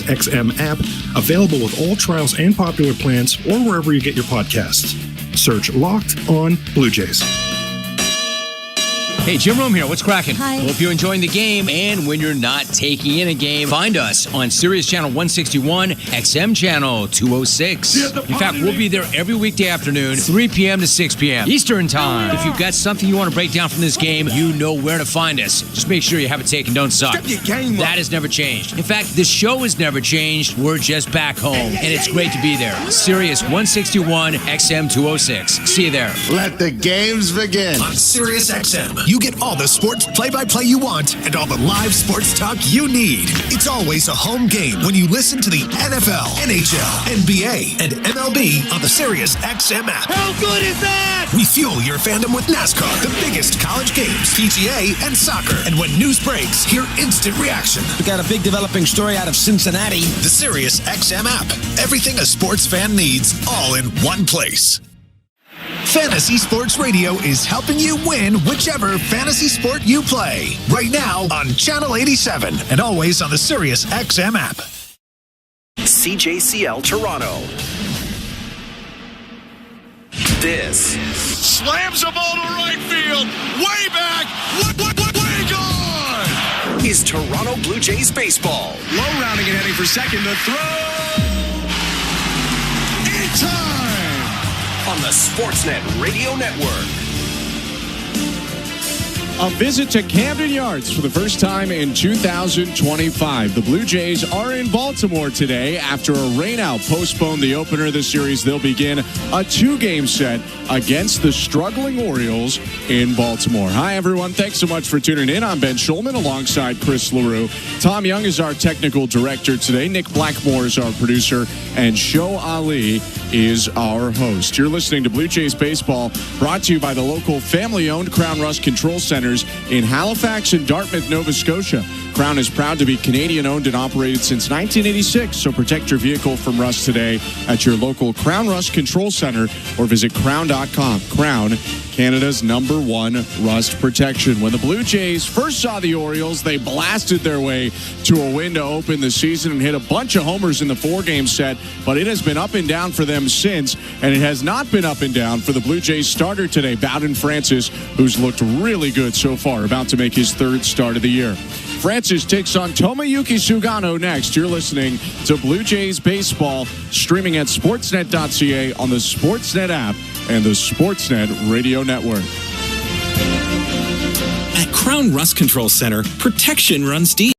SiriusXM app, available with all trials and popular plans or wherever you get your podcasts. Search Locked On Blue Jays. Hey, Jim Rome here. What's cracking? Hi. Hope you're enjoying the game. And when you're not taking in a game, find us on Sirius Channel 161, XM Channel 206. In fact, we'll be there every weekday afternoon, 3 p.m. to 6 p.m. Eastern Time. If you've got something you want to break down from this game, you know where to find us. Just make sure you have it taken. Don't suck. That has never changed. In fact, this show has never changed. We're just back home. And it's great to be there. Sirius 161, XM 206. See you there. Let the games begin. On SiriusXM, you get all the sports play-by-play you want and all the live sports talk you need. It's always a home game when you listen to the NFL, NHL, NBA, and MLB on the SiriusXM app. How good is that? We fuel your fandom with NASCAR, the biggest college games, PGA, and soccer. And when news breaks, hear instant reaction. We got a big developing story out of Cincinnati. The SiriusXM app. Everything a sports fan needs, all in one place. Fantasy Sports Radio is helping you win whichever fantasy sport you play. Right now on Channel 87 and always on the SiriusXM app. CJCL Toronto. This Slams the ball to right field. Way back. Way gone. is Toronto Blue Jays baseball. Low rounding and heading for second to throw. In time. On the Sportsnet Radio Network. A visit to Camden Yards for the first time in 2025. The Blue Jays are in Baltimore today. After a rainout postponed the opener of the series, they'll begin a two-game set against the struggling Orioles in Baltimore. Hi, everyone. Thanks so much for tuning in. I'm Ben Schulman alongside Chris LaRue. Tom Young is our technical director today. Nick Blackmore is our producer. And Sho Ali is our host. You're listening to Blue Jays Baseball, brought to you by the local family-owned Crown Rust Control Centers in Halifax and Dartmouth, Nova Scotia. Crown is proud to be Canadian-owned and operated since 1986, so protect your vehicle from rust today at your local Crown Rust Control Center or visit crown.com. Crown, Canada's #1 rust protection. When the Blue Jays first saw the Orioles, they blasted their way to a win to open the season and hit a bunch of homers in the four-game set, but it has been up and down for them since, and it has not been up and down for the Blue Jays starter today, Bowden Francis, who's looked really good so far, about to make his third start of the year. Francis takes on Tomoyuki Sugano next. You're listening to Blue Jays Baseball, streaming at sportsnet.ca on the Sportsnet app and the Sportsnet Radio Network. At Crown Rust Control Center, protection runs deep.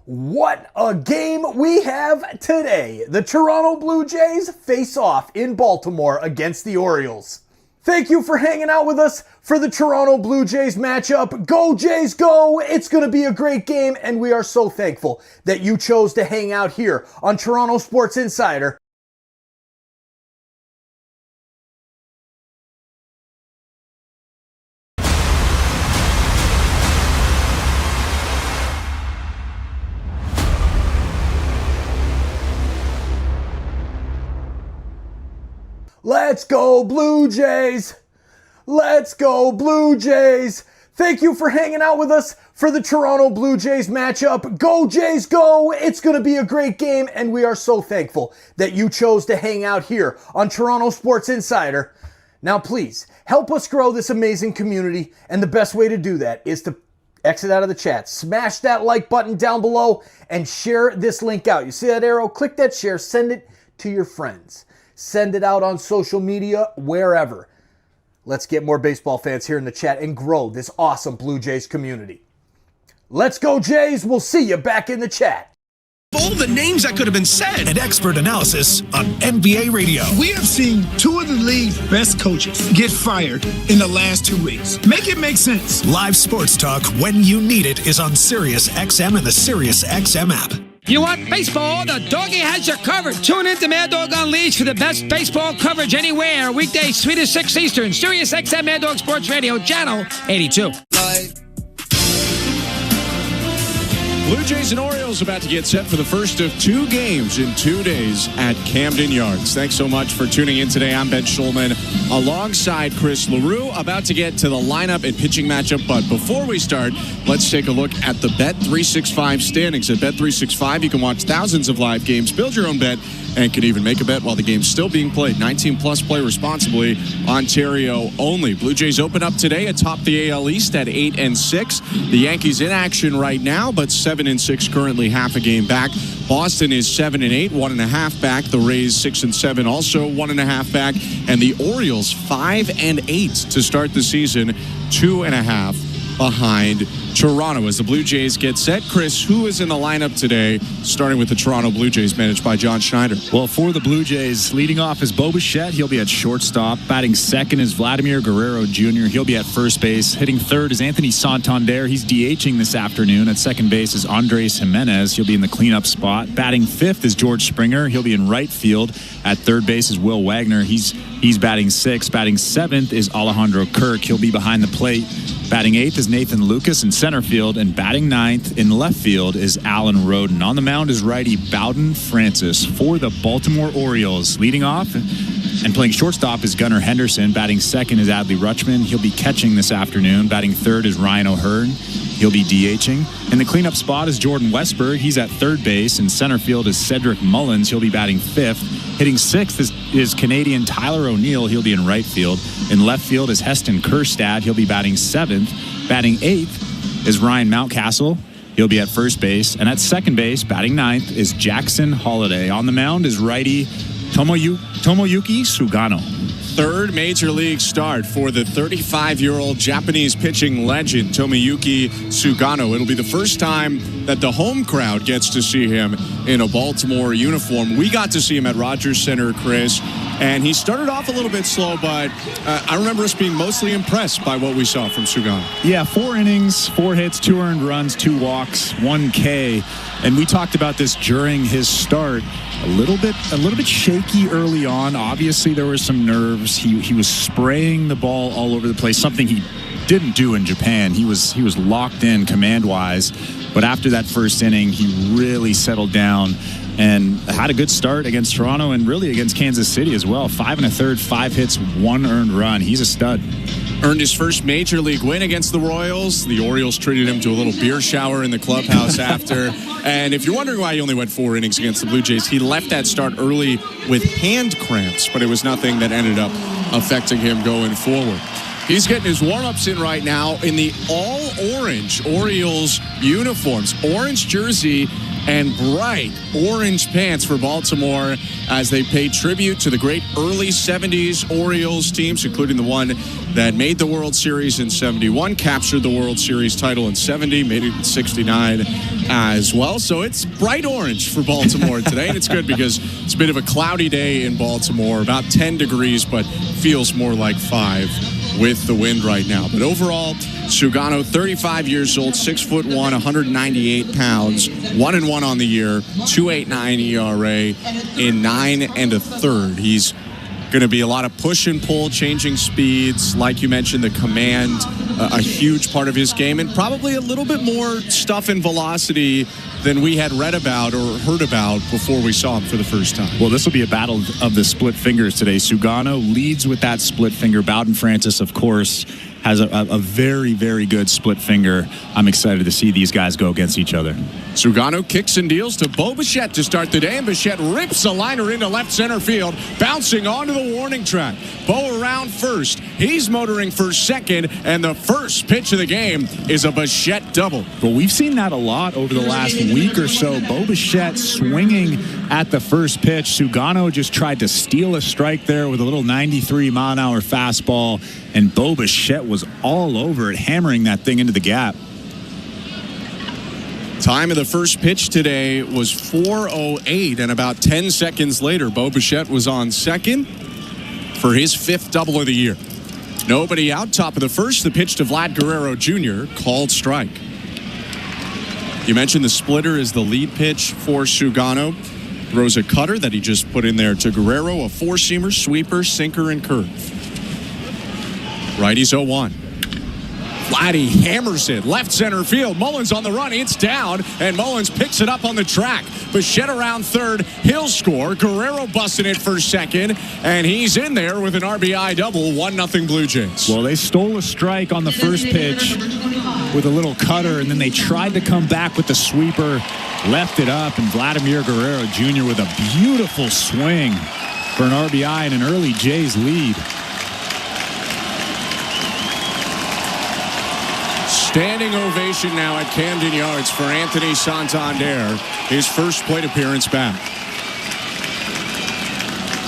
What a game we have today. The Toronto Blue Jays face off in Baltimore against the Orioles. Thank you for hanging out with us for the Toronto Blue Jays matchup. Go Jays, go! It's going to be a great game, and we are so thankful that you chose to hang out here on Toronto Sports Insider. Let's go Blue Jays! Let's go Blue Jays! Thank you for hanging out with us for the Toronto Blue Jays matchup. Go Jays, go! It's going to be a great game, and we are so thankful that you chose to hang out here on Toronto Sports Insider. Now please, help us grow this amazing community, and the best way to do that is to exit out of the chat, smash that like button down below, and share this link out. You see that arrow? Click that share, send it to your friends. Send it out on social media, wherever. Let's get more baseball fans here in the chat and grow this awesome Blue Jays community. Let's go Jays. We'll see you back in the chat. All the names that could have been said. And expert analysis on NBA radio. We have seen two of the league's best coaches get fired in the last 2 weeks. Make it make sense. Live sports talk when you need it is on SiriusXM and the SiriusXM app. You want baseball? The doggy has you covered. Tune in to Mad Dog Unleashed for the best baseball coverage anywhere. Weekdays 3 to 6 Eastern. SiriusXM Mad Dog Sports Radio, Channel 82. Blue Jays and Orioles about to get set for the first of 2 games in 2 days at Camden Yards. Thanks so much for tuning in today. I'm Ben Schulman alongside Chris LaRue, about to get to the lineup and pitching matchup. But before we start, let's take a look at the Bet365 standings. At Bet365, you can watch thousands of live games, build your own bet, and can even make a bet while the game's still being played. 19 plus, play responsibly. Ontario only. Blue Jays open up today atop the AL East at 8-6. The Yankees in action right now, but 7-6 currently, half a game back. Boston is 7-8, 1.5 back. The Rays 6-7, also 1.5 back. And the Orioles 5-8 to start the season, 2.5 behind Toronto. As the Blue Jays get set, Chris, who is in the lineup today, starting with the Toronto Blue Jays, managed by John Schneider? Well, for the Blue Jays, leading off is Bo Bichette. He'll be at shortstop. Batting second is Vladimir Guerrero Jr. He'll be at first base. Hitting third is Anthony Santander. He's DHing this afternoon. At second base is Andres Jimenez. He'll be in the cleanup spot. Batting fifth is George Springer. He'll be in right field. At third base is Will Wagner. He's batting sixth. Batting seventh is Alejandro Kirk. He'll be behind the plate. Batting eighth is Nathan Lucas in center field, and batting ninth in left field is Alan Roden. On the mound is righty Bowden Francis for the Baltimore Orioles. Leading off and playing shortstop is Gunnar Henderson. Batting second is Adley Rutschman. He'll be catching this afternoon. Batting third is Ryan O'Hearn. He'll be DHing. In the cleanup spot is Jordan Westberg. He's at third base. In center field is Cedric Mullins. He'll be batting fifth. Hitting sixth is Canadian Tyler O'Neill. He'll be in right field. In left field is Heston Kjerstad. He'll be batting seventh. Batting eighth is Ryan Mountcastle. He'll be at first base. And at second base, batting ninth, is Jackson Holliday. On the mound is righty Tomoyuki Sugano. Third major league start for the 35-year-old Japanese pitching legend, Tomoyuki Sugano. It'll be the first time that the home crowd gets to see him in a Baltimore uniform. We got to see him at Rogers Center, Chris, and he started off a little bit slow, but I remember us being mostly impressed by what we saw from Sugano. Yeah, 4 innings, 4 hits, 2 earned runs, 2 walks, 1 K. And we talked about this during his start. A little bit shaky early on. Obviously, there were some nerves. He was spraying the ball all over the place, something he didn't do in Japan. He was locked in command-wise. But after that first inning, he really settled down and had a good start against Toronto and really against Kansas City as well. 5 1/3, 5 hits, 1 earned run. He's a stud. Earned his first major league win against the Royals. The Orioles treated him to a little beer shower in the clubhouse after. And if you're wondering why he only went 4 innings against the Blue Jays, he left that start early with hand cramps, but it was nothing that ended up affecting him going forward. He's getting his warm-ups in right now in the all-orange Orioles uniforms. Orange jersey and bright orange pants for Baltimore as they pay tribute to the great early 70s Orioles teams, including the one that made the World Series in 71, captured the World Series title in 70, made it in 69 as well. So it's bright orange for Baltimore today, and it's good because it's a bit of a cloudy day in Baltimore, about 10 degrees, but feels more like 5 with the wind right now. But overall, Sugano, 35 years old, 6'1", 198 pounds, 1-1 on the year, 2.89 ERA in 9 1/3. He's going to be a lot of push and pull, changing speeds. Like you mentioned, the command, a huge part of his game, and probably a little bit more stuff and velocity than we had read about or heard about before we saw him for the first time. Well, this will be a battle of the split fingers today. Sugano leads with that split finger. Bowden Francis, of course, has a very, very good split finger. I'm excited to see these guys go against each other. Sugano kicks and deals to Bo Bichette to start the day, and Bichette rips a liner into left center field, bouncing onto the warning track. Bo around first. He's motoring for second, and the first pitch of the game is a Bichette double. Well, we've seen that a lot over the last week or so. Bo Bichette swinging at the first pitch. Sugano just tried to steal a strike there with a little 93-mile-an-hour fastball, and Bo Bichette was all over it, hammering that thing into the gap. Time of the first pitch today was 4:08, and about 10 seconds later, Bo Bichette was on second for his 5th double of the year. Nobody out, top of the first. The pitch to Vlad Guerrero Jr., called strike. You mentioned the splitter is the lead pitch for Sugano. Throws a cutter that he just put in there to Guerrero, a four-seamer, sweeper, sinker, and curve. Righty's 0-1. Vladdy hammers it left center field. Mullins on the run. It's down, and Mullins picks it up on the track. Bichette around third. He'll score. Guerrero busting it for second, and he's in there with an RBI double. 1-0 Blue Jays. Well, they stole a strike on the first pitch with a little cutter, and then they tried to come back with the sweeper, left it up, and Vladimir Guerrero Jr. with a beautiful swing for an RBI and an early Jays lead. Standing ovation now at Camden Yards for Anthony Santander, his first plate appearance back.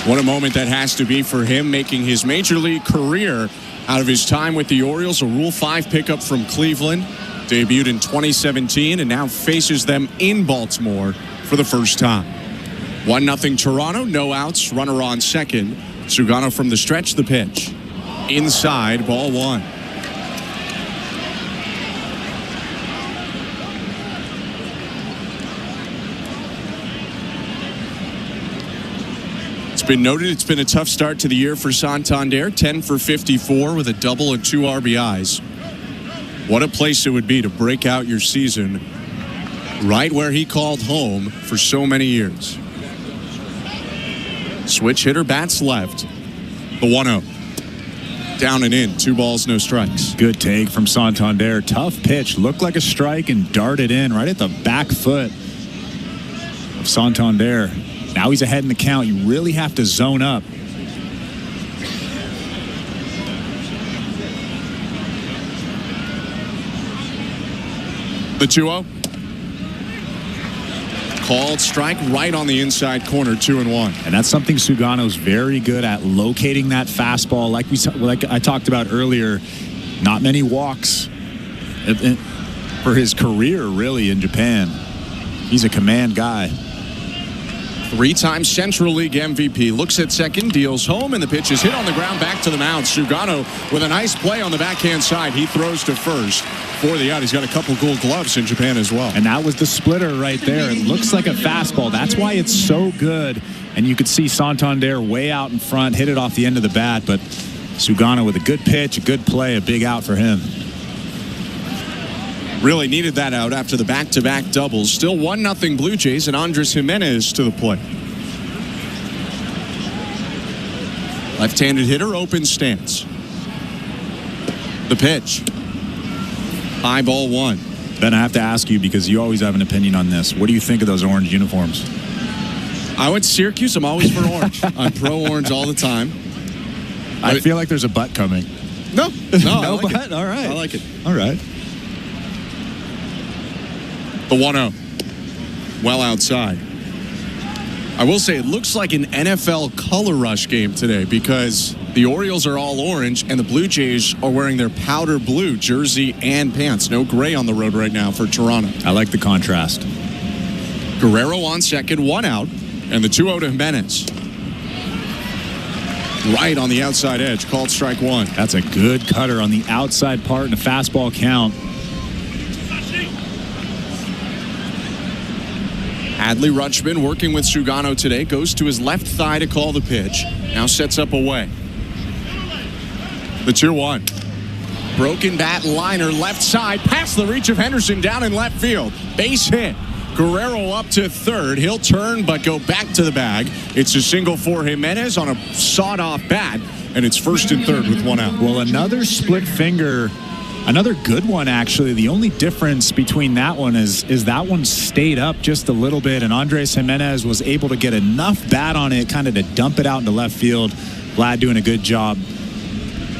What a moment that has to be for him, making his major league career out of his time with the Orioles. A Rule 5 pickup from Cleveland, debuted in 2017, and now faces them in Baltimore for the first time. 1-0 Toronto, no outs, runner on second. Sugano from the stretch, the pitch. Inside, ball one. Been noted it's been a tough start to the year for Santander. 10 for 54 with a double and 2 RBIs. What a place it would be to break out your season right where he called home for so many years. Switch hitter bats left. The 1-0. Down and in. 2 balls, no strikes. Good take from Santander. Tough pitch. Looked like a strike and darted in right at the back foot of Santander. Now he's ahead in the count. You really have to zone up. The 2-0. Called strike right on the inside corner, 2-1. And that's something Sugano's very good at, locating that fastball. Like I talked about earlier, not many walks for his career, really, in Japan. He's a command guy. 3-time Central League MVP. Looks at second, deals home, and the pitch is hit on the ground back to the mound. Sugano with a nice play on the backhand side. He throws to first for the out. He's got a couple gold gloves in Japan as well. And that was the splitter right there. It looks like a fastball. That's why it's so good. And you could see Santander way out in front, hit it off the end of the bat. But Sugano with a good pitch, a good play, a big out for him. Really needed that out after the back-to-back doubles. Still 1-0 Blue Jays, and Andres Jimenez to the plate. Left-handed hitter, open stance. The pitch. High ball one. Ben, I have to ask you, because you always have an opinion on this. What do you think of those orange uniforms? I went to Syracuse. I'm always for orange. I'm pro-orange all the time. I feel like there's a butt coming. No, no like butt? All right. I like it. All right. The 1-0. Well outside. I will say it looks like an NFL color rush game today, because the Orioles are all orange and the Blue Jays are wearing their powder blue jersey and pants. No gray on the road right now for Toronto. I like the contrast. Guerrero on second, 1 out, and the 2-0 to Jimenez. Right on the outside edge, called strike one. That's a good cutter on the outside part in a fastball count. Adley Rutschman working with Sugano today, goes to his left thigh to call the pitch. Now sets up away. The 2-1. Broken bat liner left side, past the reach of Henderson, down in left field. Base hit. Guerrero up to third. He'll turn but go back to the bag. It's a single for Jimenez on a sawed-off bat, and it's first and third with 1 out. Well, another split finger. Another good one, actually. The only difference between that one is that one stayed up just a little bit, and Andres Jimenez was able to get enough bat on it kind of to dump it out into left field. Vlad doing a good job.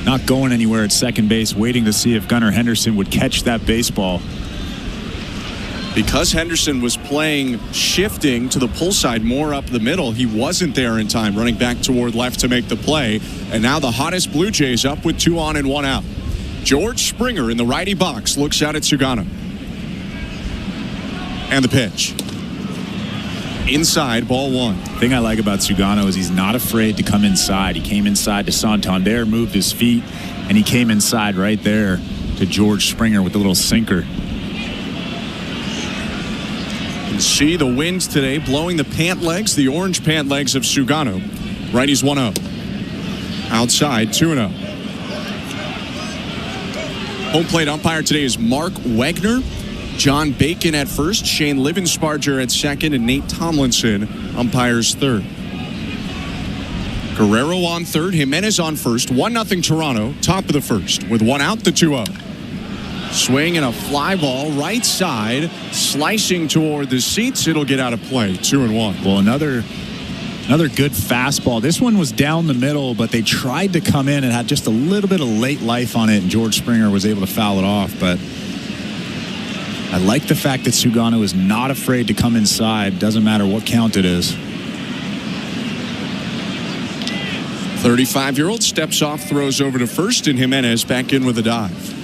Not going anywhere at second base, waiting to see if Gunnar Henderson would catch that baseball. Because Henderson was playing shifting to the pull side more up the middle, he wasn't there in time, running back toward left to make the play. And now the hottest Blue Jays up with 2 on and 1 out. George Springer in the righty box looks out at Sugano. And the pitch. Inside, ball one. The thing I like about Sugano is he's not afraid to come inside. He came inside to Santander, moved his feet, and he came inside right there to George Springer with a little sinker. can see the wind today blowing the pant legs, the orange pant legs of Sugano. Righty's 1-0. Outside, 2-0. Home plate umpire today is Mark Wagner. John Bacon at first, Shane Livensparger at second, and Nate Tomlinson umpires third. Guerrero on third, Jimenez on first. 1-0 Toronto, top of the first. With one out, the 2-0. Swing and a fly ball right side, slicing toward the seats. It'll get out of play, 2-1. Well, another good fastball. This one was down the middle, but they tried to come in and had just a little bit of late life on it, and George Springer was able to foul it off. But I like the fact that Sugano is not afraid to come inside. Doesn't matter what count it is. 35-year-old steps off, throws over to first, and Jimenez back in with a dive.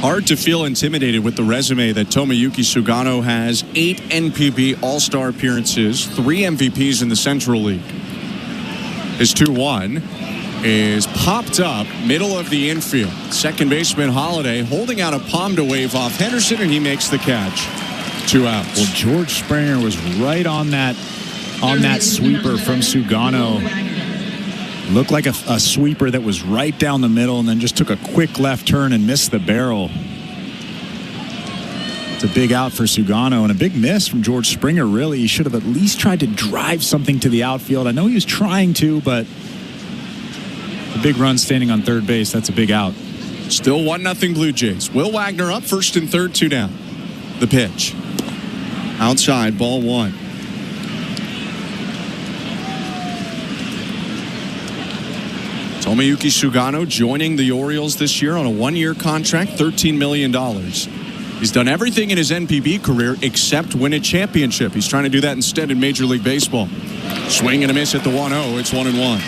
Hard to feel intimidated with the resume that Tomoyuki Sugano has. 8 NPB All-Star appearances, 3 MVPs in the Central League. His 2-1 is popped up middle of the infield. Second baseman Holiday holding out a palm to wave off Henderson, and he makes the catch. 2 outs. Well, George Springer was right on that sweeper from Sugano. Looked like a sweeper that was right down the middle and then just took a quick left turn and missed the barrel. It's a big out for Sugano and a big miss from George Springer, really. He should have at least tried to drive something to the outfield. I know he was trying to, but a big run standing on third base, that's a big out. Still 1-0 Blue Jays. Will Wagner up, first and third, 2 down. The pitch. Outside, ball 1. Tomoyuki Sugano joining the Orioles this year on a 1-year contract, $13 million. He's done everything in his NPB career except win a championship. He's trying to do that instead in Major League Baseball. Swing and a miss at the 1-0. It's 1-1.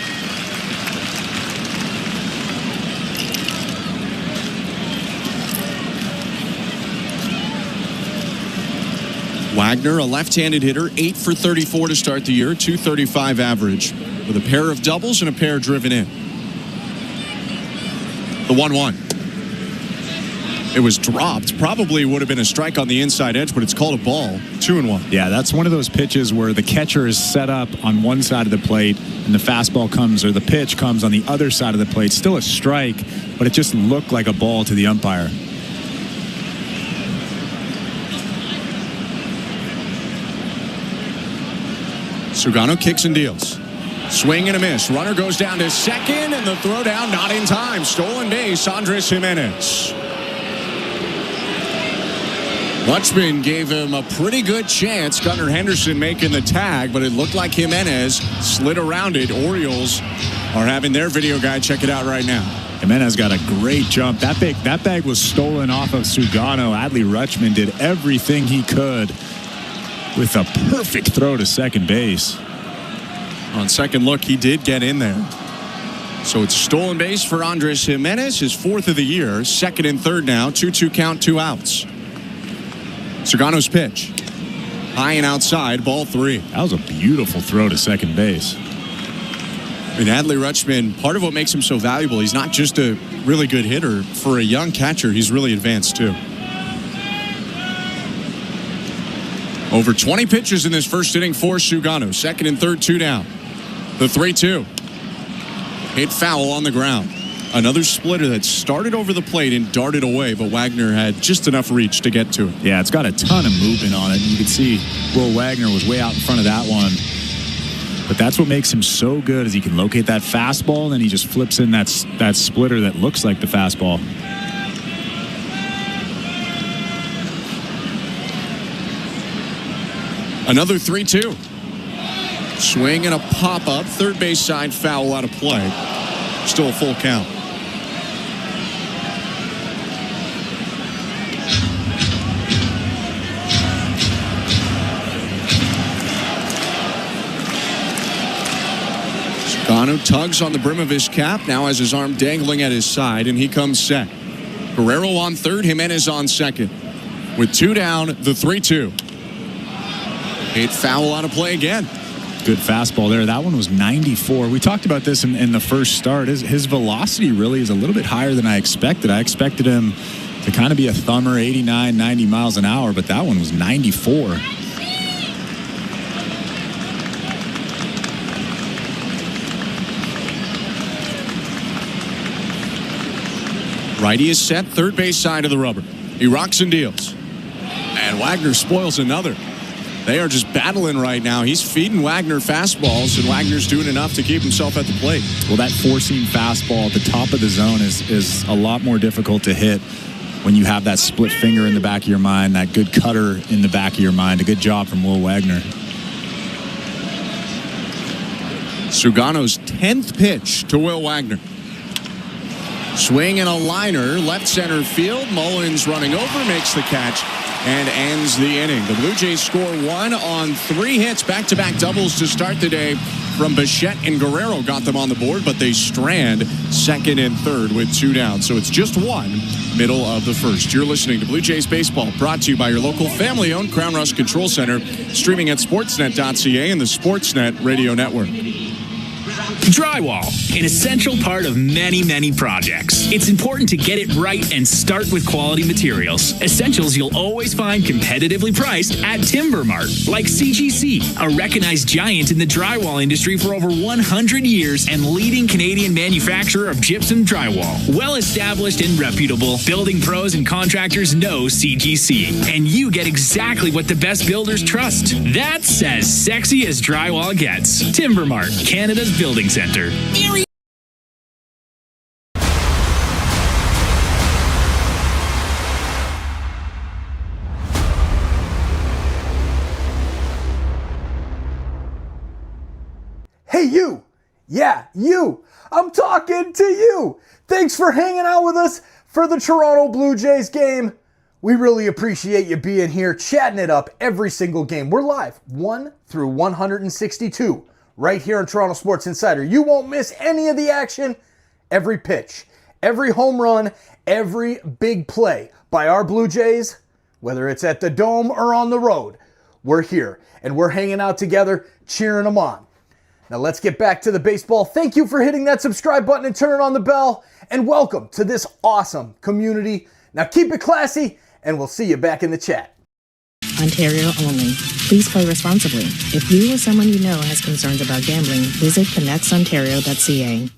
Wagner, a left-handed hitter, 8 for 34 to start the year, .235 average, with a pair of doubles and a pair driven in. The 1-1. It was dropped. Probably would have been a strike on the inside edge, but it's called a ball. 2-1. Yeah, that's one of those pitches where the catcher is set up on one side of the plate and the fastball comes, or the pitch comes on the other side of the plate. Still a strike, but it just looked like a ball to the umpire. Sugano kicks and deals. Swing and a miss. Runner goes down to second, and the throw down not in time. Stolen base, Andres Jimenez. Lutchman gave him a pretty good chance. Gunnar Henderson making the tag, but it looked like Jimenez slid around it. Orioles are having their video guy check it out right now. Jimenez got a great jump. That bag was stolen off of Sugano. Adley Rutschman did everything he could with a perfect throw to second base. On second look, he did get in there. So it's stolen base for Andres Jimenez, his 4th of the year. Second and third now. 2-2 count, 2 outs. Sugano's pitch. High and outside, ball 3. That was a beautiful throw to second base. And Adley Rutschman, part of what makes him so valuable, he's not just a really good hitter. For a young catcher, he's really advanced too. Over 20 pitches in this first inning for Sugano. Second and third, 2 down. The 3-2. Hit foul on the ground. Another splitter that started over the plate and darted away, but Wagner had just enough reach to get to it. Yeah, it's got a ton of movement on it. You can see Will Wagner was way out in front of that one. But that's what makes him so good, is he can locate that fastball, and then he just flips in that splitter that looks like the fastball. Another 3-2. Swing and a pop-up. Third base side foul out of play. Still a full count. Sugano tugs on the brim of his cap. Now has his arm dangling at his side, and he comes set. Guerrero on third. Jimenez on second. With 2 down, the 3-2. Hit foul out of play again. Good fastball there. That one was 94. We talked about this in the first start. His velocity really is a little bit higher than I expected. I expected him to kind of be a thumber, 89, 90 miles an hour, but that one was 94. Righty is set, third base side of the rubber. He rocks and deals. And Wagner spoils another. They are just battling right now. He's feeding Wagner fastballs, and Wagner's doing enough to keep himself at the plate. Well, that four-seam fastball at the top of the zone is a lot more difficult to hit when you have that split finger in the back of your mind, that good cutter in the back of your mind. A good job from Will Wagner. Sugano's 10th pitch to Will Wagner. Swing and a liner, left center field. Mullins running over, makes the catch, and ends the inning. The Blue Jays score 1 on 3 hits, back-to-back doubles to start the day from Bichette and Guerrero got them on the board, but they strand second and third with 2 down. So it's just 1, middle of the first. You're listening to Blue Jays Baseball, brought to you by your local family-owned Crown Rust Control Center, streaming at sportsnet.ca and the Sportsnet Radio Network. Drywall, an essential part of many, many projects. It's important to get it right and start with quality materials. Essentials you'll always find competitively priced at Timber Mart, like CGC, a recognized giant in the drywall industry for over 100 years and leading Canadian manufacturer of gypsum drywall. Well established and reputable, building pros and contractors know CGC, and you get exactly what the best builders trust. That's as sexy as drywall gets. Timber Mart, Canada's building center. Hey, you! Yeah, you! I'm talking to you! Thanks for hanging out with us for the Toronto Blue Jays game. We really appreciate you being here, chatting it up every single game. We're live 1 through 162 right here on Toronto Sports Insider. You won't miss any of the action, every pitch, every home run, every big play by our Blue Jays, whether it's at the Dome or on the road. We're here, and we're hanging out together, cheering them on. Now let's get back to the baseball. Thank you for hitting that subscribe button and turning on the bell, and welcome to this awesome community. Now keep it classy, and we'll see you back in the chat. Ontario only. Please play responsibly. If you or someone you know has concerns about gambling, visit connectsontario.ca.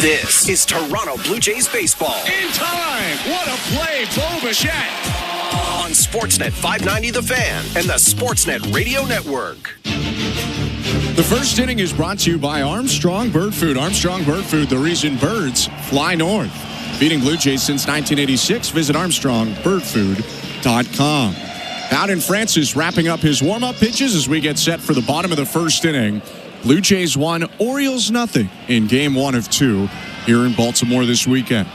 This is Toronto Blue Jays baseball. In time! What a play, Bo Bichette! On Sportsnet 590 The Fan and the Sportsnet Radio Network. The first inning is brought to you by Armstrong Bird Food. Armstrong Bird Food, the reason birds fly north. Beating Blue Jays since 1986. Visit ArmstrongBirdFood.com. Bowden Francis wrapping up his warm-up pitches as we get set for the bottom of the first inning. Blue Jays 1, Orioles 0 in Game 1 of 2 here in Baltimore this weekend.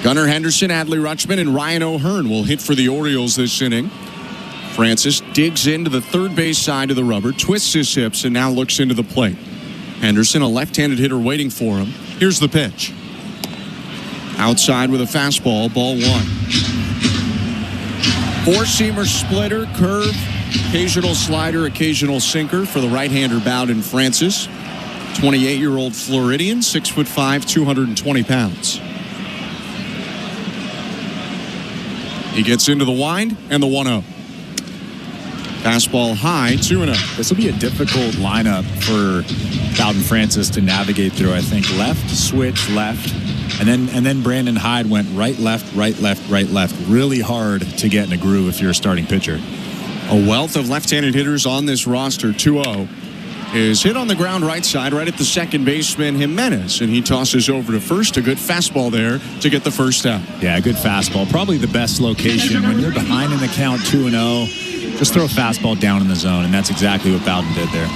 Gunnar Henderson, Adley Rutschman, and Ryan O'Hearn will hit for the Orioles this inning. Francis digs into the third base side of the rubber, twists his hips, and now looks into the plate. Henderson, a left-handed hitter waiting for him. Here's the pitch. Outside with a fastball, ball 1. Four-seamer, splitter, curve, occasional slider, occasional sinker for the right-hander Bowden Francis. 28-year-old Floridian, 6'5", 220 pounds. He gets into the wind and the 1-0. Fastball high, 2-0. This will be a difficult lineup for Bowden Francis to navigate through. I think left, switch, left. And then Brandon Hyde went right, left, right, left, right, left. Really hard to get in a groove if you're a starting pitcher. A wealth of left-handed hitters on this roster. 2-0 is hit on the ground right side, right at the second baseman, Jimenez. And he tosses over to first. A good fastball there to get the first out. Yeah, good fastball. Probably the best location. When you're behind in the count 2-0, just throw a fastball down in the zone. And that's exactly what Bowden did there.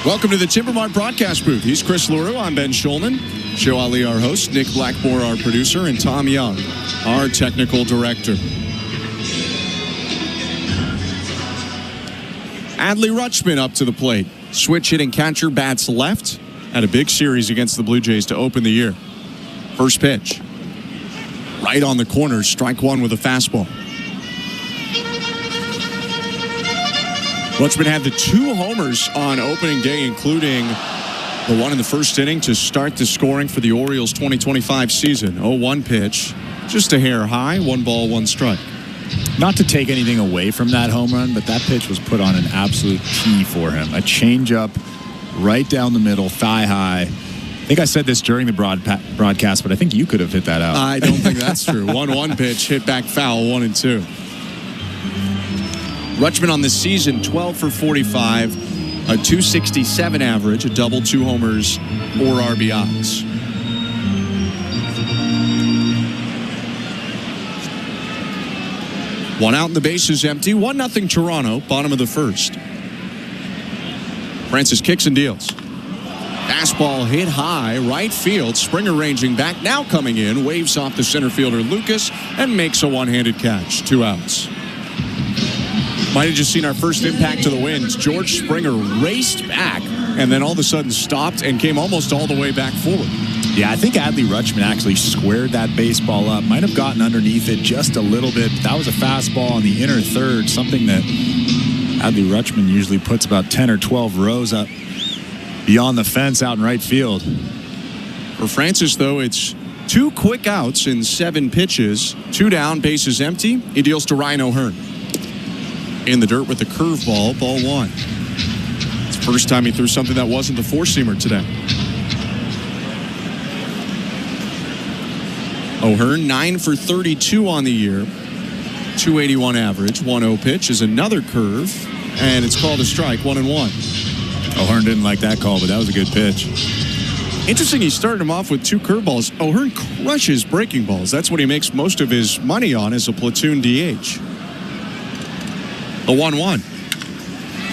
Welcome to the Timber Mart broadcast booth. He's Chris LaRue. I'm Ben Schulman. Joe Ali, our host. Nick Blackmore, our producer. And Tom Young, our technical director. Adley Rutschman up to the plate. Switch hitting catcher, bats left. Had a big series against the Blue Jays to open the year. First pitch. Right on the corner. Strike 1 with a fastball. Rutschman had the 2 homers on opening day, including The one in the first inning to start the scoring for the Orioles 2025 season. 0-1 pitch, just a hair high, 1 ball, 1 strike. Not to take anything away from that home run, but that pitch was put on an absolute tee for him. A changeup right down the middle, thigh high. I think I said this during the broadcast, but I think you could have hit that out. I don't think that's true. 1-1 pitch, hit back foul, 1-2. Rutschman on the season, 12 for 45, a .267 average, a double, 2 homers, 4 RBIs. One out and the base is empty. 1-0 Toronto, bottom of the first. Francis kicks and deals. Fastball hit high, right field. Springer ranging back, now coming in. Waves off the center fielder Lucas and makes a one-handed catch. 2 outs. Might have just seen our first impact to the winds. George Springer raced back and then all of a sudden stopped and came almost all the way back forward. Yeah, I think Adley Rutschman actually squared that baseball up. Might have gotten underneath it just a little bit. That was a fastball on the inner third, something that Adley Rutschman usually puts about 10 or 12 rows up beyond the fence out in right field. For Francis, though, it's 2 quick outs in 7 pitches. 2 down, bases empty. He deals to Ryan O'Hearn. In the dirt with the curveball, ball 1. It's the first time he threw something that wasn't the 4-seamer today. O'Hearn, 9 for 32 on the year. 281 average. 1-0 pitch is another curve, and it's called a strike, 1-1. O'Hearn didn't like that call, but that was a good pitch. Interesting, he started him off with 2 curveballs. O'Hearn crushes breaking balls. That's what he makes most of his money on as a platoon DH. The 1-1.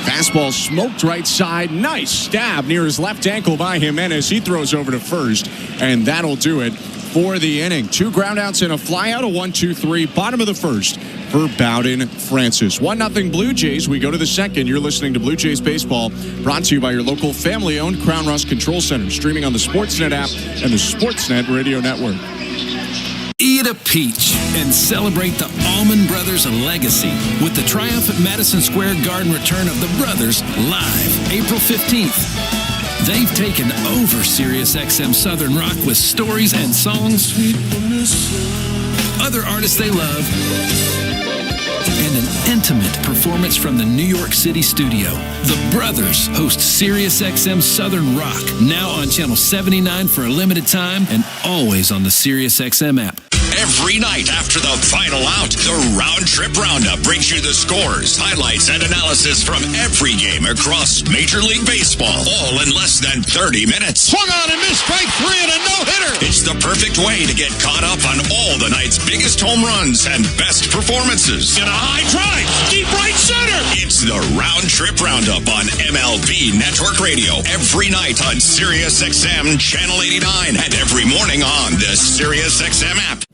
Fastball smoked right side. Nice stab near his left ankle by Jimenez. He throws over to first, and that'll do it for the inning. 2 groundouts and a flyout, a 1-2-3, bottom of the first for Bowden Francis. 1-0 Blue Jays. We go to the second. You're listening to Blue Jays Baseball, brought to you by your local family-owned Crown Rust Control Center, streaming on the Sportsnet app and the Sportsnet Radio Network. Eat a peach and celebrate the Allman Brothers legacy with the triumphant Madison Square Garden return of the Brothers live April 15th. They've taken over SiriusXM Southern Rock with stories and songs, other artists they love, and an intimate performance from the New York City studio. The Brothers host SiriusXM Southern Rock, now on Channel 79 for a limited time and always on the SiriusXM app. Every night after the final out, the Round Trip Roundup brings you the scores, highlights, and analysis from every game across Major League Baseball, all in less than 30 minutes. Swung on and missed, strike 3 and a no-hitter. It's the perfect way to get caught up on all the night's biggest home runs and best performances. In a high drive, deep right center. It's the Round Trip Roundup on MLB Network Radio every night on SiriusXM Channel 89 and every morning on the SiriusXM app.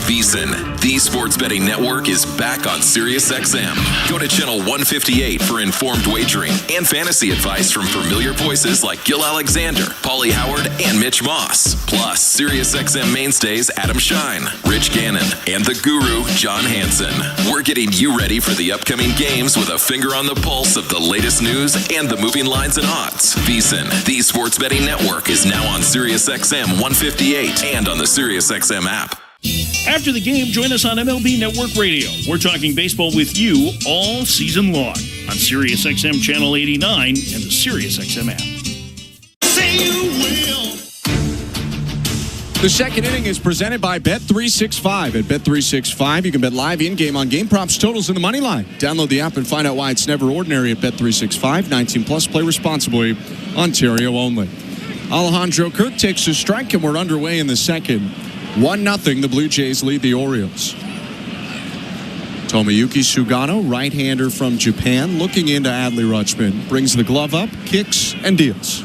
VEASAN, the sports betting network, is back on SiriusXM. Go to channel 158 for informed wagering and fantasy advice from familiar voices like Gil Alexander, Paulie Howard, and Mitch Moss. Plus, SiriusXM mainstays Adam Shine, Rich Gannon, and the guru, John Hansen. We're getting you ready for the upcoming games with a finger on the pulse of the latest news and the moving lines and odds. VEASAN, the sports betting network, is now on SiriusXM 158 and on the SiriusXM app. After the game, join us on MLB Network Radio. We're talking baseball with you all season long on SiriusXM Channel 89 and the SiriusXM app. Say you will. The second inning is presented by Bet365. At Bet365, you can bet live in-game on game props, totals, and the money line. Download the app and find out why it's never ordinary at Bet365. 19 plus, play responsibly. Ontario only. Alejandro Kirk takes a strike, and we're underway in the second. 1-0, the Blue Jays lead the Orioles. Tomoyuki Sugano, right-hander from Japan, looking into Adley Rutschman. Brings the glove up, kicks, and deals.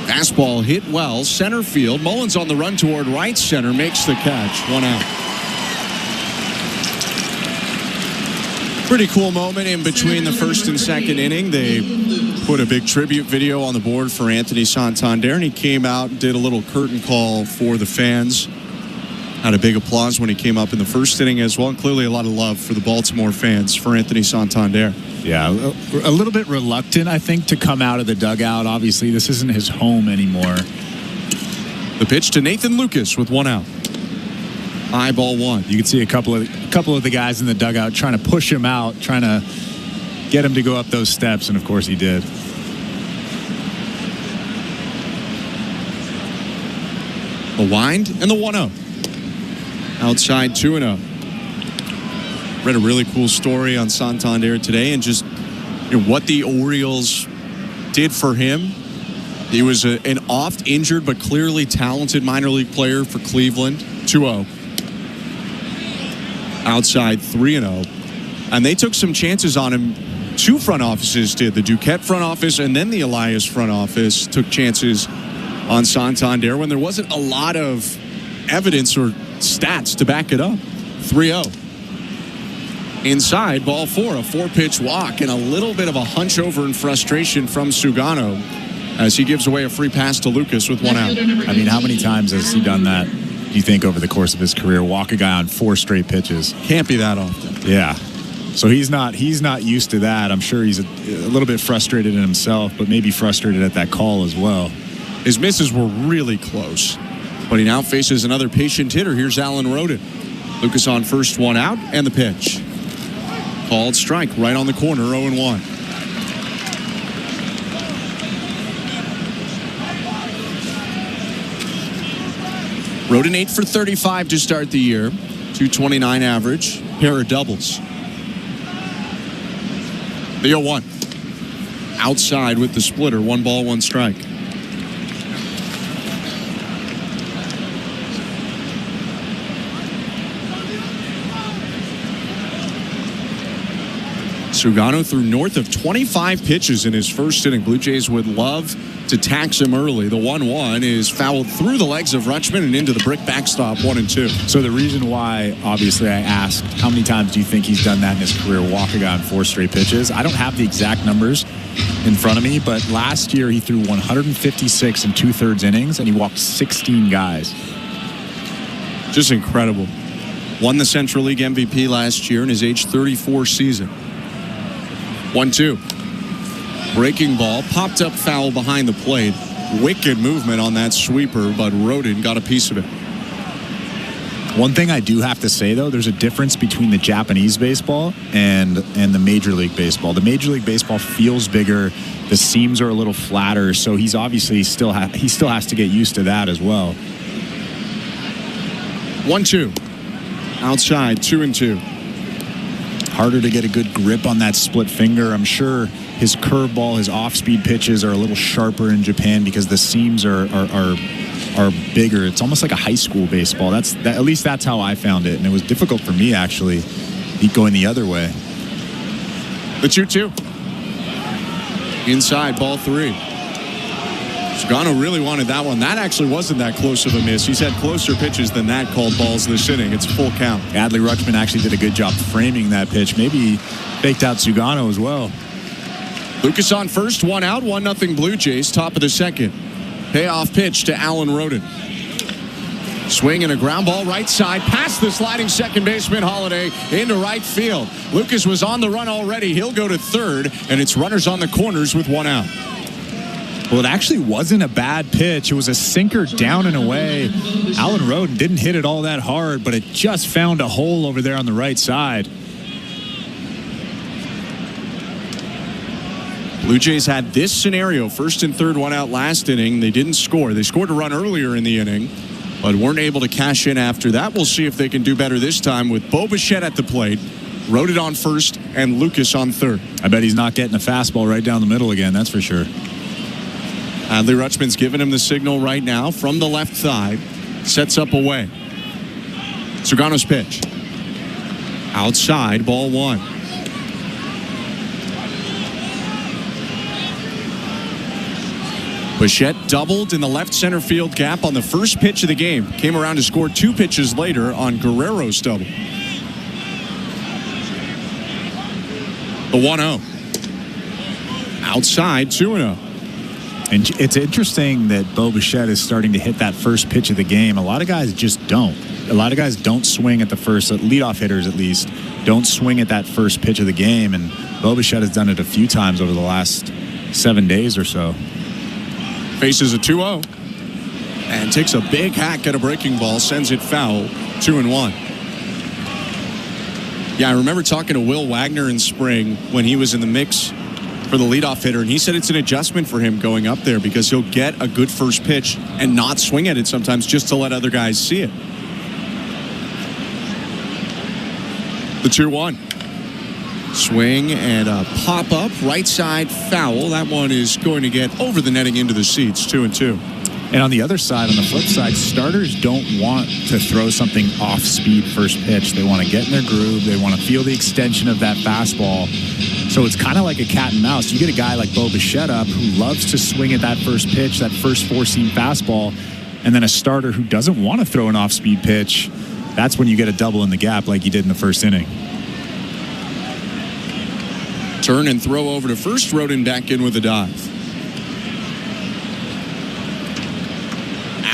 Fastball hit well, center field. Mullins on the run toward right center, makes the catch. 1 out. Pretty cool moment in between the first and second inning. They put a big tribute video on the board for Anthony Santander, and he came out and did a little curtain call for the fans. Had a big applause when he came up in the first inning as well, and clearly a lot of love for the Baltimore fans for Anthony Santander. Yeah, a little bit reluctant, I think, to come out of the dugout. Obviously, this isn't his home anymore. The pitch to Nathan Lucas with 1 out. High ball 1. You can see a couple of the guys in the dugout trying to push him out, trying to get him to go up those steps, and of course he did. The wind and the 1-0. Outside 2-0. Read a really cool story on Santander today, and just what the Orioles did for him. He was an oft injured but clearly talented minor league player for Cleveland. 2-0. Outside 3-0. And they took some chances on him. 2 front offices did. The Duquette front office and then the Elias front office took chances on Santander when there wasn't a lot of evidence or stats to back it up. 3-0. Inside, ball 4, a 4-pitch walk, and a little bit of a hunch over in frustration from Sugano as he gives away a free pass to Lucas with 1 out. I mean, how many times has he done that, do you think, over the course of his career? Walk a guy on 4 straight pitches. Can't be that often. Yeah. So he's not used to that. I'm sure he's a little bit frustrated in himself, but maybe frustrated at that call as well. His misses were really close, but he now faces another patient hitter. Here's Alan Roden. Lucas on first, 1 out, and the pitch. Called strike right on the corner, 0-1. Roden 8 for 35 to start the year. 229 average, pair of doubles. The 0-1. Outside with the splitter, 1 ball, 1 strike. Sugano threw north of 25 pitches in his first inning. Blue Jays would love to tax him early. The 1-1 is fouled through the legs of Rutschman and into the brick backstop, 1-2. So the reason why, obviously, I asked how many times do you think he's done that in his career, walk a guy on 4 straight pitches? I don't have the exact numbers in front of me, but last year he threw 156 and 2/3 innings, and he walked 16 guys. Just incredible. Won the Central League MVP last year in his age 34 season. 1-2. Breaking ball, popped up foul behind the plate. Wicked movement on that sweeper, but Roden got a piece of it. One thing I do have to say, though, there's a difference between the Japanese baseball and the Major League Baseball. The Major League Baseball feels bigger. The seams are a little flatter, so he's obviously still has to get used to that as well. 1-2. Outside, 2-2. Harder to get a good grip on that split finger. I'm sure his curveball, his off-speed pitches are a little sharper in Japan because the seams are bigger. It's almost like a high school baseball. At least that's how I found it, and it was difficult for me actually going the other way. The 2-2. Inside, ball 3. Sugano really wanted that one. That actually wasn't that close of a miss. He's had closer pitches than that called balls this inning. It's full count. Adley Rutschman actually did a good job framing that pitch. Maybe he faked out Sugano as well. Lucas on first, 1 out, 1-0 Blue Jays, top of the second. Payoff pitch to Alan Roden. Swing and a ground ball right side, past the sliding second baseman Holiday into right field. Lucas was on the run already. He'll go to third, and it's runners on the corners with 1 out. Well, it actually wasn't a bad pitch. It was a sinker down and away. Alan Roden didn't hit it all that hard, but it just found a hole over there on the right side. Blue Jays had this scenario, first and third, 1 out last inning. They didn't score. They scored a run earlier in the inning, but weren't able to cash in after that. We'll see if they can do better this time with Bo Bichette at the plate, Roden on first, and Lucas on third. I bet he's not getting a fastball right down the middle again, that's for sure. Adley Rutschman's giving him the signal right now from the left thigh. Sets up away. Sugano's pitch. Outside, ball 1. Bichette doubled in the left center field gap on the first pitch of the game. Came around to score 2 pitches later on Guerrero's double. The 1-0. Outside, 2-0. And it's interesting that Bo Bichette is starting to hit that first pitch of the game. A lot of guys just don't. a lot of guys don't swing at the first, leadoff hitters at least, don't swing at that first pitch of the game, and Bo Bichette has done it a few times over the last 7 days or so. Faces a 2-0 and takes a big hack at a breaking ball, sends it foul, 2-1. Yeah, I remember talking to Will Wagner in spring when he was in the mix for the leadoff hitter, and he said it's an adjustment for him going up there because he'll get a good first pitch and not swing at it sometimes just to let other guys see it. The 2-1. Swing and a pop-up, right side foul. That one is going to get over the netting into the seats, 2-2. And on the other side, on the flip side, starters don't want to throw something off-speed first pitch. They want to get in their groove. They want to feel the extension of that fastball. So it's kind of like a cat and mouse. You get a guy like Bo Bichette up who loves to swing at that first pitch, that first four-seam fastball, and then a starter who doesn't want to throw an off-speed pitch. That's when you get a double in the gap like you did in the first inning. Turn and throw over to first. Roden back in with a dive.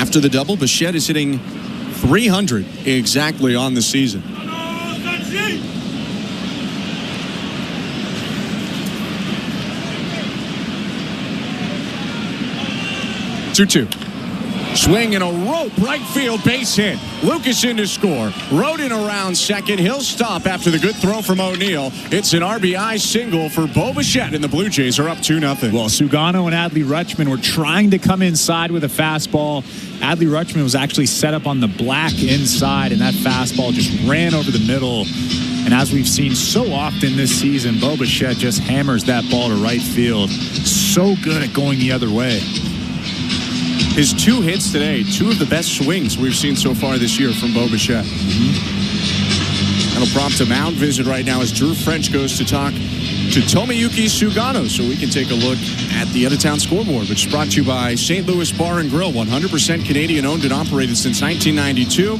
After the double, Bichette is hitting .300 exactly on the season. 2-2. Swing and a rope, right field, base hit. Lucas in to score. Roden around second. He'll stop after the good throw from O'Neill. It's an RBI single for Bo Bichette, and the Blue Jays are up 2-0. Well, Sugano and Adley Rutschman were trying to come inside with a fastball. Adley Rutschman was actually set up on the black inside, and that fastball just ran over the middle. And as we've seen so often this season, Bo Bichette just hammers that ball to right field. So good at going the other way. His 2 hits today, 2 of the best swings we've seen so far this year from Bo Bichette. That'll prompt a mound visit right now as Drew French goes to talk to Tomoyuki Sugano, so we can take a look at the out-of-town scoreboard, which is brought to you by St. Louis Bar and Grill, 100% Canadian owned and operated since 1992.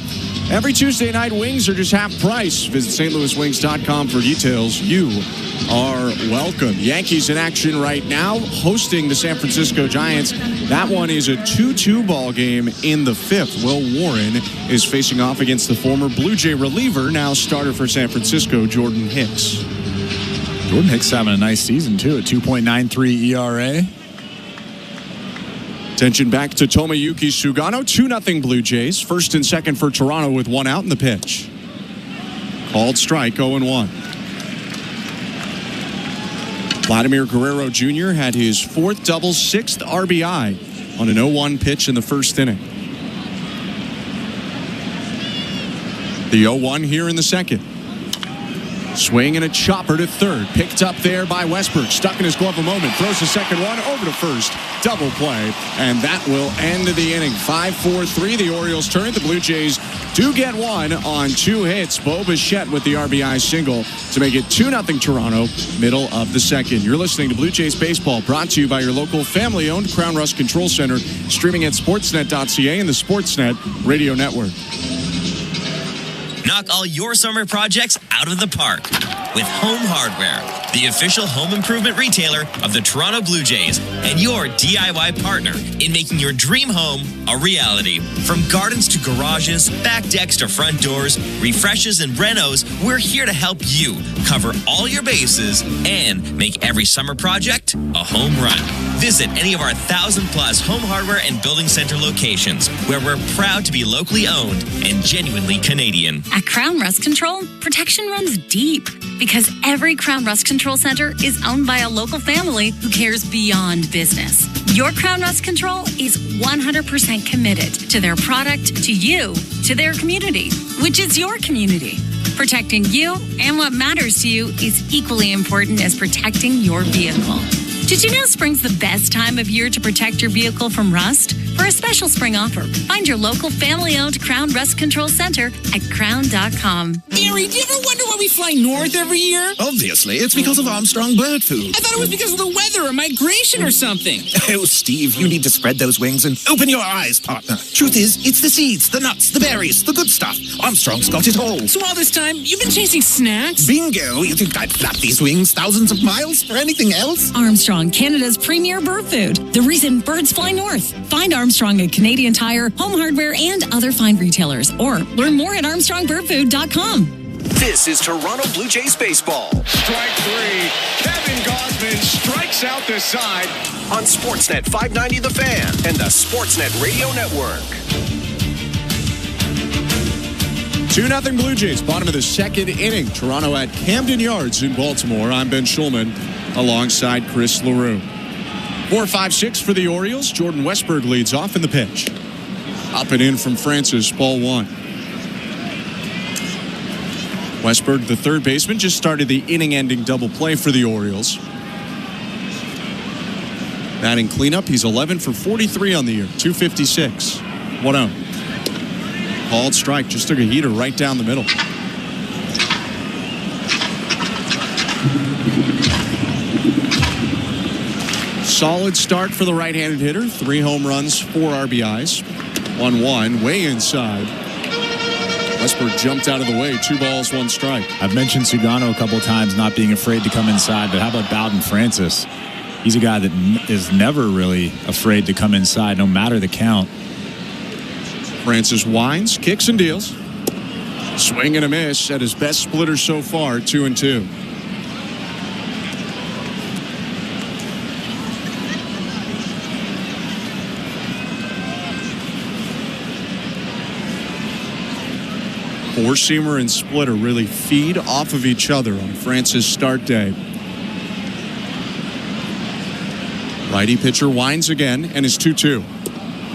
Every Tuesday night, wings are just half price. Visit stlouiswings.com for details. You are welcome. Yankees in action right now, hosting the San Francisco Giants. That one is a 2-2 ball game in the 5th. Will Warren is facing off against the former Blue Jay reliever, now starter for San Francisco, Jordan Hicks. Jordan Hicks having a nice season, too, a 2.93 ERA. Attention back to Tomoyuki Sugano, 2-0 Blue Jays. First and second for Toronto with 1 out in the pitch. Called strike, 0-1. Vladimir Guerrero Jr. had his 4th double, 6th RBI on an 0-1 pitch in the first inning. The 0-1 here in the second. Swing and a chopper to third. Picked up there by Westbrook. Stuck in his glove a moment. Throws the second one over to first. Double play. And that will end the inning. 5-4-3. The Orioles turn it. The Blue Jays do get one on 2 hits. Bo Bichette with the RBI single to make it 2-0 Toronto, middle of the second. You're listening to Blue Jays Baseball, brought to you by your local family-owned Crown Rust Control Center, streaming at sportsnet.ca and the Sportsnet Radio Network. Knock all your summer projects out of the park with Home Hardware, the official home improvement retailer of the Toronto Blue Jays and your DIY partner in making your dream home a reality. From gardens to garages, back decks to front doors, refreshes and renos, we're here to help you cover all your bases and make every summer project a home run. Visit any of our 1,000+ home hardware and building center locations where we're proud to be locally owned and genuinely Canadian. At Crown Rust Control, protection runs deep because every Crown Rust Control Center is owned by a local family who cares beyond business. Your Crown Rust Control is 100% committed to their product, to you, to their community, which is your community. Protecting you and what matters to you is equally important as protecting your vehicle. Did you know spring's the best time of year to protect your vehicle from rust? For a special spring offer, find your local family-owned Crown Rust Control Center at crown.com. Gary, do you ever wonder why we fly north every year? Obviously, it's because of Armstrong Bird Food. I thought it was because of the weather or migration or something. Oh, Steve, you need to spread those wings and open your eyes, partner. Truth is, it's the seeds, the nuts, the berries, the good stuff. Armstrong's got it all. So all this time, you've been chasing snacks? Bingo! You think I'd flap these wings thousands of miles for anything else? Armstrong, Canada's premier bird food. The reason birds fly north. Find Armstrong at Canadian Tire, Home Hardware, and other fine retailers. Or learn more at ArmstrongBirdFood.com. This is Toronto Blue Jays baseball. Strike three. Kevin Gausman strikes out this side. On Sportsnet 590 The Fan and the Sportsnet Radio Network. 2-0 Blue Jays, bottom of the second inning. Toronto at Camden Yards in Baltimore. I'm Ben Schulman alongside Chris LaRue. 4-5-6 for the Orioles. Jordan Westberg leads off in the pitch. Up and in from Francis, ball one. Westberg, the third baseman, just started the inning-ending double play for the Orioles. Batting cleanup, he's 11 for 43 on the year, 256. 1-0. Called strike, just took a heater right down the middle. Solid start for the right-handed hitter. 3 home runs, 4 RBIs. 1-1, way inside. Westberg jumped out of the way. 2 balls, 1 strike. I've mentioned Sugano a couple of times not being afraid to come inside, but how about Bowden Francis? He's a guy that is never really afraid to come inside, no matter the count. Francis winds, kicks and deals. Swing and a miss at his best splitter so far, 2-2. Four-seamer and splitter really feed off of each other on Francis' start day. Righty pitcher winds again and is 2-2.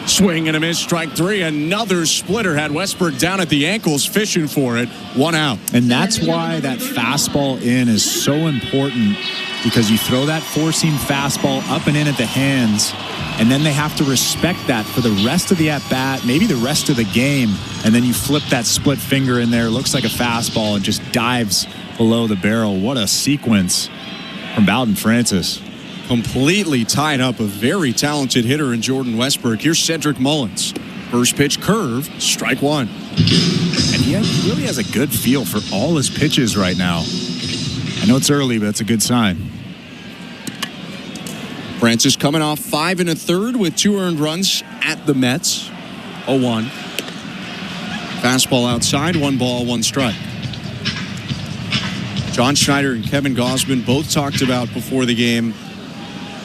Swing and a miss, strike 3. Another splitter had Westberg down at the ankles fishing for it. 1 out. And that's why that fastball in is so important, because you throw that four-seam fastball up and in at the hands, and then they have to respect that for the rest of the at-bat, maybe the rest of the game, and then you flip that split finger in there. Looks like a fastball and just dives below the barrel. What a sequence from Bowden Francis. Completely tied up a very talented hitter in Jordan Westberg. Here's Cedric Mullins. First pitch curve, strike 1. And he really has a good feel for all his pitches right now. I know it's early, but it's a good sign. Francis coming off 5 1/3 with 2 earned runs at the Mets. 0-1. Fastball outside, 1 ball, 1 strike. John Schneider and Kevin Gausman both talked about before the game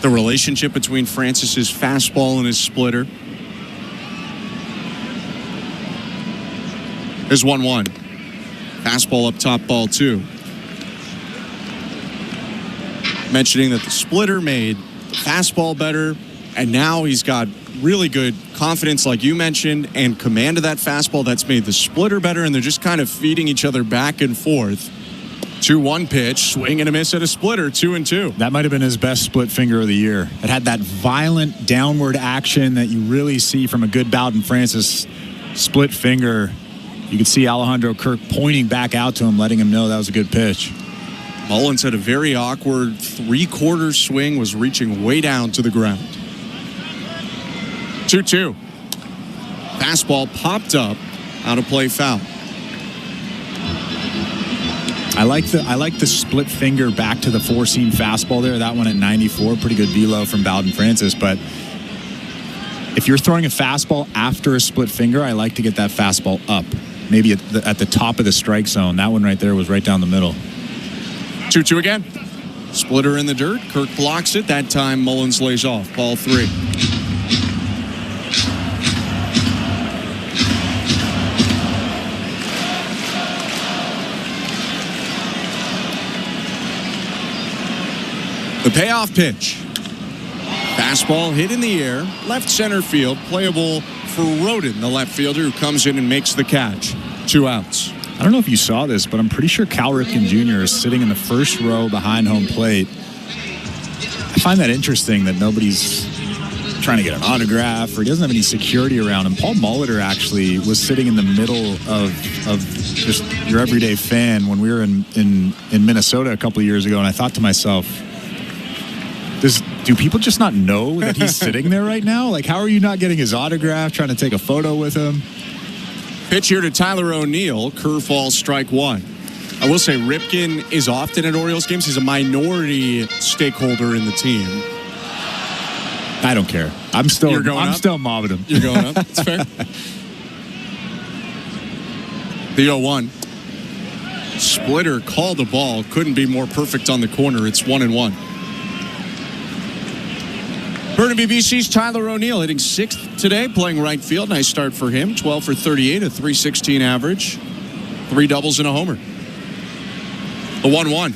the relationship between Francis's fastball and his splitter. There's 1-1. Fastball up top, ball 2. Mentioning that the splitter made the fastball better, and now he's got really good confidence, like you mentioned, and command of that fastball that's made the splitter better, and they're just kind of feeding each other back and forth. 2-1 pitch, swing and a miss at a splitter, 2-2. That might have been his best split finger of the year. It had that violent downward action that you really see from a good Bowden Francis split finger. You could see Alejandro Kirk pointing back out to him, letting him know that was a good pitch. Mullins had a very awkward 3/4 swing, was reaching way down to the ground. 2-2. Fastball popped up, out of play, foul. I like the split finger back to the four-seam fastball there. That one at 94, pretty good velo from Bowden Francis. But if you're throwing a fastball after a split finger, I like to get that fastball up, maybe at the top of the strike zone. That one right there was right down the middle. 2-2 again. Splitter in the dirt. Kirk blocks it. That time Mullins lays off. Ball 3. The payoff pitch. Fastball hit in the air. Left center field. Playable for Roden, the left fielder, who comes in and makes the catch. 2 outs. I don't know if you saw this, but I'm pretty sure Cal Ripken Jr. is sitting in the first row behind home plate. I find that interesting that nobody's trying to get an autograph, or he doesn't have any security around him. Paul Molitor actually was sitting in the middle of just your everyday fan when we were in Minnesota a couple of years ago, and I thought to myself, do people just not know that he's sitting there right now? Like, how are you not getting his autograph, trying to take a photo with him? Pitch here to Tyler O'Neill. Curveball, strike 1. I will say Ripken is often at Orioles games. He's a minority stakeholder in the team. I don't care. I'm still mobbing him. You're going up. It's fair. The 0-1. Splitter called the ball. Couldn't be more perfect on the corner. It's 1-1. Burnaby BC's Tyler O'Neill hitting 6th today, playing right field. Nice start for him. 12 for 38, a .316 average. 3 doubles and a homer. The 1-1.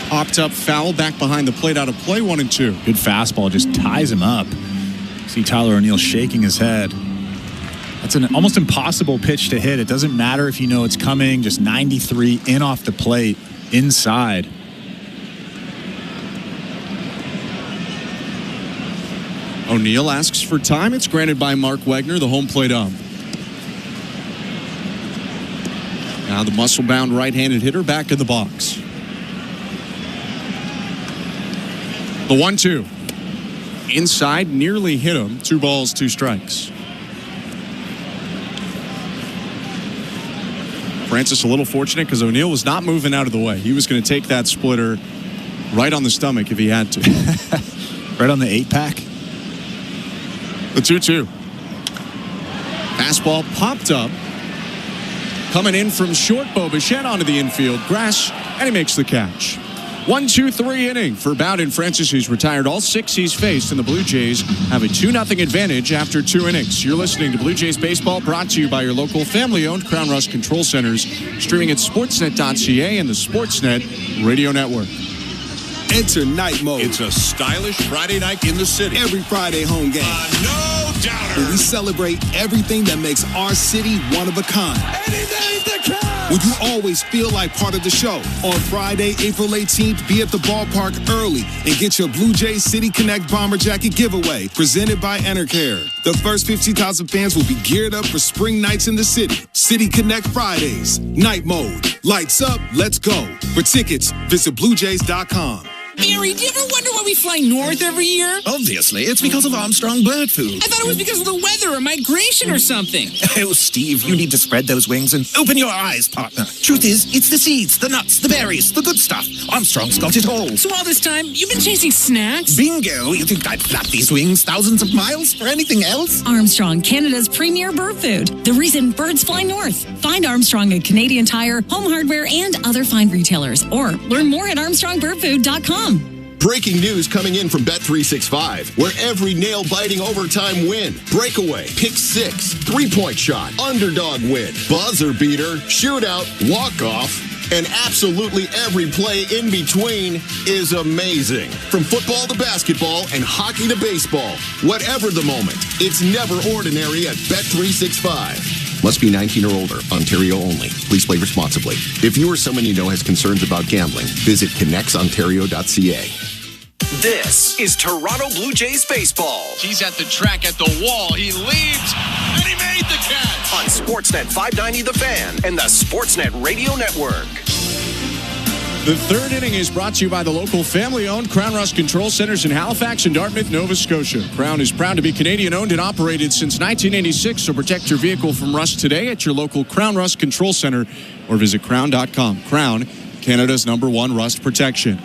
Popped up foul back behind the plate, out of play, 1-2. Good fastball, just ties him up. See Tyler O'Neill shaking his head. That's an almost impossible pitch to hit. It doesn't matter if you know it's coming. Just 93 in off the plate, inside. O'Neill asks for time. It's granted by Mark Wegner, the home plate ump. Now the muscle-bound right-handed hitter back in the box. The 1-2. Inside, nearly hit him. 2 balls, 2 strikes. Francis a little fortunate because O'Neill was not moving out of the way. He was going to take that splitter right on the stomach if he had to. Right on the 8-pack. The 2-2. Fastball popped up. Coming in from short, Bo Bichette onto the infield grass, and he makes the catch. 1-2-3 inning for Bowden Francis, who's retired all 6 he's faced, and the Blue Jays have a 2-0 advantage after 2 innings. You're listening to Blue Jays Baseball, brought to you by your local family-owned Crown Rust Control Centers, streaming at sportsnet.ca and the Sportsnet Radio Network. Enter Night Mode. It's a stylish Friday night in the city. Every Friday home game. No doubter. Where we celebrate everything that makes our city one of a kind. Anything that counts. Would you always feel like part of the show? On Friday, April 18th, be at the ballpark early and get your Blue Jays City Connect Bomber Jacket giveaway presented by Enercare. The first 50,000 fans will be geared up for spring nights in the city. City Connect Fridays. Night Mode. Lights up. Let's go. For tickets, visit BlueJays.com. Barry, do you ever wonder why we fly north every year? Obviously, it's because of Armstrong bird food. I thought it was because of the weather or migration or something. Oh, Steve, you need to spread those wings and open your eyes, partner. Truth is, it's the seeds, the nuts, the berries, the good stuff. Armstrong's got it all. So all this time, you've been chasing snacks? Bingo! You think I'd flap these wings thousands of miles for anything else? Armstrong, Canada's premier bird food. The reason birds fly north. Find Armstrong at Canadian Tire, Home Hardware, and other fine retailers. Or learn more at ArmstrongBirdFood.com. Breaking news coming in from Bet365, where every nail-biting overtime win, breakaway, pick six, three-point shot, underdog win, buzzer beater, shootout, walk-off, and absolutely every play in between is amazing. From football to basketball and hockey to baseball, whatever the moment, it's never ordinary at Bet365. Must be 19 or older. Ontario only. Please play responsibly. If you or someone you know has concerns about gambling, visit connectsontario.ca. This is Toronto Blue Jays baseball. He's at the track, at the wall. He leads, and he made the catch. On Sportsnet 590 The Fan and the Sportsnet Radio Network. The third inning is brought to you by the local family-owned Crown Rust Control Centers in Halifax and Dartmouth, Nova Scotia. Crown is proud to be Canadian-owned and operated since 1986, so protect your vehicle from rust today at your local Crown Rust Control Center or visit crown.com. Crown, Canada's #1 rust protection.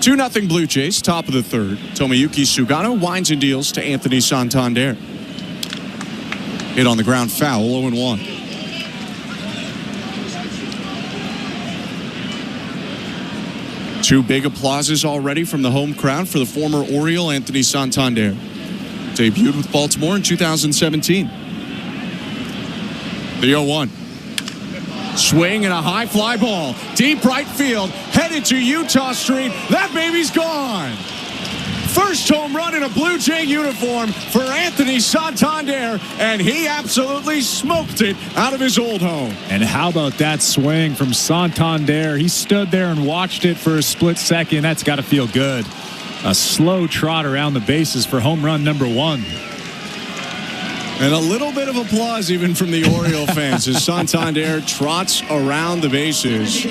2-0 Blue Jays, top of the third. Tomoyuki Sugano winds and deals to Anthony Santander. Hit on the ground foul, 0-1. Two big applauses already from the home crowd for the former Oriole Anthony Santander. Debuted with Baltimore in 2017. The 0-1. Swing and a high fly ball. Deep right field. Headed to Utah Street. That baby's gone. First home run in a Blue Jay uniform for Anthony Santander, and he absolutely smoked it out of his old home. And how about that swing from Santander? He stood there and watched it for a split second. That's got to feel good. A slow trot around the bases for home run #1. And a little bit of applause even from the Oriole fans as Santander trots around the bases.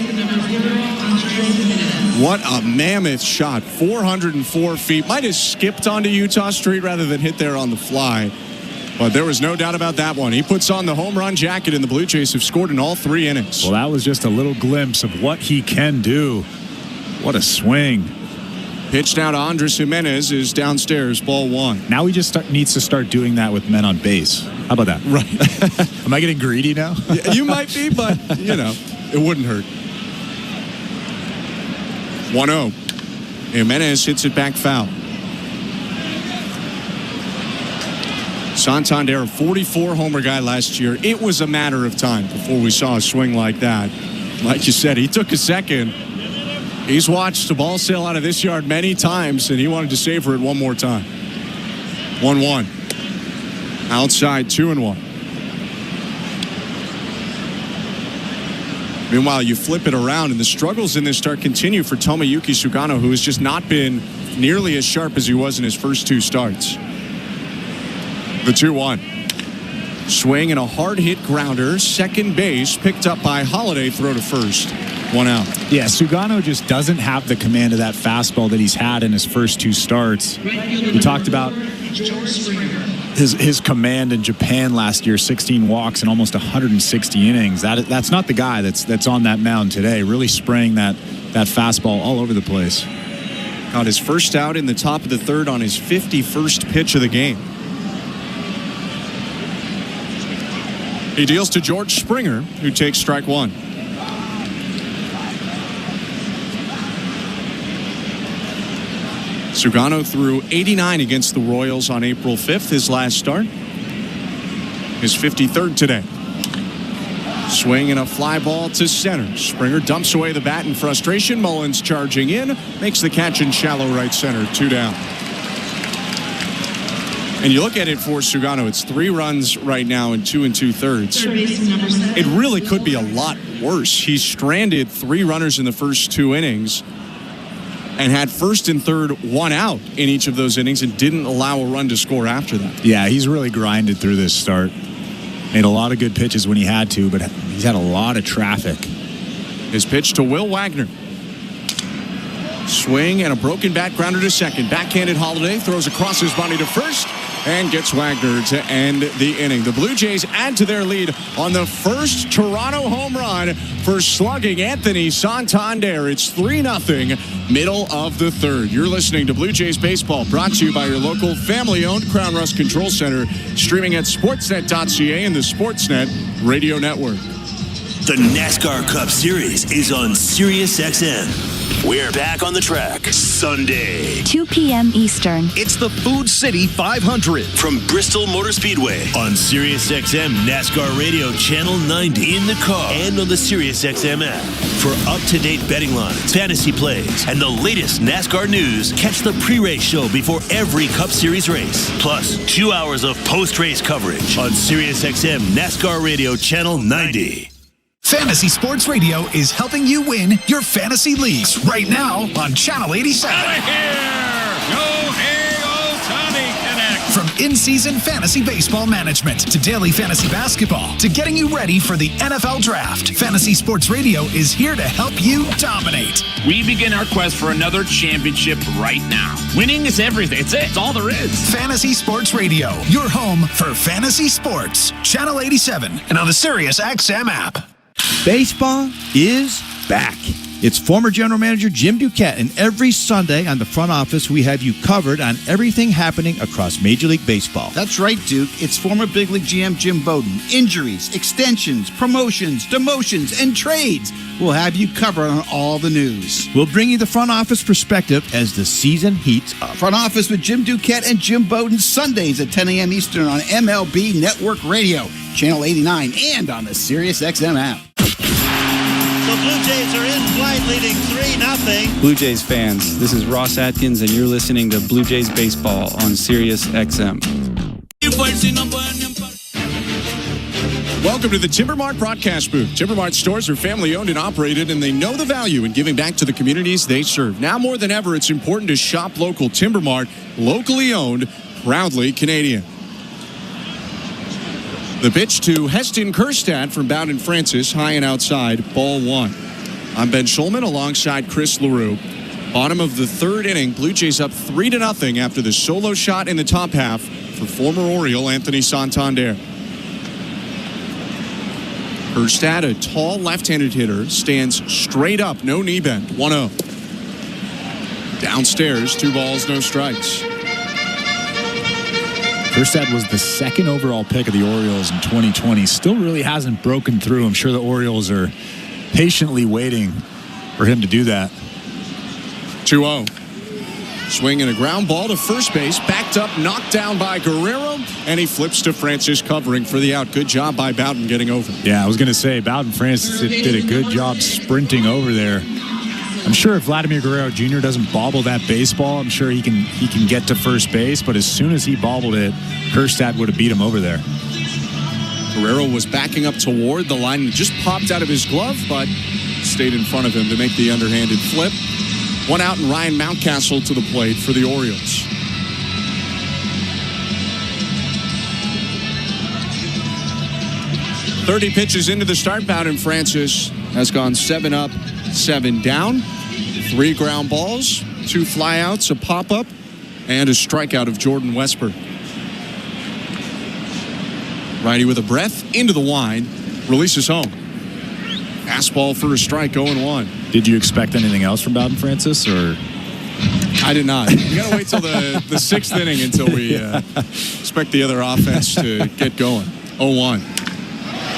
What a mammoth shot. 404 feet. Might have skipped onto Utah Street rather than hit there on the fly. But there was no doubt about that one. He puts on the home run jacket, and the Blue Jays have scored in all 3 innings. Well, that was just a little glimpse of what he can do. What a swing. Pitch now to Andres Jimenez is downstairs, ball 1. Now he just needs to start doing that with men on base. How about that? Right. Am I getting greedy now? Yeah, you might be, but, it wouldn't hurt. 1-0. Jimenez hits it back foul. Santander, a 44-homer guy last year. It was a matter of time before we saw a swing like that. Like you said, he took a second. He's watched the ball sail out of this yard many times, and he wanted to savor it one more time. 1-1. Outside, 2-1. Meanwhile, you flip it around, and the struggles in this start continue for Tomoyuki Sugano, who has just not been nearly as sharp as he was in his first 2 starts. The 2-1. Swing and a hard-hit grounder. Second base, picked up by Holiday, throw to first. 1 out. Yeah, Sugano just doesn't have the command of that fastball that he's had in his first 2 starts. We talked about his command in Japan last year, 16 walks and almost 160 innings. That's not the guy that's on that mound today, really spraying that fastball all over the place. Got his first out in the top of the 3rd on his 51st pitch of the game. He deals to George Springer, who takes strike 1. Sugano threw 89 against the Royals on April 5th, his last start. His 53rd today. Swing and a fly ball to center. Springer dumps away the bat in frustration. Mullins charging in, makes the catch in shallow right center. 2 down. And you look at it for Sugano, it's 3 runs right now in 2 2/3. It really could be a lot worse. He stranded 3 runners in the first 2 innings and had first and third 1 out in each of those innings and didn't allow a run to score after that. Yeah, he's really grinded through this start. Made a lot of good pitches when he had to, but he's had a lot of traffic. His pitch to Will Wagner. Swing and a broken bat grounder to second. Backhanded Holiday throws across his body to first and gets Wagner to end the inning. The Blue Jays add to their lead on the first Toronto home run for slugging Anthony Santander. It's 3-0, middle of the 3rd. You're listening to Blue Jays Baseball, brought to you by your local family-owned Crown Rust Control Center, streaming at sportsnet.ca and the Sportsnet Radio Network. The NASCAR Cup Series is on SiriusXM. We're back on the track Sunday, 2 p.m. Eastern. It's the Food City 500 from Bristol Motor Speedway on SiriusXM NASCAR Radio Channel 90 in the car and on the SiriusXM app. For up-to-date betting lines, fantasy plays, and the latest NASCAR news, catch the pre-race show before every Cup Series race. Plus, 2 hours of post-race coverage on SiriusXM NASCAR Radio Channel 90. Fantasy Sports Radio is helping you win your fantasy leagues right now on Channel 87. Out of here! Go, hey, Ohtani Connect! From in-season fantasy baseball management to daily fantasy basketball to getting you ready for the NFL Draft, Fantasy Sports Radio is here to help you dominate. We begin our quest for another championship right now. Winning is everything. It's it. It's all there is. Fantasy Sports Radio, your home for fantasy sports. Channel 87 and on the SiriusXM app. Baseball is back. It's former General Manager Jim Duquette, and every Sunday on the front office, we have you covered on everything happening across Major League Baseball. That's right, Duke. It's former Big League GM Jim Bowden. Injuries, extensions, promotions, demotions, and trades. We'll have you covered on all the news. We'll bring you the front office perspective as the season heats up. Front office with Jim Duquette and Jim Bowden, Sundays at 10 a.m. Eastern on MLB Network Radio, Channel 89, and on the SiriusXM app. The Blue Jays are in flight, leading 3-0. Blue Jays fans, this is Ross Atkins, and you're listening to Blue Jays Baseball on SiriusXM. Welcome to the Timbermart broadcast booth. Timbermart stores are family-owned and operated, and they know the value in giving back to the communities they serve. Now more than ever, it's important to shop local. Timbermart, locally owned, proudly Canadian. The pitch to Heston Kjerstad from Bowden Francis, high and outside, ball 1. I'm Ben Schulman alongside Chris LaRue. Bottom of the 3rd inning, Blue Jays up 3-0 after the solo shot in the top half for former Oriole Anthony Santander. Kjerstad, a tall left-handed hitter, stands straight up, no knee bend, 1-0. Downstairs, 2 balls, no strikes. Kjerstad was the second overall pick of the Orioles in 2020. Still really hasn't broken through. I'm sure the Orioles are patiently waiting for him to do that. 2-0. Swing and a ground ball to first base. Backed up, knocked down by Guerrero, and he flips to Francis covering for the out. Good job by Bowden getting over. Yeah, I was going to say, Bowden Francis did a good job sprinting over there. I'm sure if Vladimir Guerrero Jr. doesn't bobble that baseball, I'm sure he can get to first base. But as soon as he bobbled it, Kjerstad would have beat him over there. Guerrero was backing up toward the line and just popped out of his glove, but stayed in front of him to make the underhanded flip. 1 out, and Ryan Mountcastle to the plate for the Orioles. .30 pitches into the start. Bowden Francis has gone 7 up, 7 down. 3 ground balls, 2 flyouts, a pop-up, and a strikeout of Jordan Westberg. Righty with a breath into the wind, releases home. Fastball for a strike, 0-1. Did you expect anything else from Bowden Francis, or? I did not. We got to wait till the 6th inning until we expect the other offense to get going. 0-1.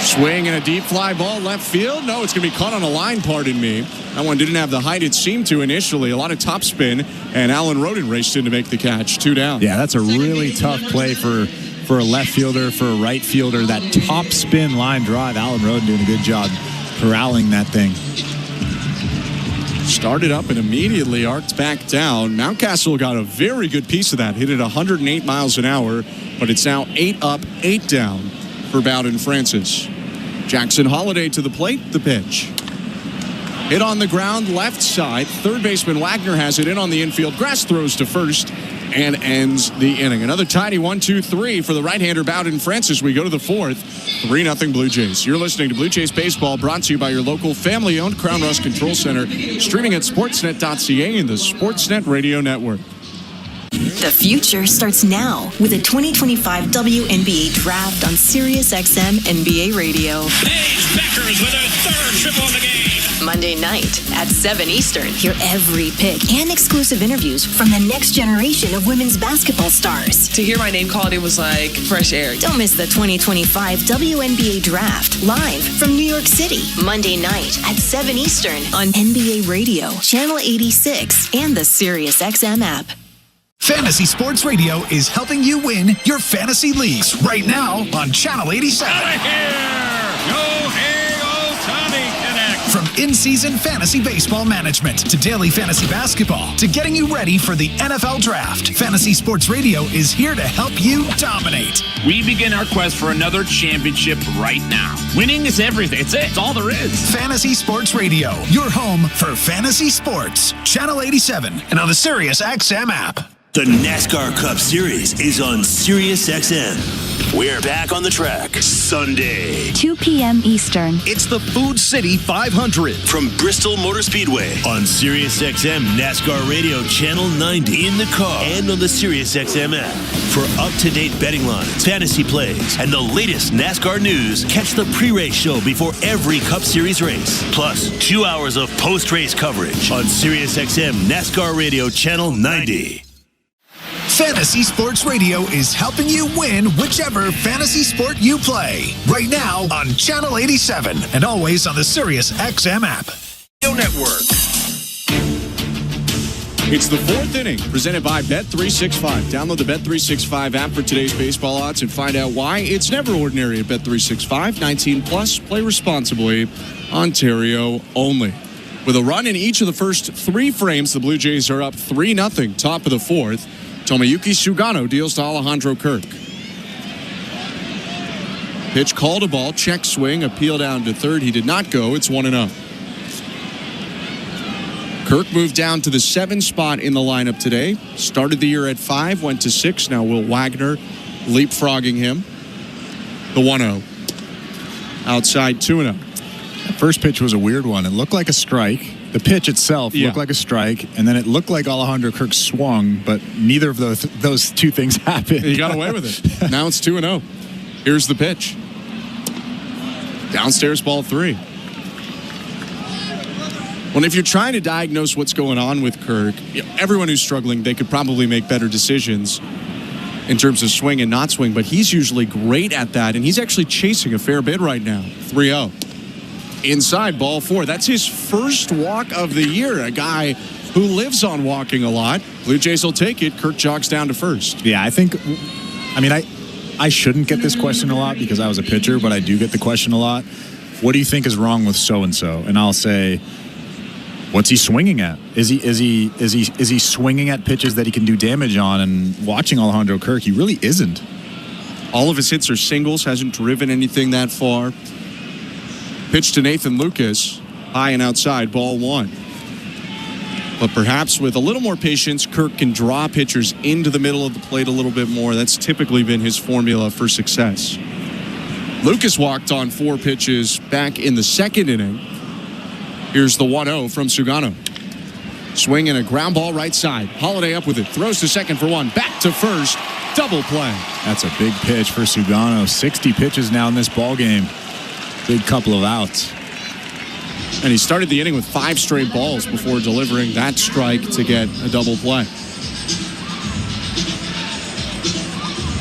Swing and a deep fly ball left field. No, it's going to be caught on a line, pardon me. That one didn't have the height it seemed to initially. A lot of topspin, and Alan Roden raced in to make the catch. 2 down. Yeah, that's a really tough play for a left fielder, for a right fielder. That top spin line drive, Alan Roden doing a good job corralling that thing. Started up and immediately arced back down. Mountcastle got a very good piece of that. Hit it 108 miles an hour, but it's now 8 up, 8 down for Bowden Francis. Jackson Holliday to the plate, the pitch. Hit on the ground, left side. Third baseman Wagner has it in on the infield. Grass throws to first and ends the inning. Another tidy 1-2-3 for the right-hander Bowden Francis. We go to the 4th. 3-0 Blue Jays. You're listening to Blue Jays Baseball, brought to you by your local family-owned Crown Rust Control Center, streaming at sportsnet.ca and the Sportsnet Radio Network. The future starts now with a 2025 WNBA Draft on SiriusXM NBA Radio. Paige Beckers with her 3rd trip on the game. Monday night at 7 Eastern. Hear every pick and exclusive interviews from the next generation of women's basketball stars. To hear my name called, it was like fresh air. Don't miss the 2025 WNBA Draft live from New York City. Monday night at 7 Eastern on NBA Radio, Channel 86, and the SiriusXM app. Fantasy Sports Radio is helping you win your fantasy leagues right now on Channel 87. Out of here! Go Hey Ohtani Connect! From in-season fantasy baseball management to daily fantasy basketball to getting you ready for the NFL Draft, Fantasy Sports Radio is here to help you dominate. We begin our quest for another championship right now. Winning is everything. It's all there is. Fantasy Sports Radio, your home for fantasy sports. Channel 87 and on the SiriusXM app. The NASCAR Cup Series is on SiriusXM. We're back on the track Sunday, 2 p.m. Eastern. It's the Food City 500 from Bristol Motor Speedway on SiriusXM NASCAR Radio Channel 90 in the car and on the SiriusXM app. For up-to-date betting lines, fantasy plays, and the latest NASCAR news, catch the pre-race show before every Cup Series race. Plus, 2 hours of post-race coverage on SiriusXM NASCAR Radio Channel 90. Fantasy Sports Radio is helping you win whichever fantasy sport you play. Right now on Channel 87 and always on the SiriusXM app. Network. It's the 4th inning, presented by Bet365. Download the Bet365 app for today's baseball odds and find out why it's never ordinary at Bet365. 19 plus, play responsibly. Ontario only. With a run in each of the first 3 frames, the Blue Jays are up 3-0, top of the 4th. Tomoyuki Sugano deals to Alejandro Kirk. Pitch called a ball, check swing, appeal down to third. He did not go. It's 1-0. Kirk moved down to the 7 spot in the lineup today. Started the year at 5, went to 6. Now Will Wagner leapfrogging him. The 1-0. Outside 2-0. That first pitch was a weird one. It looked like a strike. The pitch itself looked like a strike, and then it looked like Alejandro Kirk swung, but neither of those two things happened. He got away with it. Now it's 2-0. Here's the pitch. Downstairs ball 3. Well, if you're trying to diagnose what's going on with Kirk, everyone who's struggling, they could probably make better decisions in terms of swing and not swing, but he's usually great at that, and he's actually chasing a fair bit right now. 3-0. Inside, ball 4. That's his first walk of the year, a guy who lives on walking a lot. Blue Jays will take it. Kirk jogs down to first. Yeah, I shouldn't get this question a lot because I was a pitcher, but I do get the question a lot. What do you think is wrong with so-and-so? And I'll say, what's he swinging at? Is he swinging at pitches that he can do damage on? And watching Alejandro Kirk, he really isn't. All of his hits are singles, hasn't driven anything that far. Pitch to Nathan Lucas, high and outside, ball 1. But perhaps with a little more patience, Kirk can draw pitchers into the middle of the plate a little bit more. That's typically been his formula for success. Lucas walked on 4 pitches back in the second inning. Here's the 1-0 from Sugano. Swing and a ground ball right side. Holiday up with it. Throws to second for 1. Back to first. Double play. That's a big pitch for Sugano. 60 pitches now in this ball game. Big couple of outs. And he started the inning with 5 straight balls before delivering that strike to get a double play.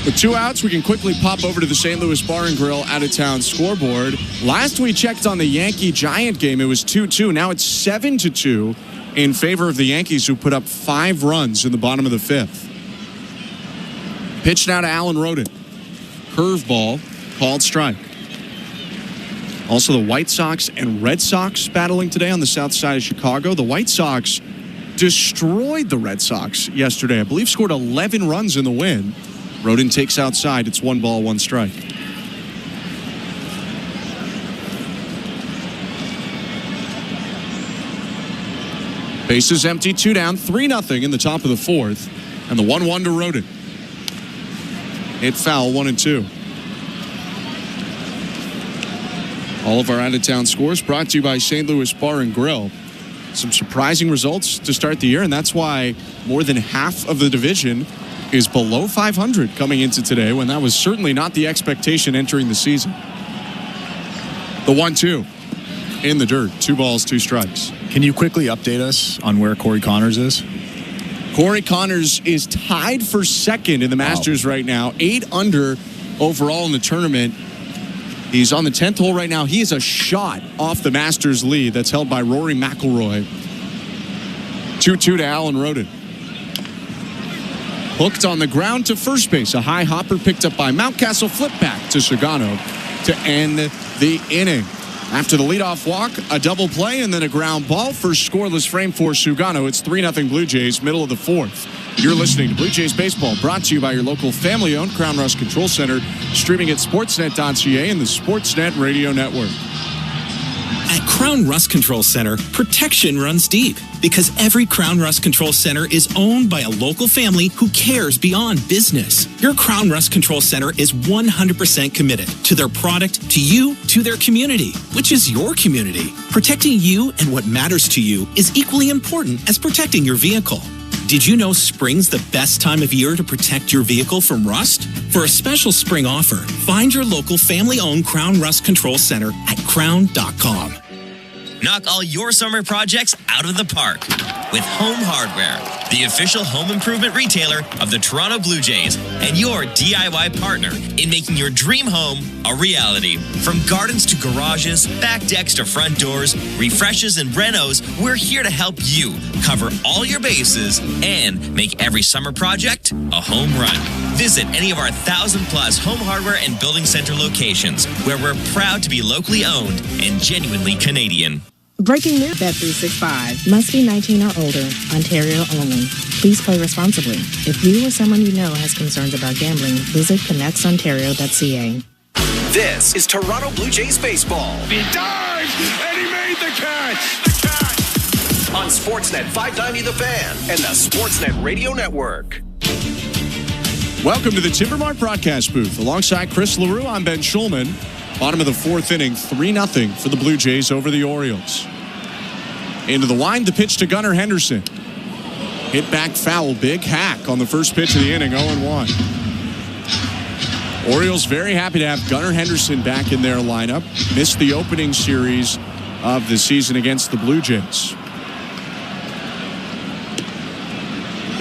With 2 outs, we can quickly pop over to the St. Louis Bar and Grill out-of-town scoreboard. Last we checked on the Yankee-Giant game, it was 2-2. Now it's 7-2 in favor of the Yankees, who put up 5 runs in the bottom of the 5th. Pitch now to Alan Rodin. Curveball, called strike. Also, the White Sox and Red Sox battling today on the south side of Chicago. The White Sox destroyed the Red Sox yesterday. I believe scored 11 runs in the win. Rodin takes outside. It's 1 ball, 1 strike. Bases empty, 2 down, 3-0 in the top of the 4th. And the 1-1 to Rodin. Hit foul, 1-2. All of our out-of-town scores brought to you by St. Louis Bar and Grill. Some surprising results to start the year, and that's why more than half of the division is below 500 coming into today, when that was certainly not the expectation entering the season. The 1-2 in the dirt. 2 balls, 2 strikes. Can you quickly update us on where Corey Connors is? Corey Connors is tied for second in the Masters right now. 8 under overall in the tournament. He's on the 10th hole right now. He is a shot off the Masters lead that's held by Rory McIlroy. 2-2 to Alan Rodin. Hooked on the ground to first base. A high hopper picked up by Mountcastle. Flip back to Sugano to end the inning. After the leadoff walk, a double play, and then a ground ball. First scoreless frame for Sugano. It's 3-0 Blue Jays, middle of the 4th. You're listening to Blue Jays Baseball, brought to you by your local family-owned Crown Rust Control Center, streaming at sportsnet.ca and the Sportsnet Radio Network. At Crown Rust Control Center, protection runs deep because every Crown Rust Control Center is owned by a local family who cares beyond business. Your Crown Rust Control Center is 100% committed to their product, to you, to their community, which is your community. Protecting you and what matters to you is equally important as protecting your vehicle. Did you know spring's the best time of year to protect your vehicle from rust? For a special spring offer, find your local family-owned Crown Rust Control Center at crown.com. Knock all your summer projects out of the park with Home Hardware, the official home improvement retailer of the Toronto Blue Jays and your DIY partner in making your dream home a reality. From gardens to garages, back decks to front doors, refreshes and renos, we're here to help you cover all your bases and make every summer project a home run. Visit any of our 1,000+ home hardware and building center locations where we're proud to be locally owned and genuinely Canadian. Breaking news: Bet365 must be 19 or older, Ontario only. Please play responsibly. If you or someone you know has concerns about gambling, visit connectsontario.ca. This is Toronto Blue Jays baseball. He dived and he made the catch. On Sportsnet 590 The Fan and the Sportsnet Radio Network. Welcome to the Timbermark broadcast booth. Alongside Chris LaRue, I'm Ben Schulman. Bottom of the 4th inning, 3-0 for the Blue Jays over the Orioles. Into the wind, the pitch to Gunnar Henderson. Hit back foul, big hack on the first pitch of the inning, 0-1. Orioles very happy to have Gunnar Henderson back in their lineup. Missed the opening series of the season against the Blue Jays.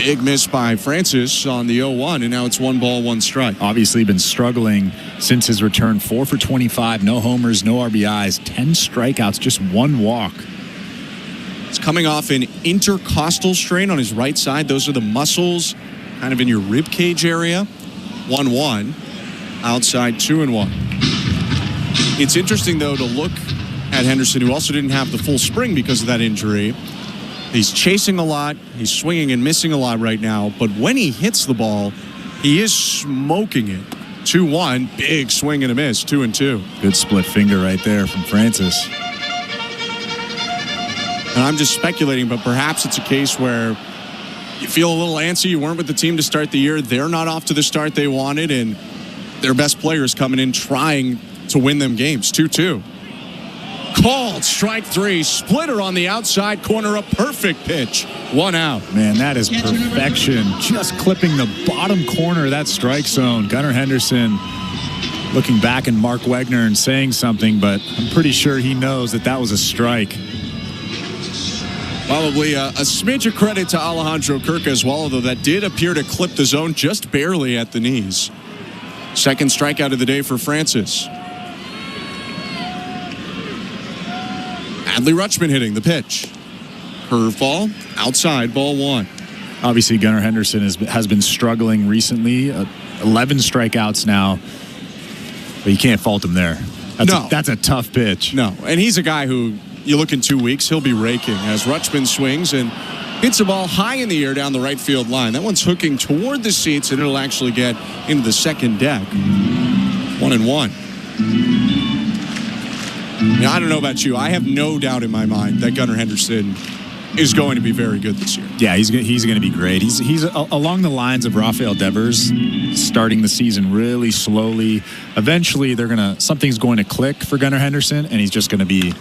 Big miss by Francis on the 0-1, and now it's 1 ball, 1 strike. Obviously been struggling since his return. 4 for 25, no homers, no RBIs, 10 strikeouts, just 1 walk. He's coming off an intercostal strain on his right side. Those are the muscles kind of in your rib cage area. 1-1, outside 2-1. It's interesting, though, to look at Henderson, who also didn't have the full spring because of that injury. He's chasing a lot. He's swinging and missing a lot right now. But when he hits the ball, he is smoking it. 2-1, big swing and a miss, 2-2. Good split finger right there from Francis. And I'm just speculating, but perhaps it's a case where you feel a little antsy. You weren't with the team to start the year. They're not off to the start they wanted, and their best players coming in trying to win them games. 2-2. Called, strike 3, splitter on the outside corner, a perfect pitch. 1 out. Man, that is perfection. Just clipping the bottom corner of that strike zone. Gunnar Henderson looking back at Mark Wegner and saying something, but I'm pretty sure he knows that was a strike. Probably a smidge of credit to Alejandro Kirk as well, although that did appear to clip the zone just barely at the knees. Second strikeout of the day for Francis. Adley Rutschman hitting the pitch. Curveball, outside, ball 1. Obviously, Gunnar Henderson has been struggling recently. 11 strikeouts now. But you can't fault him there. That's a tough pitch. No, and he's a guy who, you look in 2 weeks, he'll be raking as Rutschman swings and hits a ball high in the air down the right field line. That one's hooking toward the seats, and it'll actually get into the second deck. 1-1. Now, I don't know about you. I have no doubt in my mind that Gunnar Henderson is going to be very good this year. Yeah, he's going to be great. He's along the lines of Rafael Devers, starting the season really slowly. Eventually, something's going to click for Gunnar Henderson, and he's just going to be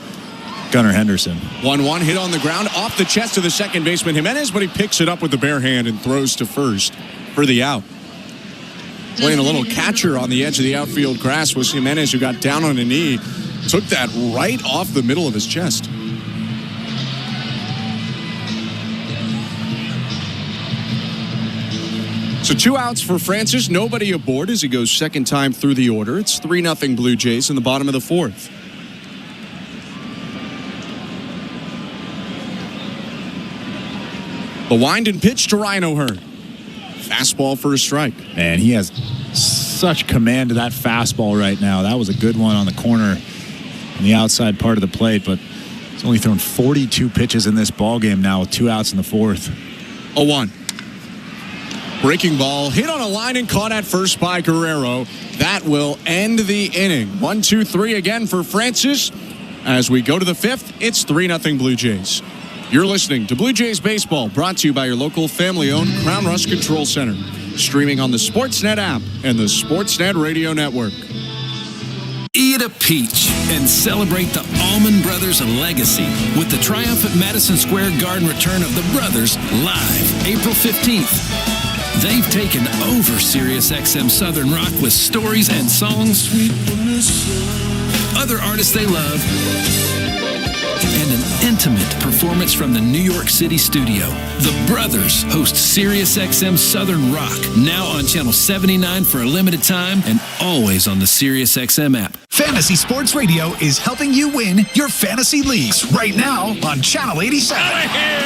Gunnar Henderson. 1-1 hit on the ground off the chest of the second baseman Jimenez, but he picks it up with the bare hand and throws to first for the out. Playing a little catcher on the edge of the outfield grass was Jimenez, who got down on a knee. Took that right off the middle of his chest. So 2 outs for Francis. Nobody aboard as he goes second time through the order. It's 3-0 Blue Jays in the bottom of the 4th. The wind and pitch to Rhino Hearn. Fastball for a strike. And he has such command of that fastball right now. That was a good one on the corner on the outside part of the plate, but he's only thrown 42 pitches in this ball game now with 2 outs in the 4th. 0-1. Breaking ball hit on a line and caught at first by Guerrero. That will end the inning. 1-2-3 again for Francis. As we go to the 5th, it's 3-0 Blue Jays. You're listening to Blue Jays Baseball, brought to you by your local family-owned Crown Rust Control Center. Streaming on the Sportsnet app and the Sportsnet Radio Network. Eat a peach and celebrate the Allman Brothers legacy with the triumphant Madison Square Garden return of the Brothers live April 15th. They've taken over SiriusXM Southern Rock with stories and songs, other artists they love, and an intimate performance from the New York City studio. The Brothers host SiriusXM Southern Rock, now on Channel 79 for a limited time and always on the SiriusXM app. Fantasy Sports Radio is helping you win your fantasy leagues right now on Channel 87. Out of here!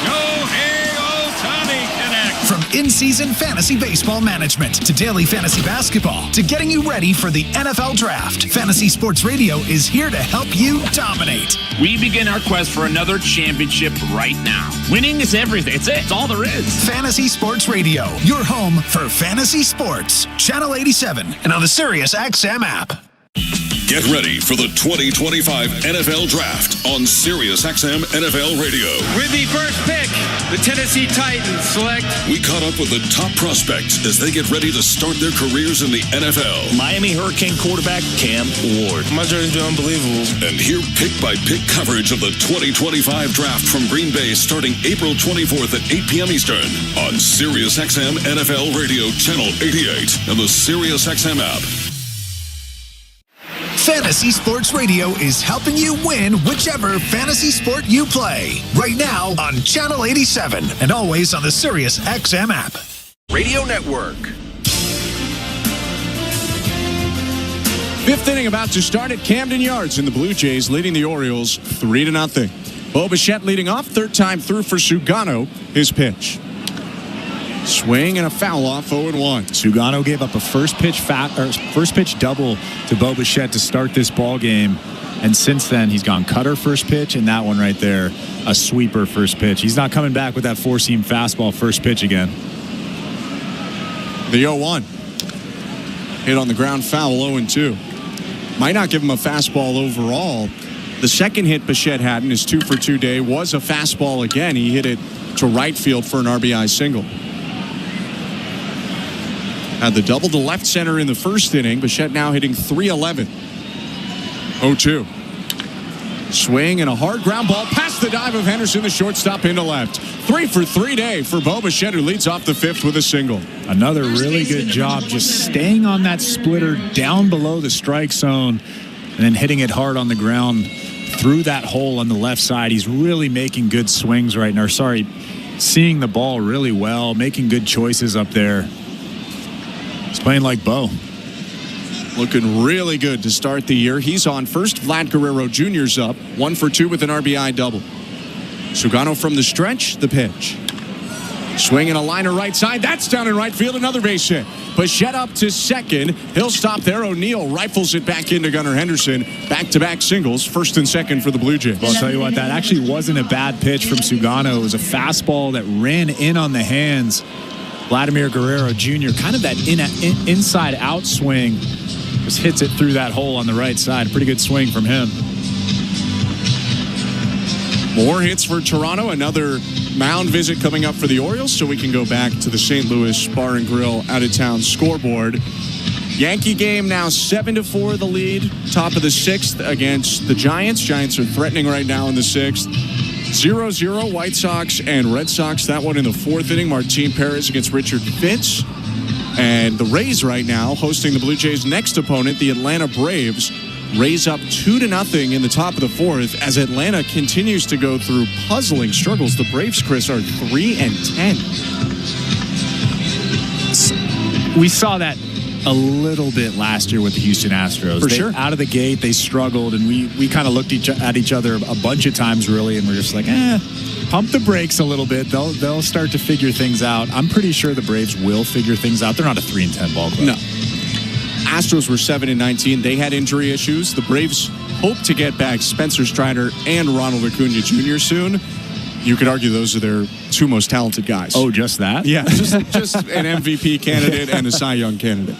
Go hey, Ohtani Connect! From in-season fantasy baseball management to daily fantasy basketball to getting you ready for the NFL Draft, Fantasy Sports Radio is here to help you dominate. We begin our quest for another championship right now. Winning is everything. It's all there is. Fantasy Sports Radio, your home for fantasy sports. Channel 87 and on the SiriusXM app. Get ready for the 2025 NFL Draft on SiriusXM NFL Radio. With the first pick, the Tennessee Titans select. We caught up with the top prospects as they get ready to start their careers in the NFL. Miami Hurricane quarterback Cam Ward. My journey's been unbelievable. And hear pick-by-pick coverage of the 2025 Draft from Green Bay starting April 24th at 8 p.m. Eastern on SiriusXM NFL Radio Channel 88 and the SiriusXM app. Fantasy Sports Radio is helping you win whichever fantasy sport you play. Right now on Channel 87 and always on the SiriusXM app. Radio Network. Fifth inning about to start at Camden Yards, and the Blue Jays leading the Orioles 3-0. Bo Bichette leading off, third time through for Sugano. His pitch. Swing and a foul off, 0-1. Sugano gave up a first pitch double to Bo Bichette to start this ball game, and since then he's gone cutter first pitch, and that one right there, a sweeper first pitch. He's not coming back with that four-seam fastball first pitch again. The 0-1. Hit on the ground, foul, 0-2. Might not give him a fastball overall. The second hit Bichette had in his 2-for-2 day was a fastball again. He hit it to right field for an RBI single. Had the double to left center in the first inning. Bichette now hitting .311. 0-2. Swing and a hard ground ball past the dive of Henderson, the shortstop, into left. 3-for-3 day for Bo Bichette, who leads off the fifth with a single. Another really good job just staying on that splitter down below the strike zone and then hitting it hard on the ground through that hole on the left side. He's really making good swings right now. Seeing the ball really well, making good choices up there. He's playing like Bo. Looking really good to start the year. He's on first. Vlad Guerrero Jr.'s up. 1-for-2 with an RBI double. Sugano from the stretch, the pitch. Swing and a liner right side. That's down in right field. Another base hit. Bichette up to second. He'll stop there. O'Neill rifles it back into Gunnar Henderson. Back-to-back singles, first and second for the Blue Jays. Well, I'll tell you what, that actually wasn't a bad pitch from Sugano. It was a fastball that ran in on the hands. Vladimir Guerrero Jr., kind of that inside-out swing. Just hits it through that hole on the right side. Pretty good swing from him. More hits for Toronto. Another mound visit coming up for the Orioles, so we can go back to the St. Louis Bar and Grill out-of-town scoreboard. Yankee game now 7-4 the lead. Top of the sixth against the Giants. Giants are threatening right now in the sixth. 0-0 White Sox and Red Sox. That one in the fourth inning. Martin Perez against Richard Fitz. And the Rays right now hosting the Blue Jays' next opponent, the Atlanta Braves. Rays up 2-0 in the top of the fourth as Atlanta continues to go through puzzling struggles. The Braves, Chris, are 3-10. We saw that a little bit last year with the Houston Astros. For sure. Out of the gate, they struggled, and we kind of looked at each other a bunch of times, really, and we're just like, pump the brakes a little bit. They'll start to figure things out. I'm pretty sure the Braves will figure things out. They're not a 3-10 ball club. No. Astros were 7-19. They had injury issues. The Braves hope to get back Spencer Strider and Ronald Acuna Jr. soon. You could argue those are their two most talented guys. Oh, just that? Yeah, just an MVP candidate and a Cy Young candidate.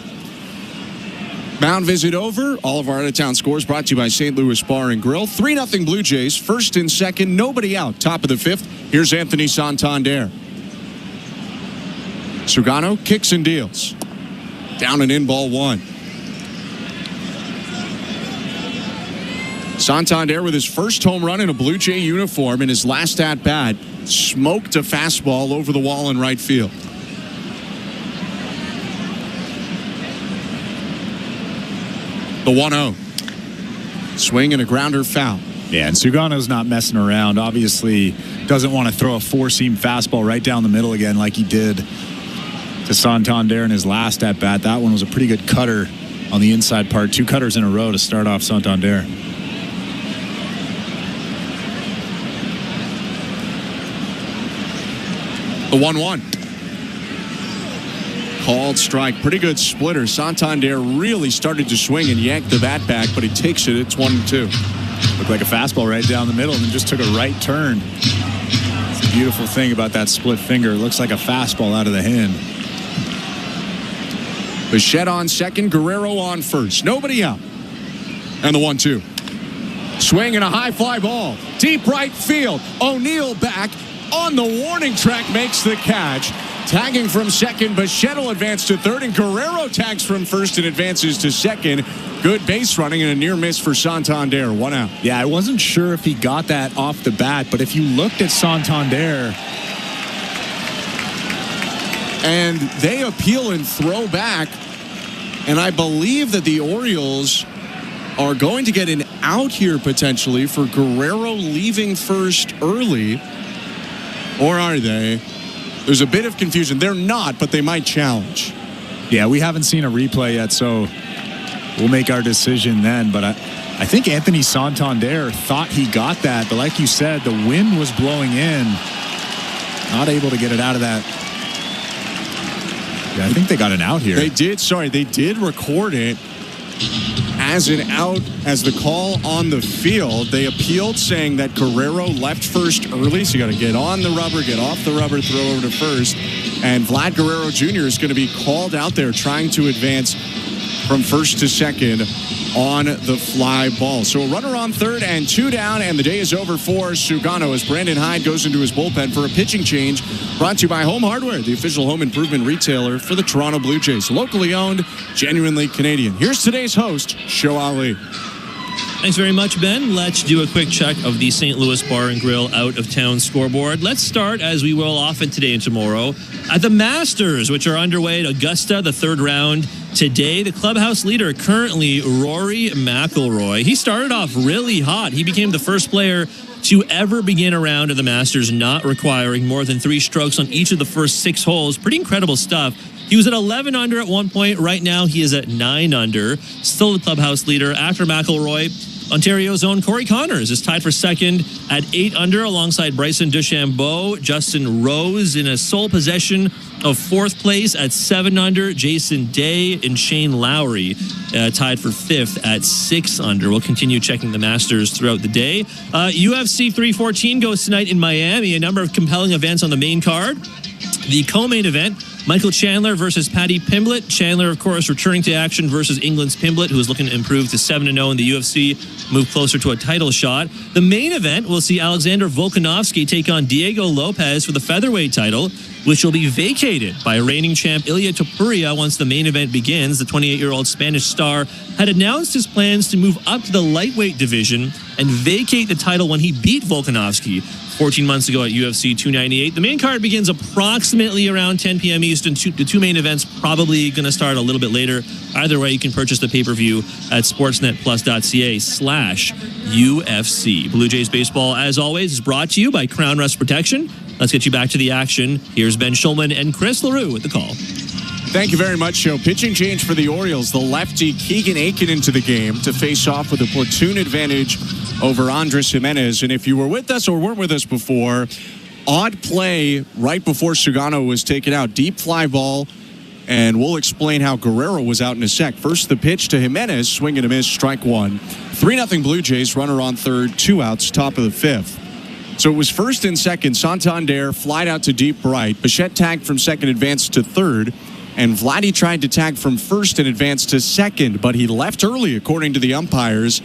Mound visit over. All of our out-of-town scores brought to you by St. Louis Bar and Grill. 3-0 Blue Jays. First and second. Nobody out. Top of the fifth. Here's Anthony Santander. Sugano kicks and deals. Down and in, ball one. Santander with his first home run in a Blue Jay uniform in his last at-bat. Smoked a fastball over the wall in right field. The 1-0. Swing and a grounder foul. Yeah, and Sugano's not messing around. Obviously doesn't want to throw a four-seam fastball right down the middle again like he did to Santander in his last at-bat. That one was a pretty good cutter on the inside part. Two cutters in a row to start off Santander. The 1-1. Called strike. Pretty good splitter. Santander really started to swing and yank the bat back, but he takes it. It's 1-2. Looked like a fastball right down the middle and then just took a right turn. It's a beautiful thing about that split finger. It looks like a fastball out of the hand. Bichette on second. Guerrero on first. Nobody out. And the 1-2. Swing and a high fly ball. Deep right field. O'Neill back on the warning track, makes the catch. Tagging from second, Bichette will advance to third, and Guerrero tags from first and advances to second. Good base running and a near miss for Santander. 1 out. Yeah, I wasn't sure if he got that off the bat, but if you looked at Santander. And they appeal and throw back. And I believe that the Orioles are going to get an out here potentially for Guerrero leaving first early. Or are they? There's a bit of confusion. They're not, but they might challenge. Yeah, we haven't seen a replay yet, so we'll make our decision then. But I think Anthony Santander thought he got that. But like you said, the wind was blowing in. Not able to get it out of that. Yeah, I think they got an out here. They did record it as an out, as the call on the field. They appealed saying that Guerrero left first early, so you got to get on the rubber, get off the rubber, throw over to first. And Vlad Guerrero Jr. is going to be called out there trying to advance from first to second on the fly ball. So a runner on third and 2 down, and the day is over for Sugano as Brandon Hyde goes into his bullpen for a pitching change. Brought to you by Home Hardware, the official home improvement retailer for the Toronto Blue Jays. Locally owned, genuinely Canadian. Here's today's host, Show Ali. Thanks very much, Ben. Let's do a quick check of the St. Louis Bar and Grill out-of-town scoreboard. Let's start, as we will often today and tomorrow, at the Masters, which are underway at Augusta, the third round. Today, the clubhouse leader, currently Rory McIlroy. He started off really hot. He became the first player to ever begin a round of the Masters not requiring more than 3 strokes on each of the first 6 holes. Pretty incredible stuff. He was at 11 under at one point. Right now, he is at 9 under. Still the clubhouse leader. After McIlroy, Ontario's own Corey Connors is tied for second at 8 under alongside Bryson DeChambeau. Justin Rose in a sole possession of 4th place at 7 under. Jason Day and Shane Lowry tied for 5th at 6 under. We'll continue checking the Masters throughout the day. UFC 314 goes tonight in Miami. A number of compelling events on the main card. The co-main event, Michael Chandler versus Paddy Pimblett. Chandler, of course, returning to action versus England's Pimblett, who is looking to improve to 7-0 in the UFC, move closer to a title shot. The main event, we'll see Alexander Volkanovski take on Diego Lopez for the featherweight title, which will be vacated by reigning champ Ilia Topuria once the main event begins. The 28-year-old Spanish star had announced his plans to move up to the lightweight division and vacate the title when he beat Volkanovski 14 months ago at UFC 298. The main card begins approximately around 10 p.m. Eastern. The 2 main events probably going to start a little bit later. Either way, you can purchase the pay-per-view at sportsnetplus.ca/UFC. Blue Jays baseball, as always, is brought to you by Crown Rust Protection. Let's get you back to the action. Here's Ben Schulman and Chris LaRue with the call. Thank you very much, Joe. Pitching change for the Orioles. The lefty Keegan Aiken into the game to face off with a platoon advantage over Andres Jimenez. And if you were with us or weren't with us before, odd play right before Sugano was taken out. Deep fly ball. And we'll explain how Guerrero was out in a sec. First, the pitch to Jimenez. Swing and a miss, strike 1. 3-0 Blue Jays. Runner on third, 2 outs, top of the 5th. So it was first and second. Santander flied out to deep right. Bichette tagged from second, advanced to third. And Vladdy tried to tag from first and advance to second, but he left early, according to the umpires.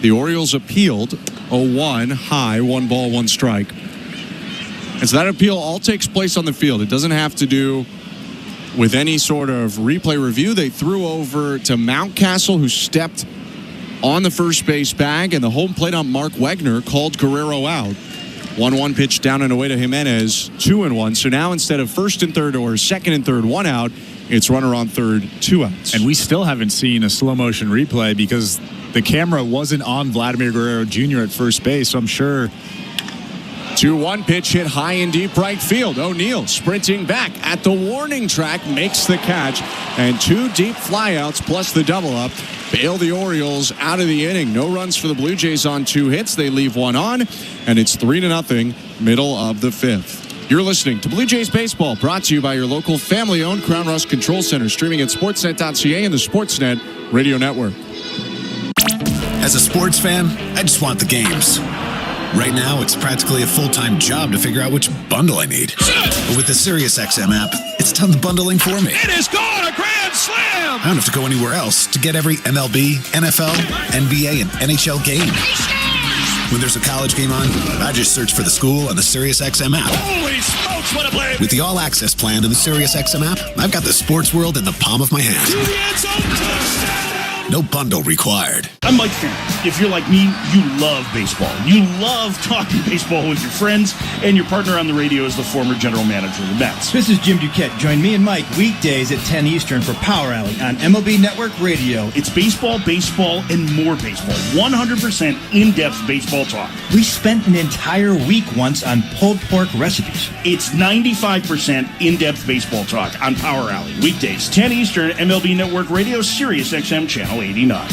The Orioles appealed a 1 high, 1 ball, 1 strike. And so that appeal all takes place on the field. It doesn't have to do with any sort of replay review. They threw over to Mountcastle, who stepped on the first base bag, and the home plate ump Mark Wegner called Guerrero out. 1-1 pitch down and away to Jimenez, 2-1. So now instead of first and third or second and third, 1 out, it's runner on third, 2 outs. And we still haven't seen a slow motion replay because the camera wasn't on Vladimir Guerrero Jr. at first base. So I'm sure. 2-1 pitch hit high in deep right field. O'Neill sprinting back at the warning track, makes the catch, and 2 deep flyouts plus the double up bail the Orioles out of the inning. No runs for the Blue Jays on 2 hits. They leave 1 on, and it's 3-0, middle of the 5th. You're listening to Blue Jays Baseball, brought to you by your local family-owned Crown Rust Control Center, streaming at sportsnet.ca and the Sportsnet Radio Network. As a sports fan, I just want the games. Right now, it's practically a full-time job to figure out which bundle I need. But with the SiriusXM app, it's done the bundling for me. It is gone, a grand slam! I don't have to go anywhere else to get every MLB, NFL, NBA, and NHL game. When there's a college game on, I just search for the school on the SiriusXM app. Holy smokes, what a play! With the all-access plan in the SiriusXM app, I've got the sports world in the palm of my hand. To the end zone, touchdown! No bundle required. I'm Mike Farron. If you're like me, you love baseball. You love talking baseball with your friends, and your partner on the radio is the former general manager of the Mets. This is Jim Duquette. Join me and Mike weekdays at 10 Eastern for Power Alley on MLB Network Radio. It's baseball, baseball, and more baseball. 100% in-depth baseball talk. We spent an entire week once on pulled pork recipes. It's 95% in-depth baseball talk on Power Alley. Weekdays, 10 Eastern, MLB Network Radio, SiriusXM Channel 89.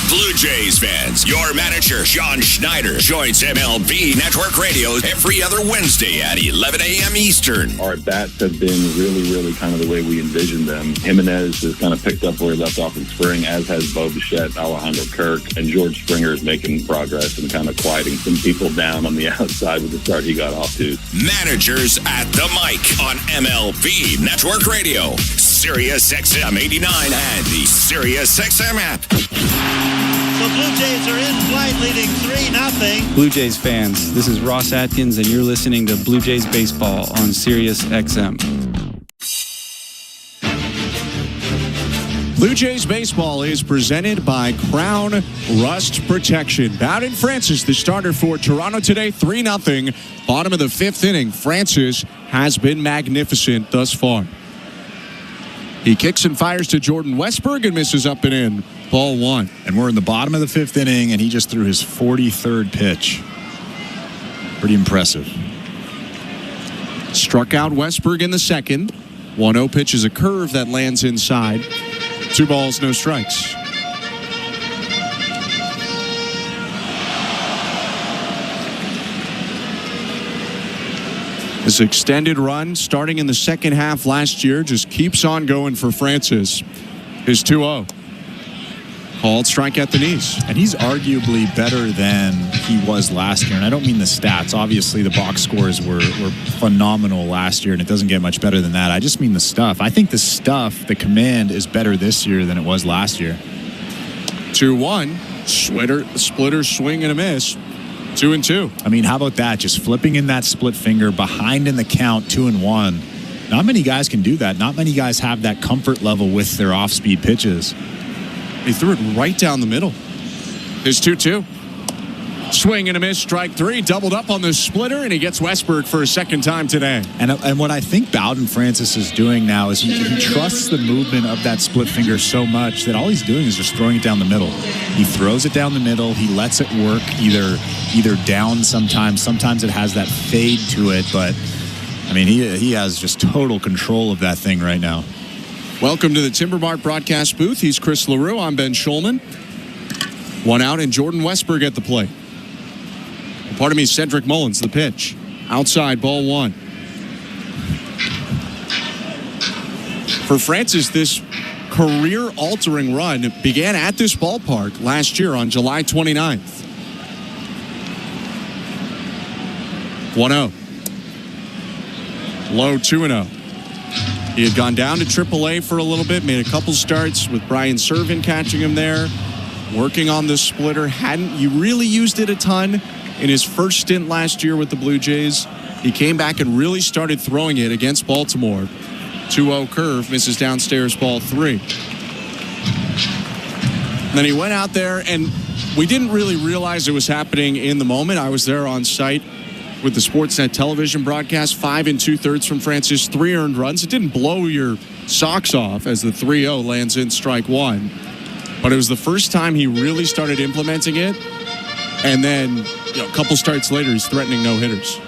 Blue Jays fans, your manager, John Schneider, joins MLB Network Radio every other Wednesday at 11 a.m. Eastern. Our at-bats have been really kind of the way we envisioned them. Jimenez has kind of picked up where he left off in spring, as has Bo Bichette, Alejandro Kirk, and George Springer is making progress and kind of quieting some people down on the outside with the start he got off to. Managers at the mic on MLB Network Radio, SiriusXM 89 and the SiriusXM app. The Blue Jays are in flight, leading 3-0. Blue Jays fans, this is Ross Atkins, and you're listening to Blue Jays Baseball on SiriusXM. Blue Jays Baseball is presented by Crown Rust Protection. Bowden Francis, the starter for Toronto today, 3-0. Bottom of the fifth inning. Francis has been magnificent thus far. He kicks and fires to Jordan Westberg and misses up and in. Ball one. And we're in the bottom of the fifth inning, and he just threw his 43rd pitch. Pretty impressive. Struck out Westberg in the second. 1-0 pitch is a curve that lands inside. 2 balls, no strikes. This extended run starting in the second half last year just keeps on going for Francis. His 2-0. Called strike at the knees. And he's arguably better than he was last year. And I don't mean the stats. Obviously, the box scores were phenomenal last year, and it doesn't get much better than that. I just mean the stuff. I think the command is better this year than it was last year. 2-1. Splitter swing and a miss. 2-2. I mean, how about that? Just flipping in that split finger behind in the count, 2-1. Not many guys can do that. Not many guys have that comfort level with their off-speed pitches. He threw it right down the middle. His 2-2. Swing and a miss, strike 3. Doubled up on the splitter, and he gets Westberg for a second time today. And what I think Bowden Francis is doing now is he trusts the movement of that split finger so much that all he's doing is just throwing it down the middle. He throws it down the middle. He lets it work either down sometimes. Sometimes it has that fade to it, but I mean, he has just total control of that thing right now. Welcome to the Timbermark broadcast booth. He's Chris LaRue. I'm Ben Schulman. 1 out, and Jordan Westberg at the plate. Part of me, Cedric Mullins, the pitch. Outside, ball 1. For Francis, this career-altering run began at this ballpark last year on July 29th. 1-0. Low 2-0. He had gone down to AAA for a little bit, made a couple starts with Brian Servin catching him there, working on the splitter. Hadn't really used it a ton in his first stint last year with the Blue Jays. He came back and really started throwing it against Baltimore. 2-0 curve, misses downstairs, ball 3. And then he went out there, and we didn't really realize it was happening in the moment. I was there on site with the Sportsnet television broadcast. 5 2/3 from Francis, 3 earned runs. It didn't blow your socks off as the 3-0 lands in strike 1. But it was the first time he really started implementing it. And then a couple starts later, he's threatening no-hitters.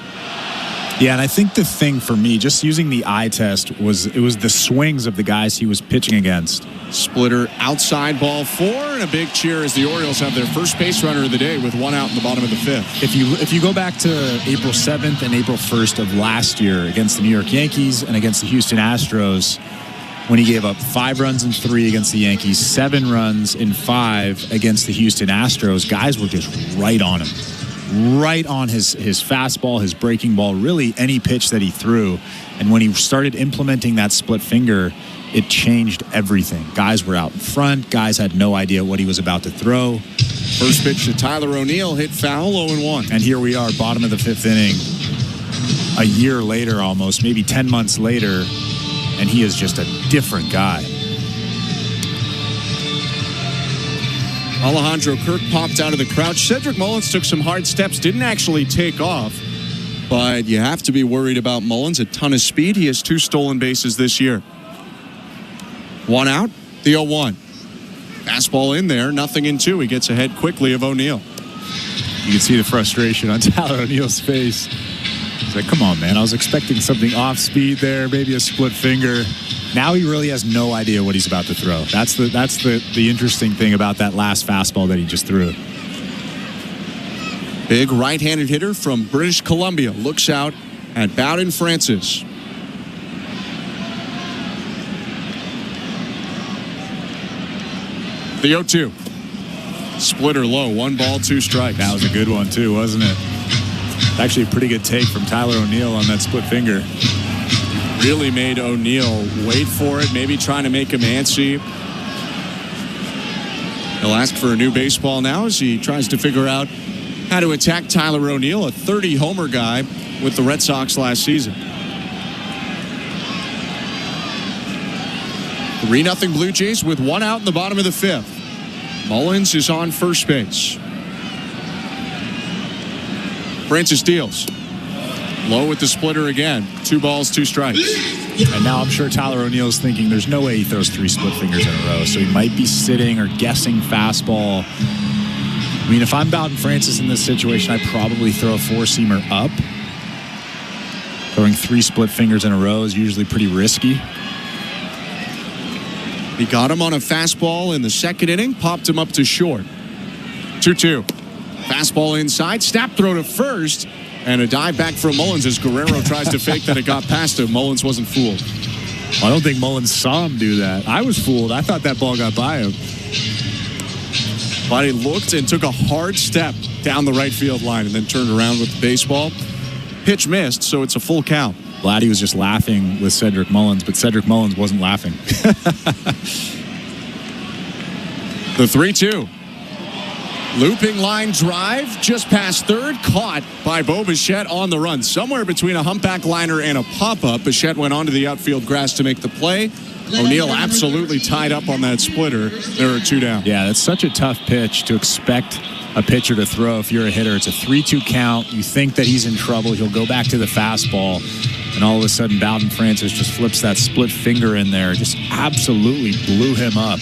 Yeah, and I think the thing for me, just using the eye test, was the swings of the guys he was pitching against. Splitter outside, ball 4, and a big cheer as the Orioles have their first base runner of the day with 1 out in the bottom of the 5th. If you go back to April 7th and April 1st of last year against the New York Yankees and against the Houston Astros, when he gave up 5 runs in 3 against the Yankees, 7 runs in 5 against the Houston Astros, guys were just right on him. Right on his fastball, his breaking ball, really any pitch that he threw. And when he started implementing that split finger, it changed everything. Guys were out in front. Guys had no idea what he was about to throw. First pitch to Tyler O'Neill, hit foul, 0-1. And here we are, bottom of the 5th inning, a year later almost, maybe 10 months later, and he is just a different guy. Alejandro Kirk popped out of the crouch. Cedric Mullins took some hard steps, didn't actually take off. But you have to be worried about Mullins. A ton of speed. He has 2 stolen bases this year. 1 out, the 0-1. Fastball in there, nothing in 2. He gets ahead quickly of O'Neill. You can see the frustration on Tyler O'Neill's face. He's like, come on, man. I was expecting something off speed there, maybe a split finger. Now he really has no idea what he's about to throw. That's the interesting thing about that last fastball that he just threw. Big right-handed hitter from British Columbia looks out at Bowden Francis. The 0-2. Splitter low. 1 ball, 2 strikes. That was a good one, too, wasn't it? Actually a pretty good take from Tyler O'Neill on that split finger. Really made O'Neill wait for it, maybe trying to make him antsy. He'll ask for a new baseball now as he tries to figure out how to attack Tyler O'Neill, a 30-homer guy with the Red Sox last season. 3-0 Blue Jays with 1 out in the bottom of the 5th. Mullins is on first base. Francis deals. Low with the splitter again. 2 balls, 2 strikes. And now I'm sure Tyler O'Neill's thinking there's no way he throws 3 split fingers in a row. So he might be sitting or guessing fastball. I mean, if I'm Bowden Francis in this situation, I'd probably throw a 4-seamer up. Throwing 3 split fingers in a row is usually pretty risky. He got him on a fastball in the 2nd inning, popped him up to short. 2-2. Fastball inside, snap throw to first, and a dive back from Mullins as Guerrero tries to fake that it got past him. Mullins wasn't fooled. I don't think Mullins saw him do that. I was fooled. I thought that ball got by him. But he looked and took a hard step down the right field line and then turned around with the baseball. Pitch missed, so it's a full count. Vladdy was just laughing with Cedric Mullins, but Cedric Mullins wasn't laughing. The 3-2. Looping line drive just past third, caught by Bo Bichette on the run. Somewhere between a humpback liner and a pop-up, Bichette went onto the outfield grass to make the play. O'Neill absolutely tied up on that splitter. There are 2 down. Yeah, that's such a tough pitch to expect a pitcher to throw if you're a hitter. It's a 3-2 count. You think that he's in trouble. He'll go back to the fastball. And all of a sudden, Bowden Francis just flips that split finger in there. Just absolutely blew him up.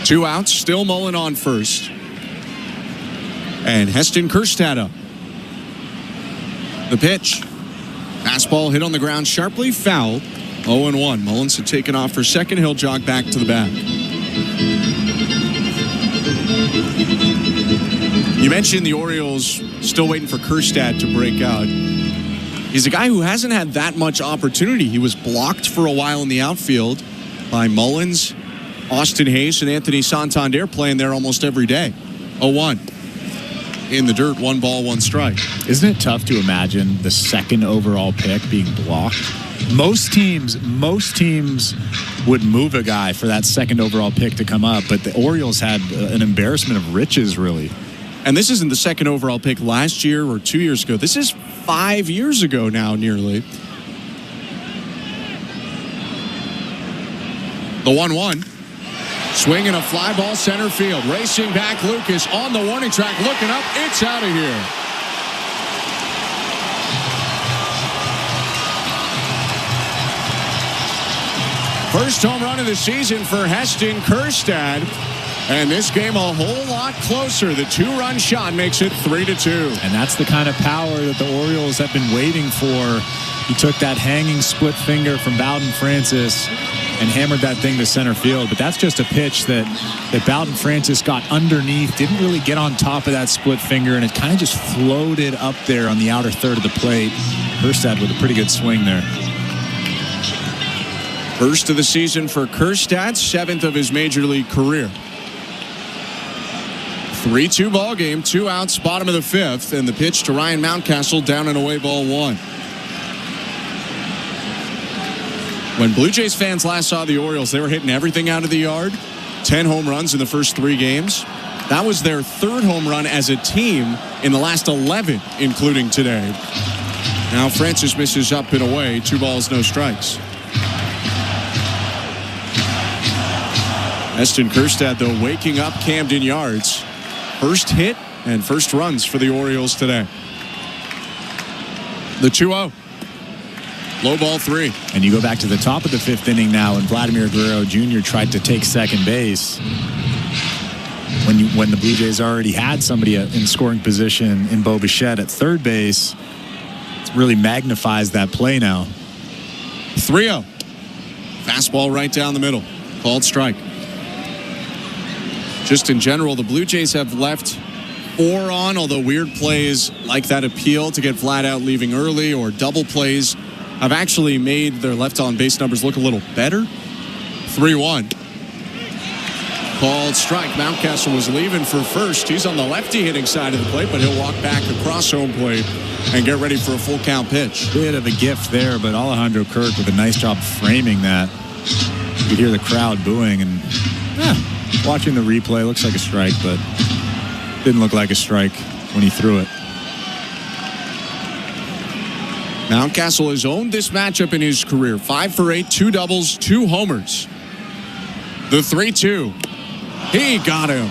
2 outs, still Mullen on first. And Heston Kjerstad up. The pitch. Fastball hit on the ground sharply, foul. 0-1. Mullins had taken off for second. He'll jog back to the bat. You mentioned the Orioles still waiting for Kjerstad to break out. He's a guy who hasn't had that much opportunity. He was blocked for a while in the outfield by Mullins, Austin Hayes, and Anthony Santander playing there almost every day. 0-1. In the dirt, 1 ball, 1 strike. Isn't it tough to imagine the 2nd overall pick being blocked? Most teams would move a guy for that 2nd overall pick to come up, but the Orioles had an embarrassment of riches, really. And this isn't the 2nd overall pick last year or 2 years ago. This is 5 years ago now, nearly. The 1-1. Swing and a fly ball center field. Racing back, Lucas on the warning track, looking up. It's out of here. First home run of the season for Heston Kjerstad. And this game a whole lot closer. The 2-run shot makes it 3-2. And that's the kind of power that the Orioles have been waiting for. He took that hanging split finger from Bowden Francis and hammered that thing to center field. But that's just a pitch that Bowden Francis got underneath, didn't really get on top of that split finger, and it kind of just floated up there on the outer third of the plate. Kjerstad with a pretty good swing there. First of the season for Kjerstad, 7th of his major league career. 3-2 ball game, 2 outs, bottom of the 5th, and the pitch to Ryan Mountcastle, down and away, ball 1. When Blue Jays fans last saw the Orioles, they were hitting everything out of the yard. 10 home runs in the first 3 games. That was their 3rd home run as a team in the last 11, including today. Now Francis misses up and away, 2 balls, no strikes. Heston Kjerstad, though, waking up Camden Yards. First hit and first runs for the Orioles today. The 2-0. Low ball 3. And you go back to the top of the 5th inning now, and Vladimir Guerrero Jr. tried to take second base. When the Blue Jays already had somebody in scoring position in Bo Bichette at third base, it really magnifies that play now. 3-0. Fastball right down the middle. Called strike. Just in general, the Blue Jays have left 4 on, although weird plays like that appeal to get Vlad out leaving early or double plays have actually made their left on base numbers look a little better. 3-1. Called strike. Mountcastle was leaving for first. He's on the lefty hitting side of the plate, but he'll walk back across home plate and get ready for a full count pitch. Bit of a gift there, but Alejandro Kirk with a nice job framing that. You could hear the crowd booing, and watching the replay, looks like a strike, but didn't look like a strike when he threw it. Mountcastle has owned this matchup in his career. 5 for 8, 2 doubles, 2 homers. The 3-2. He got him.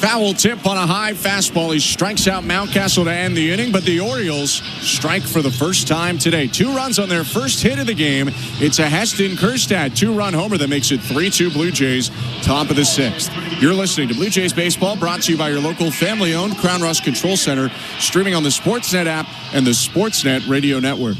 Foul tip on a high fastball. He strikes out Mountcastle to end the inning, but the Orioles strike for the first time today. 2 runs on their first hit of the game. It's a Heston Kjerstad 2-run homer that makes it 3-2 Blue Jays, top of the 6th. You're listening to Blue Jays Baseball, brought to you by your local family-owned Crown Rust Control Center, streaming on the Sportsnet app and the Sportsnet Radio Network.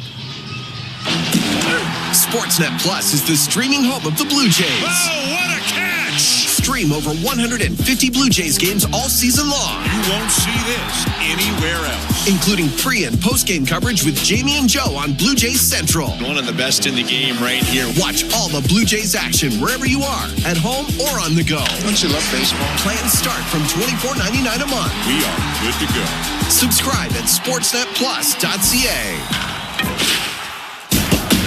Sportsnet Plus is the streaming home of the Blue Jays. Oh, what a catch! Stream over 150 Blue Jays games all season long. You won't see this anywhere else. Including pre- and post-game coverage with Jamie and Joe on Blue Jays Central. One of the best in the game right here. Watch all the Blue Jays action wherever you are, at home or on the go. Don't you love baseball? Plans start from $24.99 a month. We are good to go. Subscribe at sportsnetplus.ca.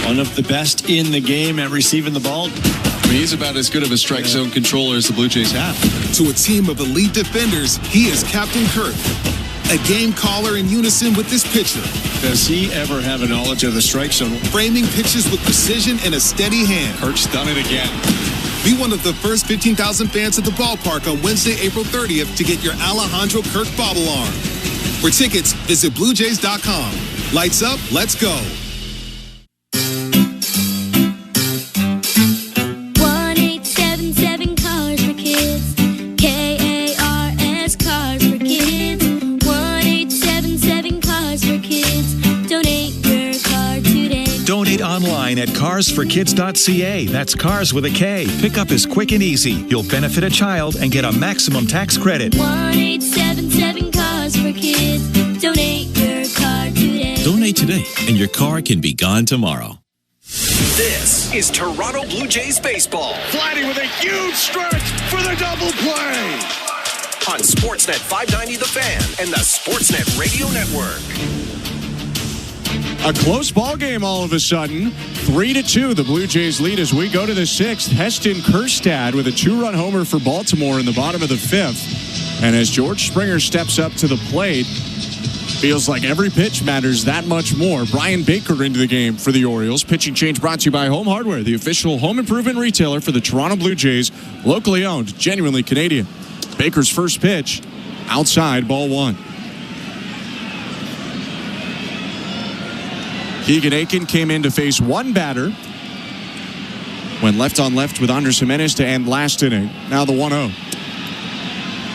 One of the best in the game at receiving the ball. He's about as good of a strike zone controller as the Blue Jays have. To a team of elite defenders, he is Captain Kirk, a game caller in unison with this pitcher. Does he ever have a knowledge of the strike zone? Framing pitches with precision and a steady hand. Kirk's done it again. Be one of the first 15,000 fans at the ballpark on Wednesday, April 30th to get your Alejandro Kirk bobble arm. For tickets, visit BlueJays.com. Lights up, let's go. 1-877 Cars for Kids. KARS Cars for Kids. 1-877 Cars for Kids. Donate your car today. Donate online at carsforkids.ca. That's cars with a K. Pickup is quick and easy. You'll benefit a child and get a maximum tax credit. 1-877 Cars for Kids. Donate your car today. Donate today, and your car can be gone tomorrow. This is Toronto Blue Jays baseball. Vladdy with a huge stretch for the double play. On Sportsnet 590 The Fan and the Sportsnet Radio Network. A close ball game all of a sudden. 3-2, the Blue Jays lead as we go to the 6th. Heston Kjerstad with a 2-run homer for Baltimore in the bottom of the 5th. And as George Springer steps up to the plate, feels like every pitch matters that much more. Brian Baker into the game for the Orioles. Pitching change brought to you by Home Hardware, the official home improvement retailer for the Toronto Blue Jays. Locally owned, genuinely Canadian. Baker's first pitch, outside, ball 1. Keegan Aiken came in to face one batter. Went left on left with Andres Jimenez to end last inning. Now the 1-0.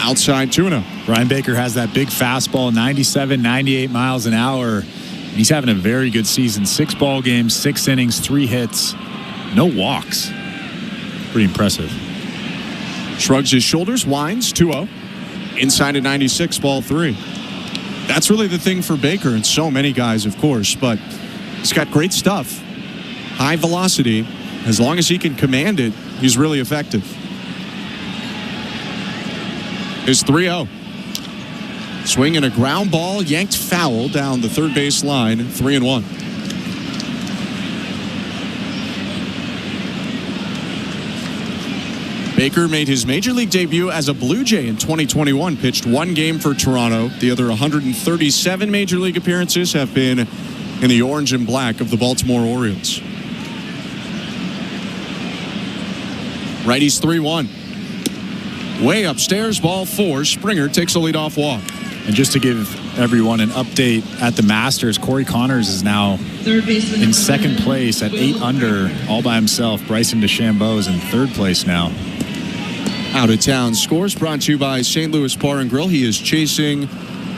Outside 2-0. Brian Baker has that big fastball, 97, 98 miles an hour. He's having a very good season. 6 ball games, 6 innings, 3 hits, no walks. Pretty impressive. Shrugs his shoulders, winds, 2-0. Inside at 96, ball 3. That's really the thing for Baker and so many guys, of course, but he's got great stuff. High velocity. As long as he can command it, he's really effective. Is 3-0. Swing and a ground ball, yanked foul down the third base line, 3-1. Baker made his major league debut as a Blue Jay in 2021, pitched 1 game for Toronto. The other 137 major league appearances have been in the orange and black of the Baltimore Orioles. Righties 3-1. Way upstairs, ball 4. Springer takes a leadoff walk. And just to give everyone an update at the Masters, Corey Connors is now in second place at 8 under all by himself. Bryson DeChambeau is in third place now. Out of town scores brought to you by St. Louis Bar and Grill. He is chasing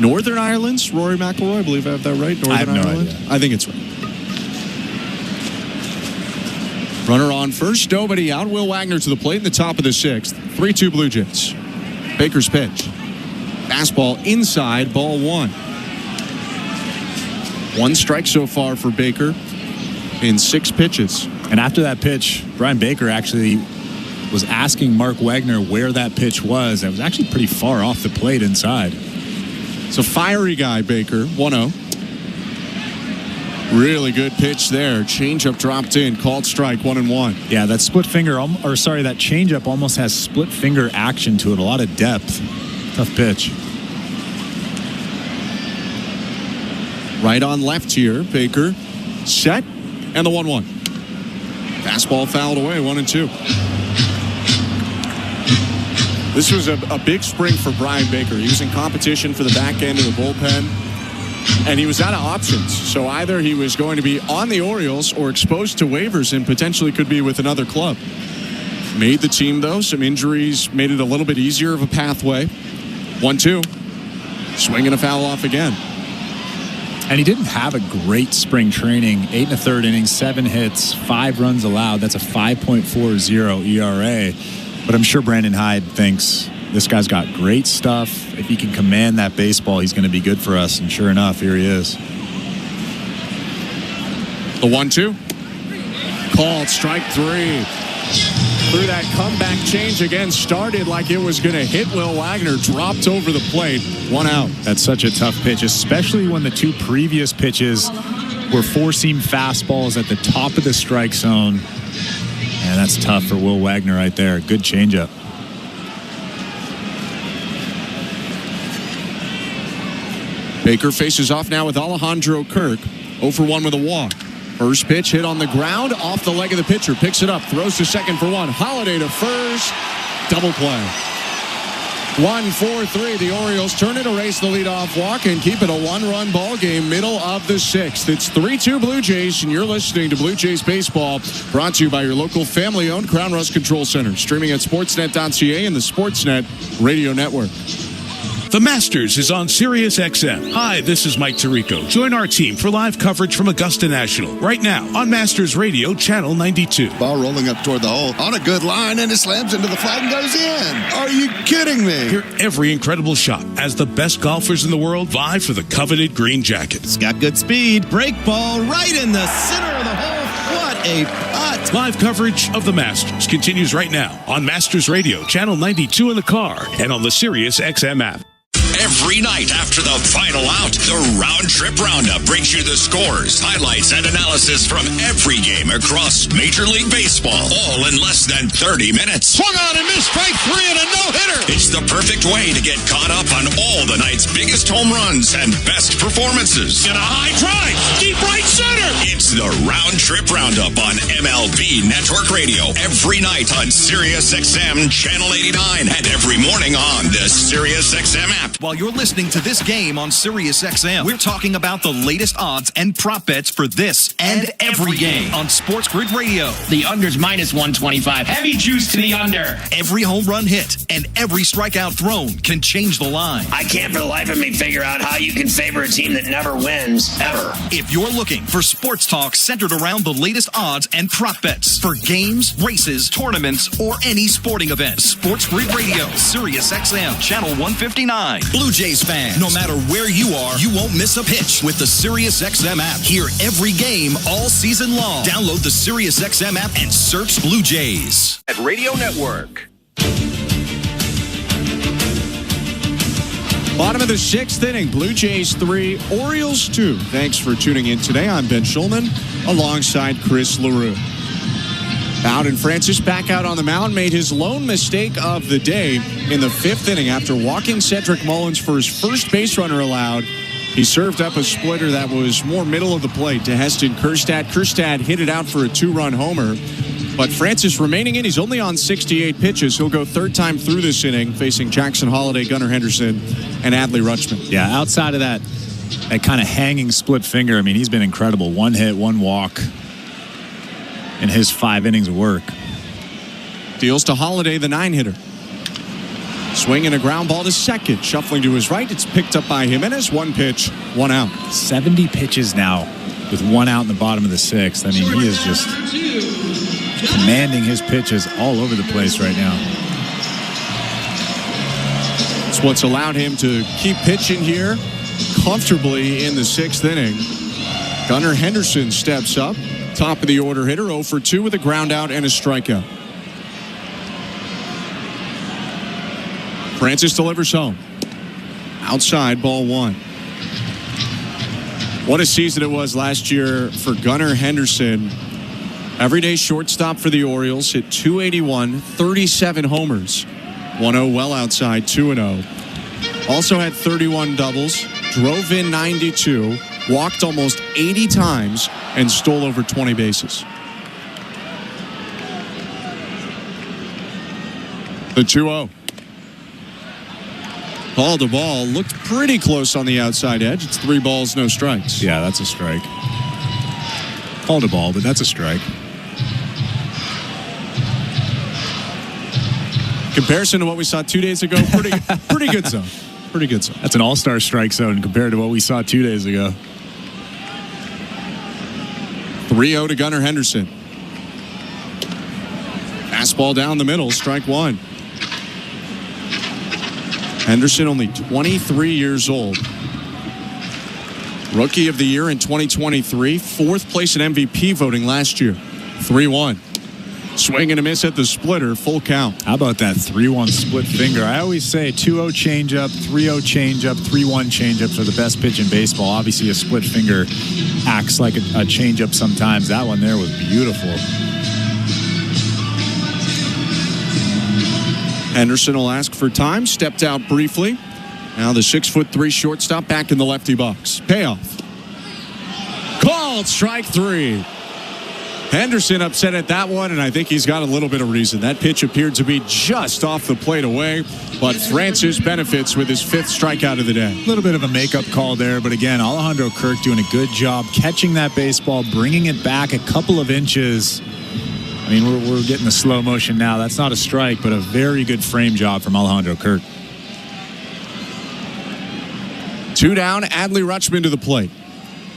Northern Ireland's Rory McIlroy. I believe I have that right. Northern I have no Ireland. idea. I think it's right. Runner on first, nobody out. Will Wagner to the plate in the top of the 6th. 3-2 Blue Jays. Baker's pitch. Fastball inside, ball 1. 1 strike so far for Baker in 6 pitches. And after that pitch, Brian Baker actually was asking Mark Wagner where that pitch was. It was actually pretty far off the plate inside. It's a fiery guy, Baker. 1-0. Really good pitch there. Changeup dropped in. Called strike. 1-1. Yeah, that split finger, that changeup almost has split finger action to it. A lot of depth. Tough pitch. Right on left here. Baker set. And the 1-1. Fastball fouled away. 1-2. This was a big spring for Brian Baker. He was in competition for the back end of the bullpen. And he was out of options. So either he was going to be on the Orioles or exposed to waivers and potentially could be with another club. Made the team, though. Some injuries made it a little bit easier of a pathway. 1-2. Swing and a foul off again. And he didn't have a great spring training. 8 1/3 innings, 7 hits, 5 runs allowed. That's a 5.40 ERA. But I'm sure Brandon Hyde thinks this guy's got great stuff. If he can command that baseball, he's going to be good for us. And sure enough, here he is. The 1-2. Called strike 3. Through that comeback change again, started like it was going to hit Will Wagner, dropped over the plate, 1 out. That's such a tough pitch, especially when the 2 previous pitches were 4-seam fastballs at the top of the strike zone. And that's tough for Will Wagner right there. Good changeup. Baker faces off now with Alejandro Kirk. 0 for 1 with a walk. First pitch hit on the ground, off the leg of the pitcher. Picks it up, throws to second for 1. Holiday to first. Double play. 1-4-3. The Orioles turn it, erase the leadoff walk, and keep it a 1-run ball game, middle of the 6th. It's 3-2 Blue Jays, and you're listening to Blue Jays Baseball, brought to you by your local family-owned Crown Rust Control Center. Streaming at sportsnet.ca and the Sportsnet Radio Network. The Masters is on SiriusXM. Hi, this is Mike Tirico. Join our team for live coverage from Augusta National right now on Masters Radio, Channel 92. Ball rolling up toward the hole on a good line, and it slams into the flag and goes in. Are you kidding me? Hear every incredible shot as the best golfers in the world vie for the coveted green jacket. It's got good speed. Break ball right in the center of the hole. What a putt. Live coverage of the Masters continues right now on Masters Radio, Channel 92 in the car and on the SiriusXM app. Every night after the final out, the Round Trip Roundup brings you the scores, highlights, and analysis from every game across Major League Baseball, all in less than 30 minutes. Swung on and missed, strike 3 and a no-hitter. It's the perfect way to get caught up on all the night's biggest home runs and best performances. And a high drive, deep right center. It's the Round Trip Roundup on MLB Network Radio every night on SiriusXM Channel 89 and every morning on the SiriusXM app. While you're listening to this game on SiriusXM, we're talking about the latest odds and prop bets for this and every game on Sports Grid Radio. The under's minus 125. Heavy juice to the under. Every home run hit and every strikeout thrown can change the line. I can't for the life of me figure out how you can favor a team that never wins, ever. If you're looking for sports talk centered around the latest odds and prop bets for games, races, tournaments, or any sporting event, Sports Grid Radio, SiriusXM, Channel 159. Blue Jays fan, no matter where you are, you won't miss a pitch with the SiriusXM app. Hear every game all season long. Download the SiriusXM app and search Blue Jays. At Radio Network. Bottom of the 6th inning, Blue Jays 3, Orioles 2. Thanks for tuning in today. I'm Ben Schulman alongside Chris LaRue. Bowden Francis back out on the mound, made his lone mistake of the day in the 5th inning after walking Cedric Mullins for his first base runner allowed. He served up a splitter that was more middle of the plate to Heston Kjerstad. Kjerstad hit it out for a 2-run homer. But Francis remaining in. He's only on 68 pitches. He'll go third time through this inning, facing Jackson Holliday, Gunnar Henderson, and Adley Rutschman. Yeah, outside of that kind of hanging split finger, I mean, he's been incredible. 1 hit, 1 walk in his 5 innings of work. Deals to Holliday, the 9-hitter. Swing and a ground ball to second. Shuffling to his right. It's picked up by Jimenez. 1 pitch, 1 out. 70 pitches now with 1 out in the bottom of the 6th. I mean, he is just commanding his pitches all over the place right now. It's what's allowed him to keep pitching here comfortably in the 6th inning. Gunnar Henderson steps up. Top of the order hitter, 0 for 2 with a ground out and a strikeout. Francis delivers home. Outside, ball 1. What a season it was last year for Gunnar Henderson. Everyday shortstop for the Orioles, hit .281, 37 homers. 1-0 well outside, 2-0. Also had 31 doubles, drove in 92, walked almost 80 times, and stole over 20 bases. The 2-0. Called the ball, looked pretty close on the outside edge. It's 3 balls, no strikes. Yeah, that's a strike. Called a ball, but that's a strike. Comparison to what we saw 2 days ago, pretty good zone. Pretty good zone. That's an all-star strike zone compared to what we saw 2 days ago. 3-0 to Gunnar Henderson. Fastball down the middle, strike 1. Henderson only 23 years old. Rookie of the year in 2023. 4th place in MVP voting last year. 3-1. Swing and a miss at the splitter. Full count. How about that 3-1 split finger? I always say 2-0 changeup, 3-0 changeup, 3-1 changeups are the best pitch in baseball. Obviously, a split finger acts like a changeup sometimes. That one there was beautiful. Henderson will ask for time. Stepped out briefly. Now the 6'3" shortstop back in the lefty box. Payoff. Called strike 3. Henderson upset at that one, and I think he's got a little bit of reason. That pitch appeared to be just off the plate away, but Francis benefits with his 5th strikeout of the day. A little bit of a makeup call there, but again, Alejandro Kirk doing a good job catching that baseball, bringing it back a couple of inches. I mean, we're getting the slow motion now. That's not a strike, but a very good frame job from Alejandro Kirk. 2 down, Adley Rutschman to the plate.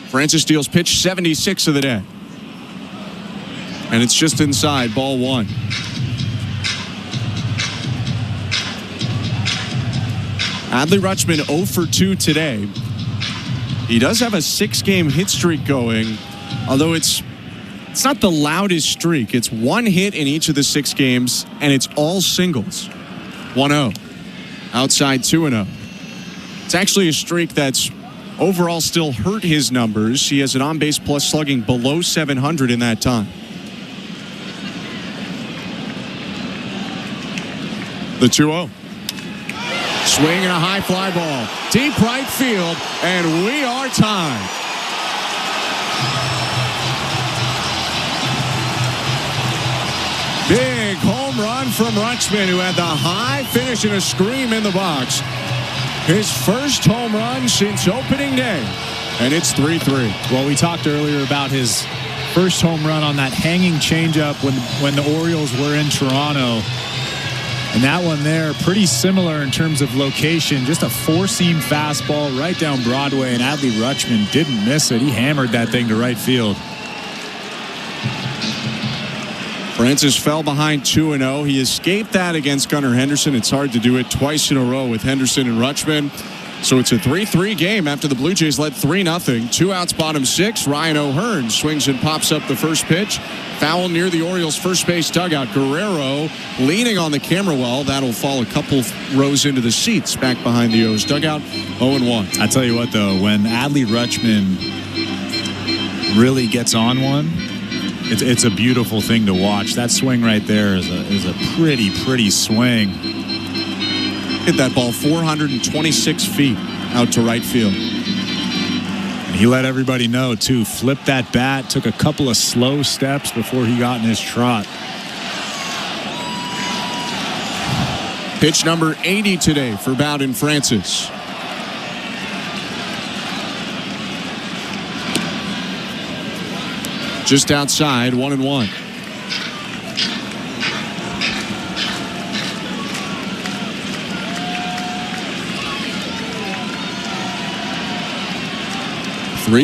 Francis deals pitch 76 of the day. And it's just inside, ball 1. Adley Rutschman 0 for 2 today. He does have a 6-game hit streak going, although it's not the loudest streak. It's 1 hit in each of the 6 games, and it's all singles. 1-0. Outside, 2-0. It's actually a streak that's overall still hurt his numbers. He has an on-base plus slugging below 700 in that time. The 2-0. Swing and a high fly ball. Deep right field, and we are tied. Big home run from Rutschman, who had the high finish and a scream in the box. His first home run since opening day, and it's 3-3. Well, we talked earlier about his first home run on that hanging changeup when the Orioles were in Toronto. And that one there, pretty similar in terms of location. Just a 4-seam fastball right down Broadway, and Adley Rutschman didn't miss it. He hammered that thing to right field. Francis fell behind 2-0. He escaped that against Gunnar Henderson. It's hard to do it twice in a row with Henderson and Rutschman. So it's a 3-3 game after the Blue Jays led 3-0. 2 outs, bottom 6. Ryan O'Hearn swings and pops up the first pitch. Foul near the Orioles' first base dugout. Guerrero leaning on the camera well. That'll fall a couple rows into the seats back behind the O's dugout. 0-1. I tell you what, though, when Adley Rutschman really gets on one, it's a beautiful thing to watch. That swing right there is a pretty swing. Hit that ball 426 feet out to right field. And he let everybody know, too. Flipped that bat, took a couple of slow steps before he got in his trot. Pitch number 80 today for Bowden Francis. Just outside, 1-1.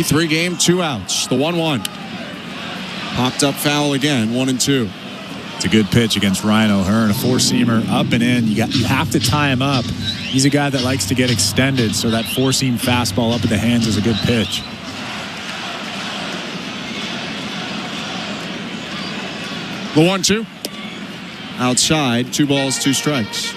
Three game, 2 outs. The 1-1. Popped up foul again, 1-2. It's a good pitch against Ryan O'Hearn, a four-seamer up and in. You have to tie him up. He's a guy that likes to get extended, so that four-seam fastball up at the hands is a good pitch. The 1-2. Outside, 2 balls, 2 strikes.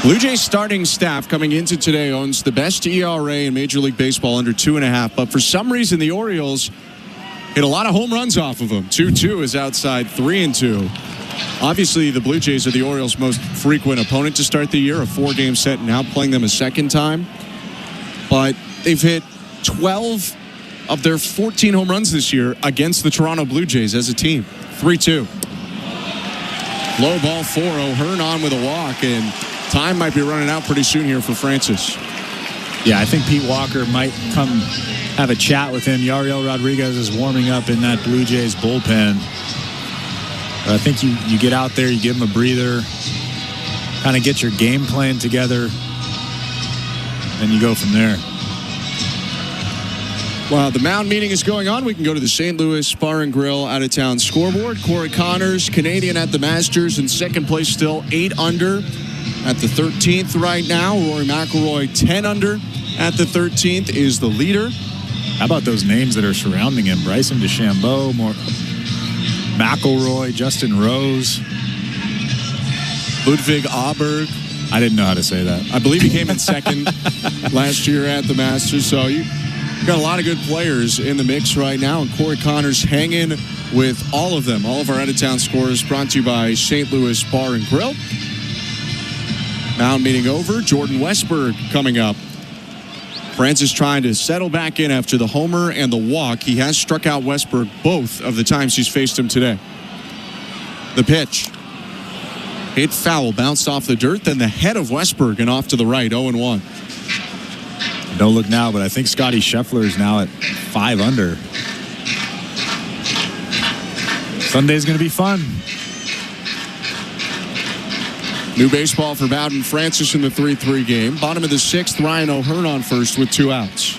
Blue Jays starting staff coming into today owns the best ERA in Major League Baseball, under 2.5. But for some reason, the Orioles hit a lot of home runs off of them. 2-2 is outside 3-2. Obviously, the Blue Jays are the Orioles' most frequent opponent to start the year, a 4-game set, now playing them a second time. But they've hit 12 of their 14 home runs this year against the Toronto Blue Jays as a team. 3-2. Low ball 4. O'Hearn on with a walk, and time might be running out pretty soon here for Francis. Yeah, I think Pete Walker might come have a chat with him. Yariel Rodriguez is warming up in that Blue Jays bullpen. But I think you get out there, you give him a breather, kind of get your game plan together, and you go from there. While the mound meeting is going on, we can go to the St. Louis Bar and Grill out-of-town scoreboard. Corey Connors, Canadian at the Masters, in second place still, 8 under at the 13th right now. Rory McIlroy, 10 under at the 13th, is the leader. How about those names that are surrounding him? Bryson DeChambeau, McIlroy, Justin Rose, Ludwig Aberg. I didn't know how to say that. I believe he came in second last year at the Masters. So you got a lot of good players in the mix right now. And Corey Connors hanging with all of them. All of our out-of-town scores brought to you by St. Louis Bar and Grill. Mound meeting over. Jordan Westberg coming up. Francis trying to settle back in after the homer and the walk. He has struck out Westberg both of the times he's faced him today. The pitch. Hit foul, bounced off the dirt, then the head of Westberg and off to the right, 0-1. Don't look now, but I think Scotty Scheffler is now at 5 under. Sunday's going to be fun. New baseball for Bowden Francis in the 3-3 game. Bottom of the 6th, Ryan O'Hearn on first with 2 outs.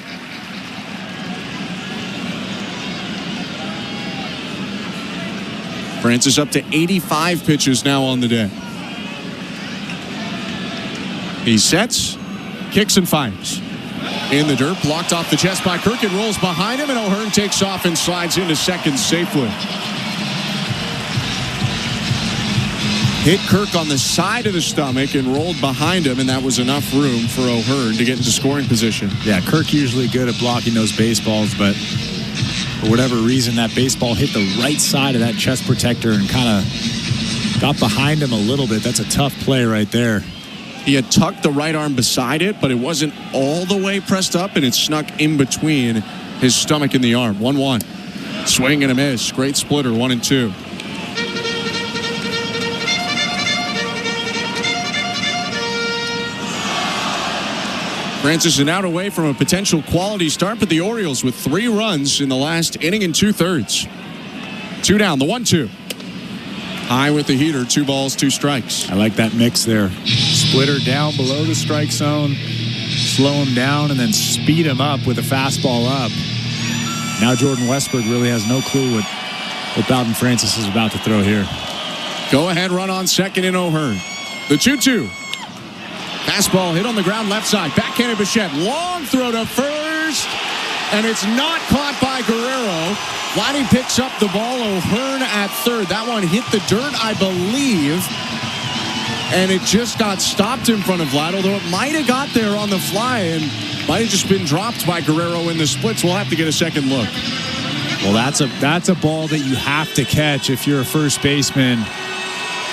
Francis up to 85 pitches now on the day. He sets, kicks and fires. In the dirt, blocked off the chest by Kirk. It rolls behind him, and O'Hearn takes off and slides into second safely. Hit Kirk on the side of the stomach and rolled behind him, and that was enough room for O'Hearn to get into scoring position. Yeah, Kirk usually good at blocking those baseballs, but for whatever reason, that baseball hit the right side of that chest protector and kind of got behind him a little bit. That's a tough play right there. He had tucked the right arm beside it, but it wasn't all the way pressed up, and it snuck in between his stomach and the arm. 1-1. Swing and a miss. Great splitter, 1-2. Francis is out away from a potential quality start, but the Orioles with 3 runs in the last inning and 2/3. 2 down, the 1-2. High with the heater, 2 balls, 2 strikes. I like that mix there. Splitter down below the strike zone, slow him down, and then speed him up with a fastball up. Now Jordan Westberg really has no clue what Bowden Francis is about to throw here. Go ahead run on second in O'Hearn. The 2-2. Fastball hit on the ground left side. Backhanded Bichette. Long throw to first. And it's not caught by Guerrero. Vladdy picks up the ball. O'Hearn at third. That one hit the dirt, I believe. And it just got stopped in front of Vlad, although it might have got there on the fly and might have just been dropped by Guerrero in the splits. We'll have to get a second look. Well, that's a ball that you have to catch if you're a first baseman.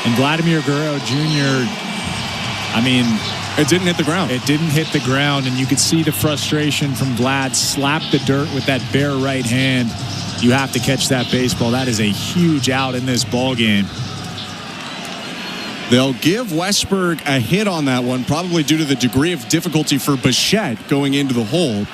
And Vladimir Guerrero Jr., I mean, It didn't hit the ground. It didn't hit the ground, and you could see the frustration from Vlad. Slap the dirt with that bare right hand. You have to catch that baseball. That is a huge out in this ball game. They'll give Westberg a hit on that one, probably due to the degree of difficulty for Bichette going into the hole.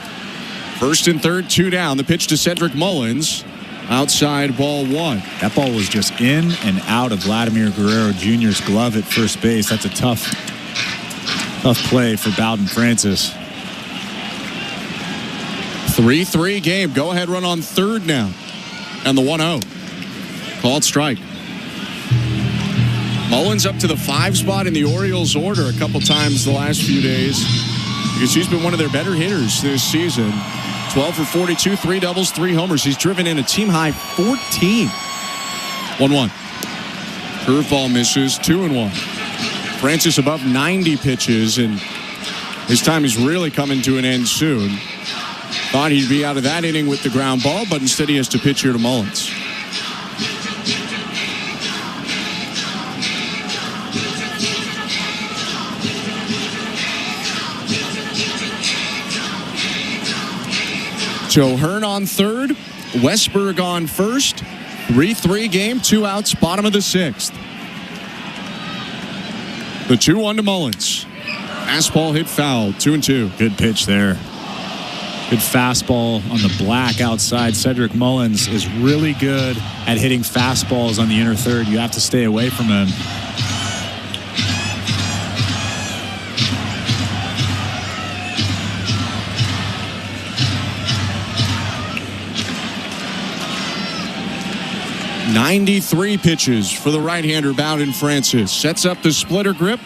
First and third, 2 down. The pitch to Cedric Mullins. Outside ball 1. That ball was just in and out of Vladimir Guerrero Jr.'s glove at first base. That's a tough play for Bowden Francis. 3-3 game. Go ahead run on third now. And the 1-0. Called strike. Mullins up to the 5 spot in the Orioles order a couple times the last few days because he's been one of their better hitters this season. 12 for 42, 3 doubles, 3 homers. He's driven in a team-high 14. 1-1. Curveball misses, 2-1. Francis above 90 pitches, and his time is really coming to an end soon. Thought he'd be out of that inning with the ground ball, but instead he has to pitch here to Mullins. Joe Hearn on third, Westberg on first. 3-3 game, 2 outs, bottom of the 6th. The 2-1 to Mullins. Fastball hit foul, 2-2. Good pitch there. Good fastball on the black outside. Cedric Mullins is really good at hitting fastballs on the inner third. You have to stay away from him. .93 pitches for the right-hander Bowden Francis. Sets up the splitter grip,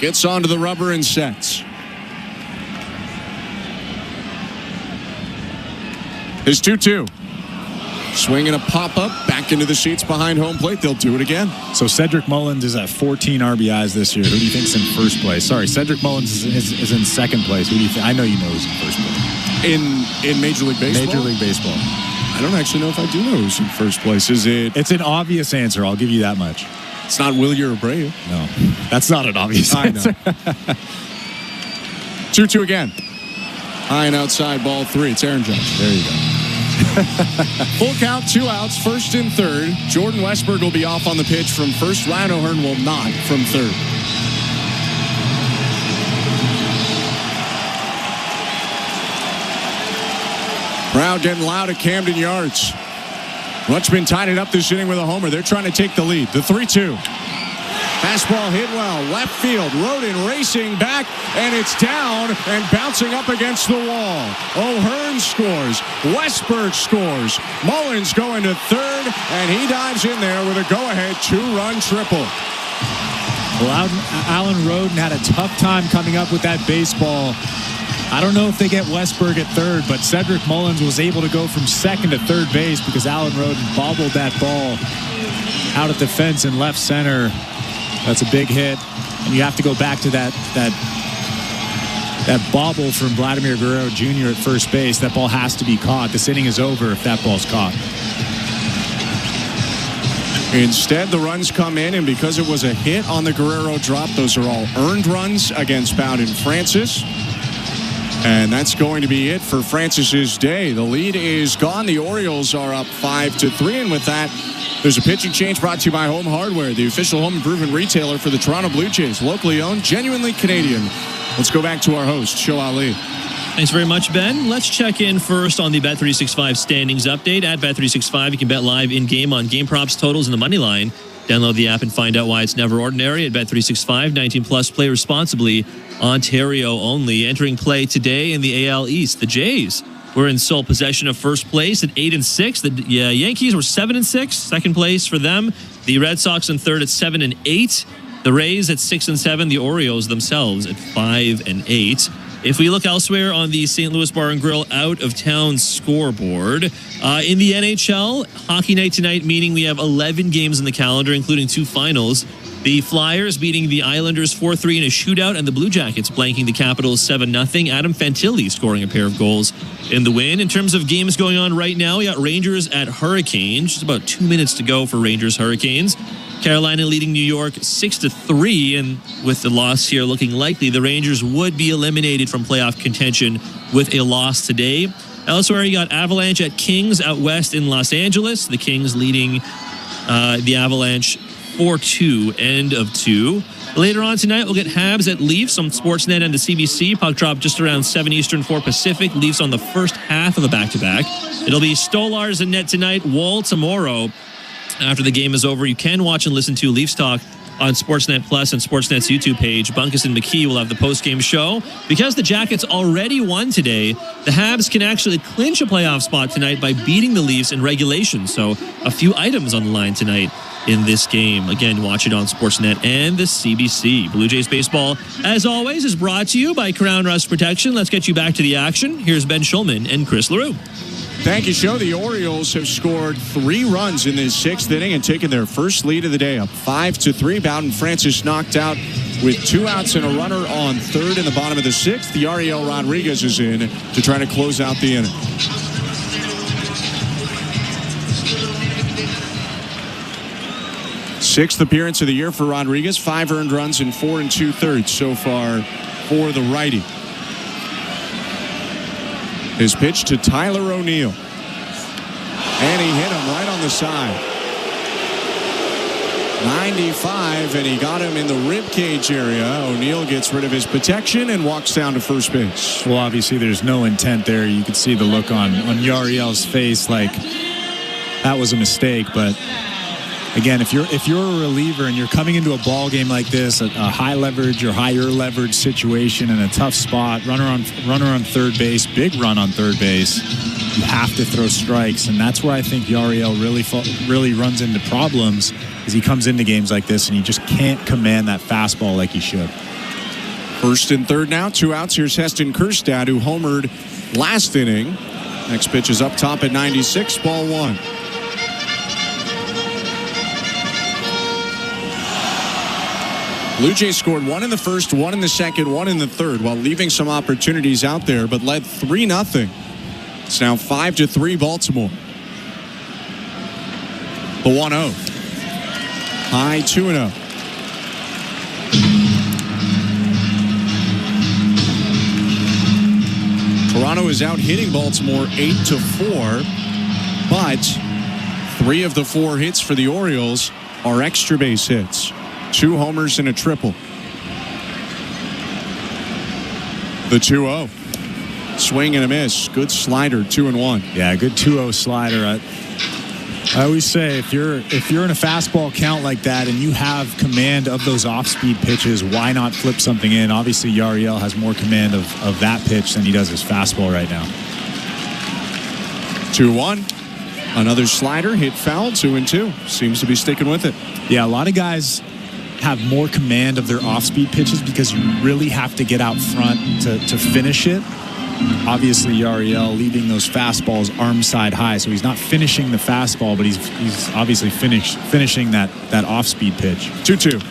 gets onto the rubber and sets. His 2-2. Swing and a pop-up back into the seats behind home plate. They'll do it again. So Cedric Mullins is at 14 RBIs this year. Who do you think's in first place? Sorry, Cedric Mullins is in second place. Who do you think? I know you know who's in first place. In Major League Baseball? Major League Baseball. I don't actually know if I do know who's in first place. Is it? It's an obvious answer. I'll give you that much. It's not Willie or Abreu. No, that's not an obvious answer. 2-2 again. High and outside ball 3. It's Aaron Judge. There you go. Full count, 2 outs, first and third. Jordan Westberg will be off on the pitch from first. Ryan O'Hearn will not from third. Crowd getting loud at Camden Yards. Rutschman tied it up this inning with a homer. They're trying to take the lead. The 3-2. Fastball hit well. Left field. Rodin racing back, and it's down and bouncing up against the wall. O'Hearn scores. Westberg scores. Mullins going to third, and he dives in there with a go-ahead 2-run triple. Well, Alan Rodin had a tough time coming up with that baseball. I don't know if they get Westberg at third, but Cedric Mullins was able to go from second to third base because Alan Rodin bobbled that ball out at the fence in left center. That's a big hit, and you have to go back to that bobble from Vladimir Guerrero Jr. at first base. That ball has to be caught. This inning is over if that ball's caught. Instead, the runs come in, and because it was a hit on the Guerrero drop, those are all earned runs against Bowden Francis. And that's going to be it for Francis's day. The lead is gone. The Orioles are up 5-3, and with that, there's a pitching change brought to you by Home Hardware, the official home improvement retailer for the Toronto Blue Jays. Locally owned, genuinely Canadian. Let's go back to our host, Show Ali. Thanks very much, Ben. Let's check in first on the Bet365 standings update. At Bet365, you can bet live in-game on game props, totals, and the money line. Download the app and find out why it's never ordinary at Bet365. 19+, play responsibly. Ontario only. Entering play today in the AL East. The Jays were in sole possession of first place at 8-6. The Yankees were 7-6. Second place for them. The Red Sox in third at 7-8. The Rays at 6-7. The Orioles themselves at 5-8. If we look elsewhere on the St. Louis Bar and Grill out-of-town scoreboard, in the NHL, Hockey Night tonight, meaning we have 11 games in the calendar, including 2 finals. The Flyers beating the Islanders 4-3 in a shootout, and the Blue Jackets blanking the Capitals 7-0. Adam Fantilli scoring a pair of goals in the win. In terms of games going on right now, we got Rangers at Hurricanes. Just about 2 minutes to go for Rangers Hurricanes. Carolina leading New York 6-3, and with the loss here looking likely, the Rangers would be eliminated from playoff contention with a loss today. Elsewhere, you got Avalanche at Kings out west in Los Angeles. The Kings leading the Avalanche 4-2, end of 2. Later on tonight, we'll get Habs at Leafs on Sportsnet and the CBC. Puck drop just around 7 Eastern, 4 Pacific. Leafs on the first half of the back-to-back. It'll be Stolars in net tonight, Wall tomorrow. After the game is over, you can watch and listen to Leafs Talk on Sportsnet Plus and Sportsnet's YouTube page. Bunkus and McKee will have the post-game show. Because the Jackets already won today, the Habs can actually clinch a playoff spot tonight by beating the Leafs in regulation. So a few items on the line tonight in this game. Again, watch it on Sportsnet and the CBC. Blue Jays baseball, as always, is brought to you by Crown Rust Protection. Let's get you back to the action. Here's Ben Schulman and Chris LaRue. Thank you, Joe. The Orioles have scored 3 runs in this 6th inning and taken their first lead of the day, up 5-3. Bowden Francis knocked out with 2 outs and a runner on third in the bottom of the 6th. The Ariel Rodriguez is in to try to close out the inning. Sixth appearance of the year for Rodriguez. 5 earned runs in 4 2/3 so far for the righty. His pitch to Tyler O'Neill. And he hit him right on the side. 95, and he got him in the rib cage area. O'Neill gets rid of his protection and walks down to first base. Well, obviously there's no intent there. You could see the look on Yariel's face like that was a mistake. But again, if you're a reliever and you're coming into a ball game like this, a high leverage or higher leverage situation in a tough spot, runner on third base, big run on third base, you have to throw strikes, and that's where I think Yariel really runs into problems, is he comes into games like this and he just can't command that fastball like he should. First and third now, 2 outs. Here's Heston Kjerstad, who homered last inning. Next pitch is up top at 96, ball 1. Blue Jays scored 1 in the first, 1 in the second, 1 in the third, while leaving some opportunities out there, but led 3-0. It's now 5-3 Baltimore. The 1-0. High 2-0. Toronto is out hitting Baltimore 8-4, but 3 of the 4 hits for the Orioles are extra base hits. 2 homers and a triple. The 2-0. Swing and a miss. Good slider, 2-1. Yeah, good 2-0 slider. I always say if you're in a fastball count like that and you have command of those off-speed pitches, why not flip something in? Obviously, Yariel has more command of that pitch than he does his fastball right now. 2-1. Another slider hit foul, 2-2. Seems to be sticking with it. Yeah, a lot of guys have more command of their off-speed pitches because you really have to get out front to finish it. Obviously, Yariel leaving those fastballs arm side high, so he's not finishing the fastball, but he's obviously finishing that off-speed pitch. 2-2.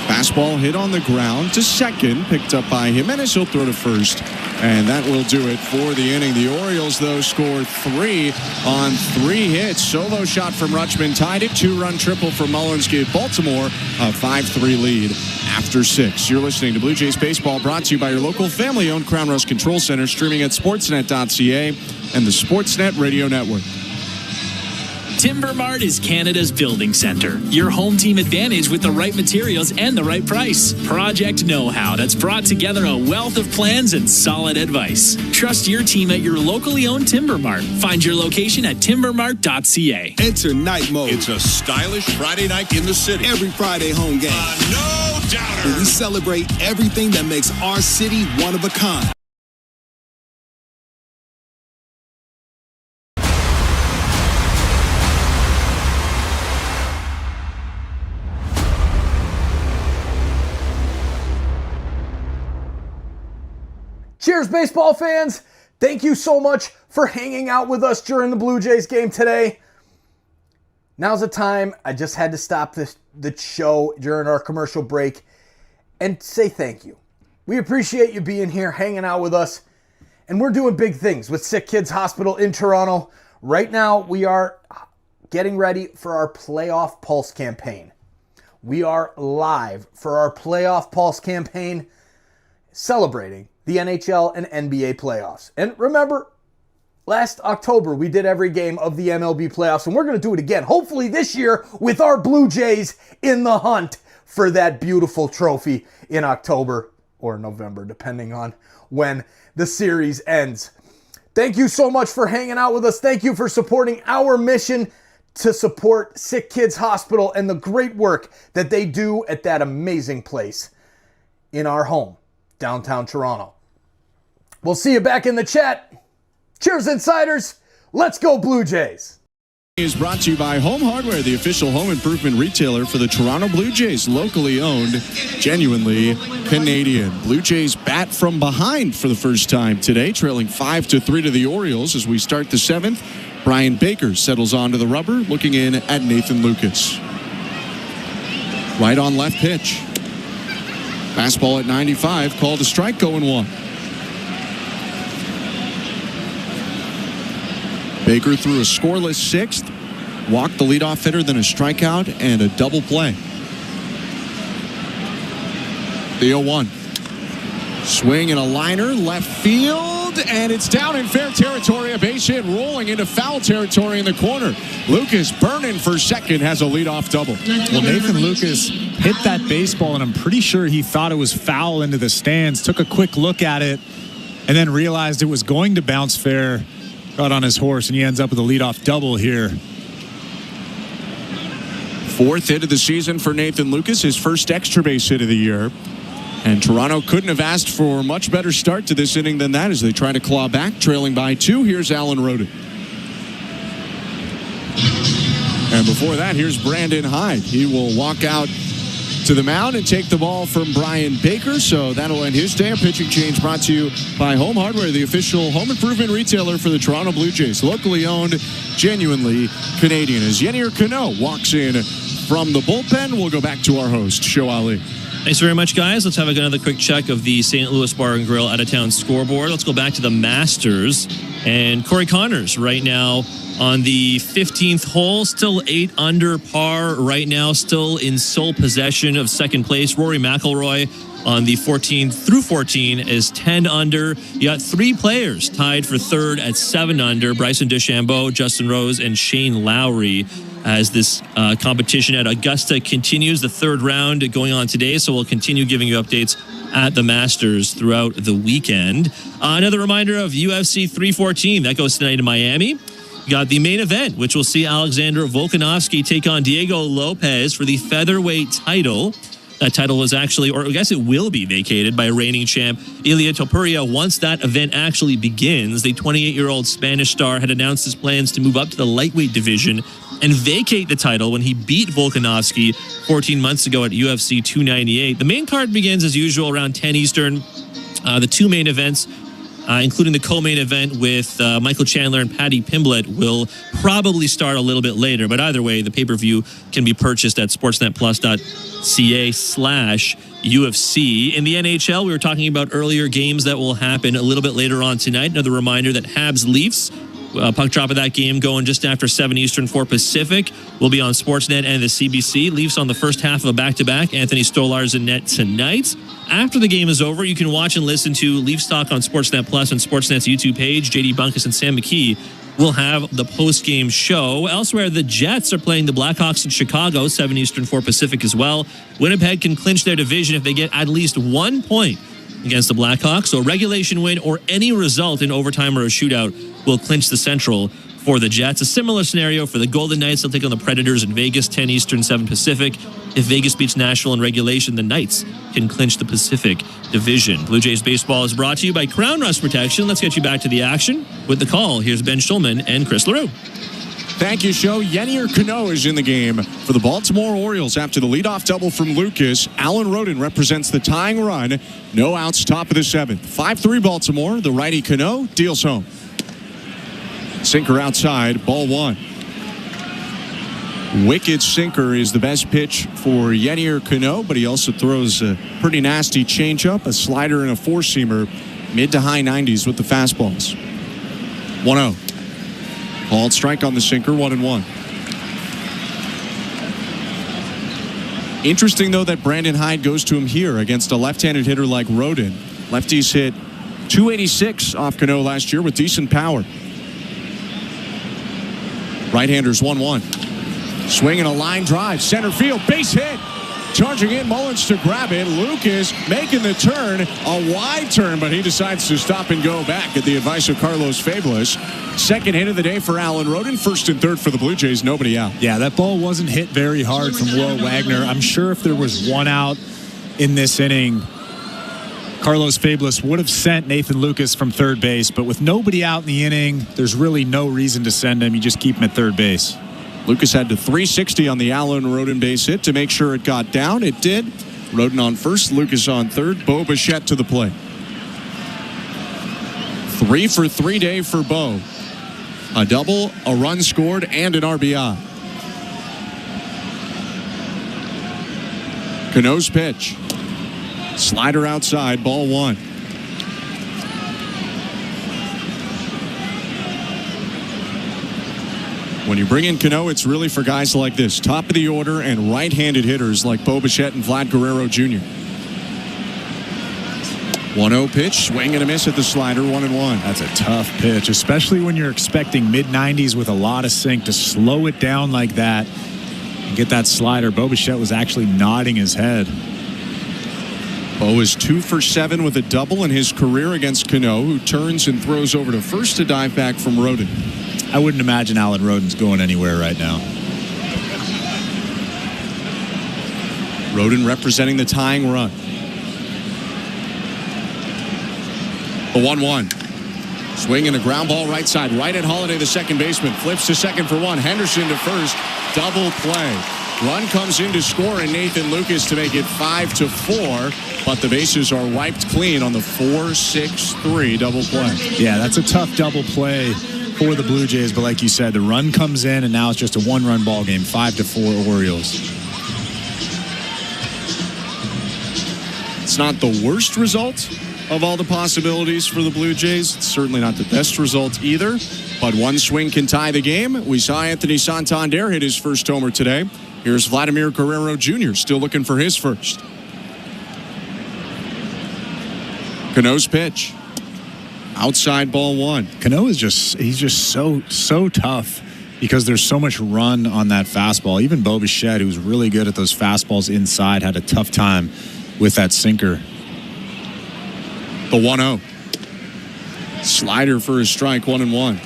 Fastball hit on the ground to second, picked up by Jimenez. He'll throw to first, and that will do it for the inning. The Orioles, though, scored 3 on 3 hits. Solo shot from Rutschman tied it. 2-run triple from Mullins gave Baltimore a 5-3 lead after 6. You're listening to Blue Jays Baseball, brought to you by your local family-owned Crown Rust Control Center, streaming at sportsnet.ca and the Sportsnet Radio Network. Timber Mart is Canada's building center. Your home team advantage with the right materials and the right price. Project know-how that's brought together a wealth of plans and solid advice. Trust your team at your locally owned Timber Mart. Find your location at timbermart.ca. Enter night mode. It's a stylish Friday night in the city. Every Friday home game. No doubter. Where we celebrate everything that makes our city one of a kind. Cheers, baseball fans. Thank you so much for hanging out with us during the Blue Jays game today. Now's the time. I just had to stop the show during our commercial break and say thank you. We appreciate you being here, hanging out with us. And we're doing big things with SickKids Hospital in Toronto. Right now, we are getting ready for our Playoff Pulse campaign. we are live for our Playoff Pulse campaign celebrating the NHL and NBA playoffs. And remember, last October, we did every game of the MLB playoffs, and we're going to do it again, hopefully this year, with our Blue Jays in the hunt for that beautiful trophy in October or November, depending on when the series ends. Thank you so much for hanging out with us. Thank you for supporting our mission to support SickKids Hospital and the great work that they do at that amazing place in our home, downtown Toronto. We'll see you back in the chat. Cheers, Insiders. Let's go, Blue Jays. Is brought to you by Home Hardware, the official home improvement retailer for the Toronto Blue Jays, locally owned, genuinely Canadian. Blue Jays bat from behind for the first time today, trailing 5-3 to the Orioles as we start the seventh. Brian Baker settles onto the rubber, looking in at Nathan Lucas. Right on left pitch. Fastball at 95, called a strike, 0-1. Baker threw a scoreless sixth, walked the leadoff hitter, then a strikeout and a double play. The 0-1. Swing and a liner, left field, and it's down in fair territory. A base hit rolling into foul territory in the corner. Lucas burning for second, has a leadoff double. Well, Nathan Lucas hit that baseball, and I'm pretty sure he thought it was foul into the stands. Took a quick look at it, and then realized it was going to bounce fair. Got on his horse, and he ends up with a leadoff double here. Fourth hit of the season for Nathan Lucas, his first extra base hit of the year. And Toronto couldn't have asked for a much better start to this inning than that as they try to claw back, trailing by 2. Here's Alan Roden. And before that, here's Brandon Hyde. He will walk out to the mound and take the ball from Brian Baker. So that'll end his day. A pitching change brought to you by Home Hardware, the official home improvement retailer for the Toronto Blue Jays. Locally owned, genuinely Canadian. As Yennier Cano walks in from the bullpen, we'll go back to our host, Show Ali. Thanks very much, guys. Let's have another quick check of the St. Louis Bar and Grill out-of-town scoreboard. Let's go back to the Masters. And Corey Connors right now on the 15th hole, still 8 under par right now, still in sole possession of second place. Rory McIlroy on the 14 through 14 is 10 under. You got 3 players tied for third at 7 under. Bryson DeChambeau, Justin Rose, and Shane Lowry, as this competition at Augusta continues. The third round going on today, so we'll continue giving you updates at the Masters throughout the weekend. Another reminder of UFC 314. That goes tonight in Miami. You got the main event, which will see Alexander Volkanovski take on Diego Lopez for the featherweight title. That title was actually, or I guess it will be vacated by reigning champ Ilia Topuria once that event actually begins. The 28-year-old Spanish star had announced his plans to move up to the lightweight division and vacate the title when he beat Volkanovski 14 months ago at UFC 298. The main card begins as usual around 10 Eastern. The 2 main events, including the co-main event with Michael Chandler and Paddy Pimblett, will probably start a little bit later. But either way, the pay-per-view can be purchased at sportsnetplus.ca/UFC. In the NHL, we were talking about earlier games that will happen a little bit later on tonight. Another reminder that Habs Leafs, puck drop of that game going just after 7 Eastern, 4 Pacific, will be on Sportsnet and the CBC. Leafs on the first half of a back-to-back. Anthony Stolar's in net tonight. After the game is over, you can watch and listen to Leafs Talk on Sportsnet Plus and Sportsnet's YouTube page. JD Bunkus and Sam McKee will have the post-game show. Elsewhere, the Jets are playing the Blackhawks in Chicago, 7 Eastern, 4 Pacific as well. Winnipeg can clinch their division if they get at least 1 point against the Blackhawks. So a regulation win or any result in overtime or a shootout will clinch the Central for the Jets. A similar scenario for the Golden Knights. They'll take on the Predators in Vegas, 10 Eastern, 7 Pacific. If Vegas beats Nashville in regulation, the Knights can clinch the Pacific Division. Blue Jays baseball is brought to you by Crown Rust Protection. Let's get you back to the action with the call. Here's Ben Schulman and Chris LaRue. Thank you, Show. Yennier Cano is in the game for the Baltimore Orioles after the leadoff double from Lucas. Alan Roden represents the tying run. No outs, top of the 7th. 5-3 Baltimore. The righty Cano deals home. Sinker outside, ball 1. Wicked sinker is the best pitch for Yennier Cano, but he also throws a pretty nasty changeup, a slider, and a four-seamer, mid to high 90s with the fastballs. 1-0. Called strike on the sinker, 1-1. Interesting, though, that Brandon Hyde goes to him here against a left-handed hitter like Roden. Lefties hit .286 off Cano last year with decent power. Right-handers 1-1. Swinging a line drive. Center field. Base hit. Charging in. Mullins to grab it. Lucas making the turn. A wide turn, but he decides to stop and go back at the advice of Carlos Fabulous. Second hit of the day for Alan Roden. First and third for the Blue Jays. Nobody out. Yeah, that ball wasn't hit very hard from Will Wagner. I'm sure if there was one out in this inning, Carlos Fabulous would have sent Nathan Lucas from third base. But with nobody out in the inning, there's really no reason to send him. You just keep him at third base. Lucas had to 360 on the Alan Roden base hit to make sure it got down. It did. Roden on first, Lucas on third. Bo Bichette to the plate. 3 for 3 day for Bo. A double, a run scored, and an RBI. Cano's pitch. Slider outside, ball 1. When you bring in Cano, it's really for guys like this. Top of the order and right-handed hitters like Bo Bichette and Vlad Guerrero Jr. 1-0 pitch, swing and a miss at the slider, 1-1. That's a tough pitch, especially when you're expecting mid-90s with a lot of sink to slow it down like that and get that slider. Bo Bichette was actually nodding his head. Bo is 2 for 7 with a double in his career against Cano, who turns and throws over to first to dive back from Roden. I wouldn't imagine Alan Roden's going anywhere right now. Roden representing the tying run. The 1-1. Swing and a ground ball right side. Right at Holiday, the second baseman. Flips to second for 1. Henderson to first. Double play. Run comes in to score, and Nathan Lucas to make it 5-4. But the bases are wiped clean on the 4-6-3 double play. Yeah, that's a tough double play for the Blue Jays. But like you said, the run comes in, and now it's just a one-run ball game. 5-4 Orioles. It's not the worst result of all the possibilities for the Blue Jays. It's certainly not the best result either, but one swing can tie the game. We saw Anthony Santander hit his first homer today. Here's Vladimir Guerrero Jr. still looking for his first. Cano's pitch. Outside ball 1. Cano is he's just so tough because there's so much run on that fastball. Even Bo Bichette, who's really good at those fastballs inside, had a tough time with that sinker. The 1-0. Slider for a strike, 1-1.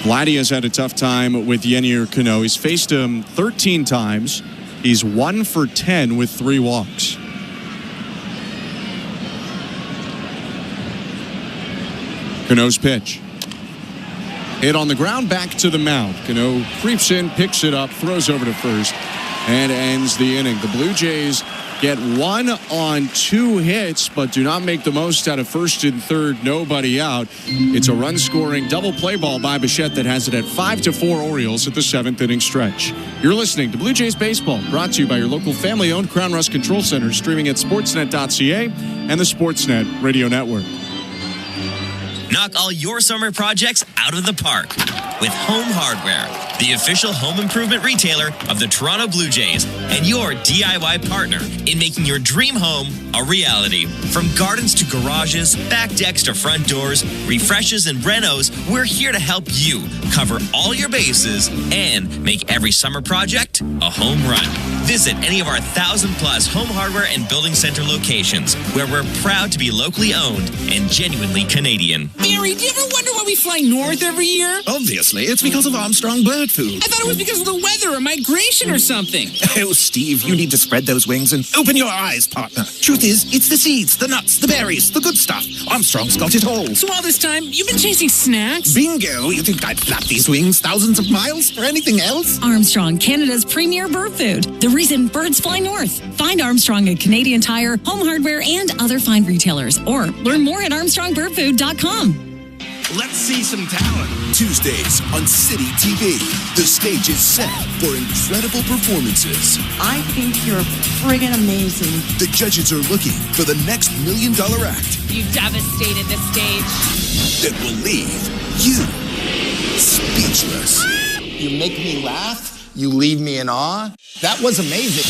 Vladdy has had a tough time with Yennier Cano. He's faced him 13 times. He's 1 for 10 with 3 walks. Cano's pitch. Hit on the ground, back to the mound. Cano creeps in, picks it up, throws over to first, and ends the inning. The Blue Jays get 1 on 2 hits, but do not make the most out of first and third. Nobody out. It's a run-scoring double play ball by Bichette that has it at 5-4 Orioles at the 7th inning stretch. You're listening to Blue Jays Baseball, brought to you by your local family-owned Crown Rust Control Center, streaming at sportsnet.ca and the Sportsnet Radio Network. Knock all your summer projects out of the park with Home Hardware, the official home improvement retailer of the Toronto Blue Jays and your DIY partner in making your dream home a reality. From gardens to garages, back decks to front doors, refreshes and renos, we're here to help you cover all your bases and make every summer project a home run. Visit any of our 1,000+ home hardware and building center locations where we're proud to be locally owned and genuinely Canadian. Barry, do you ever wonder why we fly north every year? Obviously, it's because of Armstrong bird food. I thought it was because of the weather or migration or something. Oh, Steve, you need to spread those wings and open your eyes, partner. Truth is, it's the seeds, the nuts, the berries, the good stuff. Armstrong's got it all. So all this time, you've been chasing snacks? Bingo! You think I'd flap these wings thousands of miles for anything else? Armstrong, Canada's premier bird food. The reason birds fly north. Find Armstrong at Canadian Tire, Home Hardware, and other fine retailers. Or learn more at ArmstrongBirdFood.com. Let's see some talent. Tuesdays on City TV. The stage is set for incredible performances. I think you're friggin' amazing. The judges are looking for the next $1 million act. You devastated the stage. That will leave you speechless. You make me laugh, You leave me in awe? That was amazing.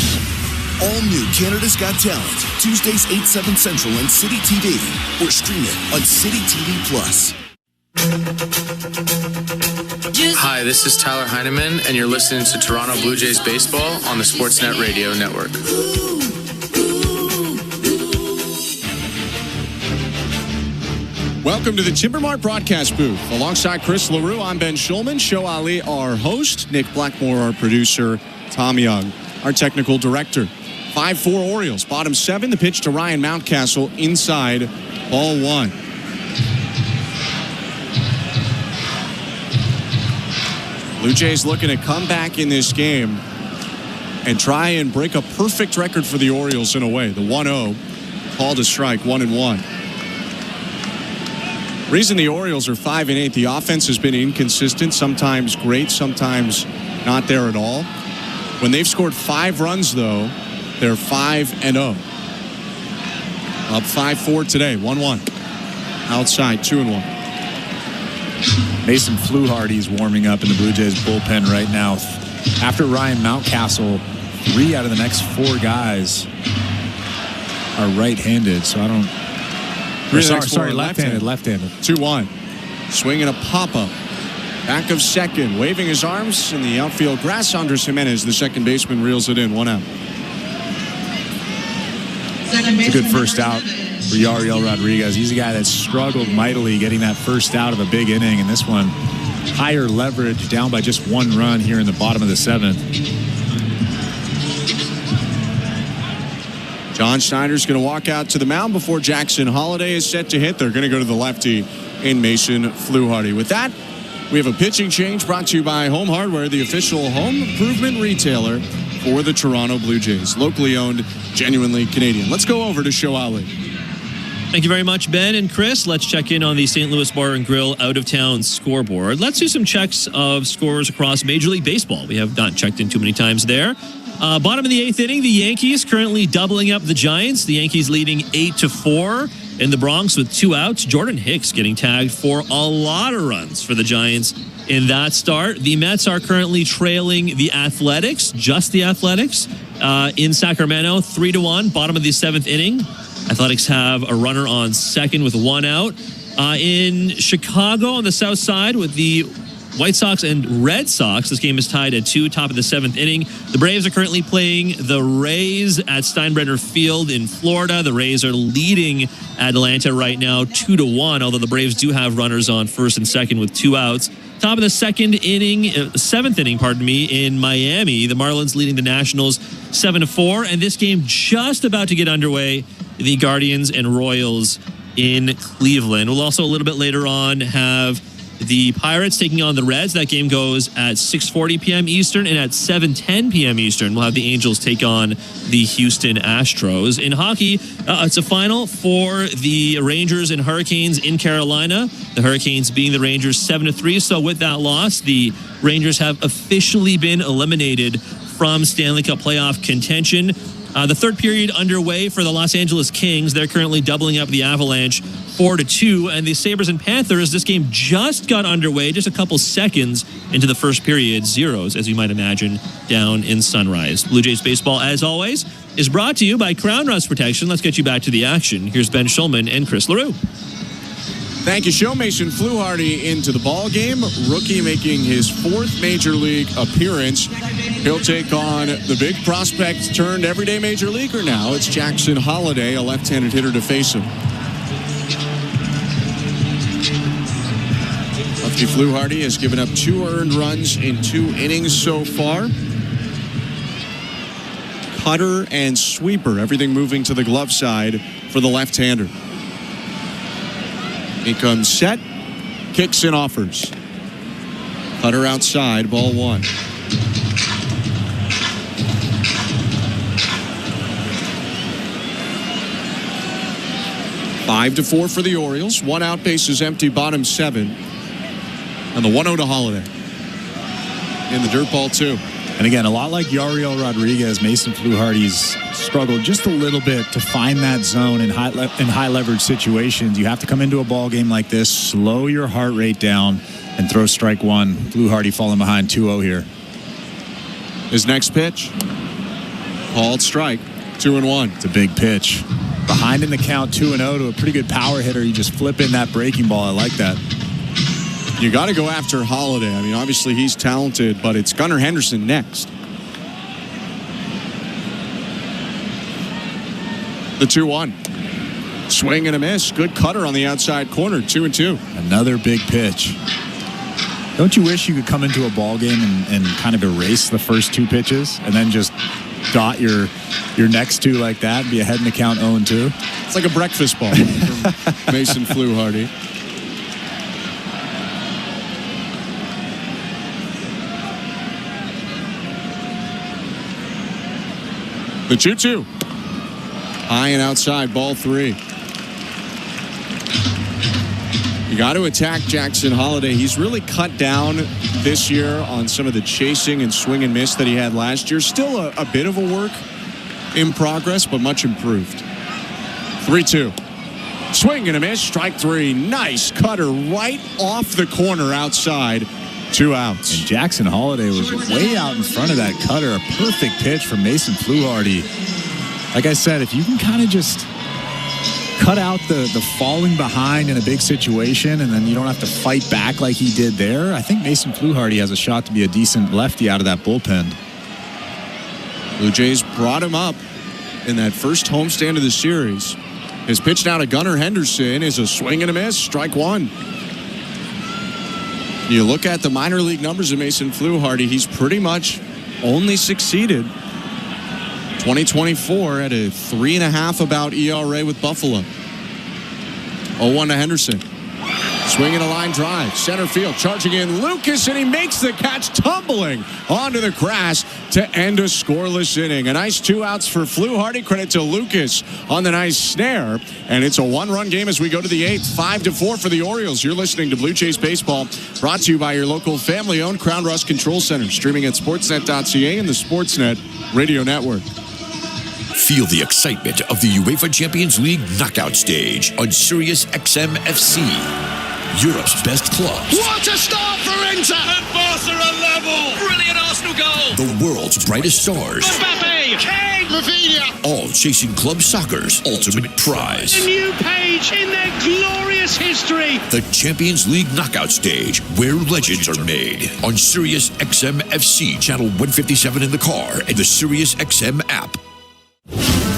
All new Canada's Got Talent, Tuesdays 8, 7 Central on City TV, or stream it on City TV Plus. Hi, this is Tyler Heineman, and you're listening to Toronto Blue Jays Baseball on the Sportsnet Radio Network. Welcome to the Timbermart broadcast booth. Alongside Chris LaRue, I'm Ben Schulman. Show Ali, our host. Nick Blackmore, our producer. Tom Young, our technical director. 5-4 Orioles. Bottom 7. The pitch to Ryan Mountcastle inside ball 1. Blue Jays looking to come back in this game and try and break a perfect record for the Orioles in a way. The 1-0 called a strike, 1-1. Reason the Orioles are 5-8, the offense has been inconsistent, sometimes great, sometimes not there at all. When they've scored 5 runs, though, they're 5-0. Up 5-4 today, 1-1. Outside, 2-1. Mason Fluharty's warming up in the Blue Jays bullpen right now. After Ryan Mountcastle, 3 out of the next 4 guys are right-handed, so I don't... Sorry, left-handed. 2-1. Swinging a pop-up. Back of second. Waving his arms in the outfield grass. Andres Jimenez, the second baseman, reels it in. 1 out. It's a good first out for Yariel Rodriguez. He's a guy that struggled mightily getting that first out of a big inning. And this one, higher leverage, down by just 1 run here in the bottom of the 7th. John Schneider's going to walk out to the mound before Jackson Holliday is set to hit. They're going to go to the lefty in Mason Fluharty. With that, we have a pitching change brought to you by Home Hardware, the official home improvement retailer for the Toronto Blue Jays. Locally owned, genuinely Canadian. Let's go over to Show Ali. Thank you very much, Ben and Chris. Let's check in on the St. Louis Bar and Grill out-of-town scoreboard. Let's do some checks of scores across Major League Baseball. We have not checked in too many times there. Bottom of the 8th inning, the Yankees currently doubling up the Giants. The Yankees leading 8-4 in the Bronx with 2 outs. Jordan Hicks getting tagged for a lot of runs for the Giants in that start. The Mets are currently trailing the Athletics, just the Athletics, in Sacramento, 3-1. Bottom of the 7th inning, Athletics have a runner on second with 1 out. In Chicago on the south side with the White Sox and Red Sox, this game is tied at 2, top of the 7th inning. The Braves are currently playing the Rays at Steinbrenner Field in Florida. The Rays are leading Atlanta right now 2-1, although the Braves do have runners on first and second with 2 outs. Top of the 7th inning, in Miami. The Marlins leading the Nationals 7-4, and this game just about to get underway. The Guardians and Royals in Cleveland. We'll also a little bit later on have the Pirates taking on the Reds. That game goes at 6:40 p.m. Eastern, and at 7:10 p.m. Eastern, we'll have the Angels take on the Houston Astros. In hockey, it's a final for the Rangers and Hurricanes in Carolina. The Hurricanes beating the Rangers 7-3. So with that loss, the Rangers have officially been eliminated from Stanley Cup playoff contention. The third period underway for the Los Angeles Kings. They're currently doubling up the Avalanche 4-2. And the Sabres and Panthers, this game just got underway just a couple seconds into the first period. Zeros, as you might imagine, down in Sunrise. Blue Jays baseball, as always, is brought to you by Crown Rust Protection. Let's get you back to the action. Here's Ben Schulman and Chris LaRue. Thank you, Show. Mason Fluharty into the ball game. Rookie making his 4th Major League appearance. He'll take on the big prospect turned everyday Major Leaguer now. It's Jackson Holliday, a left-handed hitter, to face him. Lefty Fluharty has given up 2 earned runs in 2 innings so far. Cutter and sweeper, everything moving to the glove side for the left-hander. He comes set, kicks and offers. Cutter outside, ball 1. Five to 4 for the Orioles. 1 out, bases empty, bottom 7. And the 1-0 to Holliday. In the dirt ball 2. And again, a lot like Yariel Rodriguez, Mason Fluharty's struggled just a little bit to find that zone in high leverage situations. You have to come into a ball game like this, slow your heart rate down, and throw strike 1. Fluharty falling behind 2-0 here. His next pitch, called strike, 2-1. It's a big pitch. Behind in the count, 2-0 to a pretty good power hitter. You just flip in that breaking ball. I like that. You got to go after Holiday. I mean, obviously he's talented, but it's Gunnar Henderson next. The 2-1. Swing and a miss. Good cutter on the outside corner. 2-2. Another big pitch. Don't you wish you could come into a ball game and kind of erase the first two pitches and then just dot your next two like that and be ahead in the count 0-2? It's like a breakfast ball from Mason Fluharty. The 2-2. High and outside, ball 3. You got to attack Jackson Holiday. He's really cut down this year on some of the chasing and swing and miss that he had last year. Still a bit of a work in progress, but much improved. 3-2. Swing and a miss, strike 3. Nice cutter right off the corner outside. 2 outs. And Jackson Holiday was way out in front of that cutter. A perfect pitch from Mason Fluharty. Like I said, if you can kind of just cut out the falling behind in a big situation and then you don't have to fight back like he did there, I think Mason Fluharty has a shot to be a decent lefty out of that bullpen. Blue Jays brought him up in that first homestand of the series. His pitch now to Gunnar Henderson is a swing and a miss, strike 1. You look at the minor league numbers of Mason Fluharty, he's pretty much only succeeded 2024 at a 3.5 about ERA with Buffalo. 0-1 to Henderson. Swinging a line drive. Center field. Charging in Lucas, and he makes the catch, tumbling onto the grass to end a scoreless inning. A nice 2 outs for Fluharty. Credit to Lucas on the nice snare. And it's a 1-run game as we go to the 8th. 5-4 for the Orioles. You're listening to Blue Jays Baseball, brought to you by your local family-owned Crown Rust Control Center. Streaming at sportsnet.ca and the Sportsnet Radio Network. Feel the excitement of the UEFA Champions League knockout stage on SiriusXM FC. Europe's best clubs. What a start for Inter! And Barca are level! Brilliant Arsenal goal! The world's brightest stars. Mbappe! Kane! Rafinha! All chasing club soccer's ultimate prize. A new page in their glorious history! The Champions League knockout stage, where legends are made. On SiriusXM FC, channel 157 in the car, and the SiriusXM app.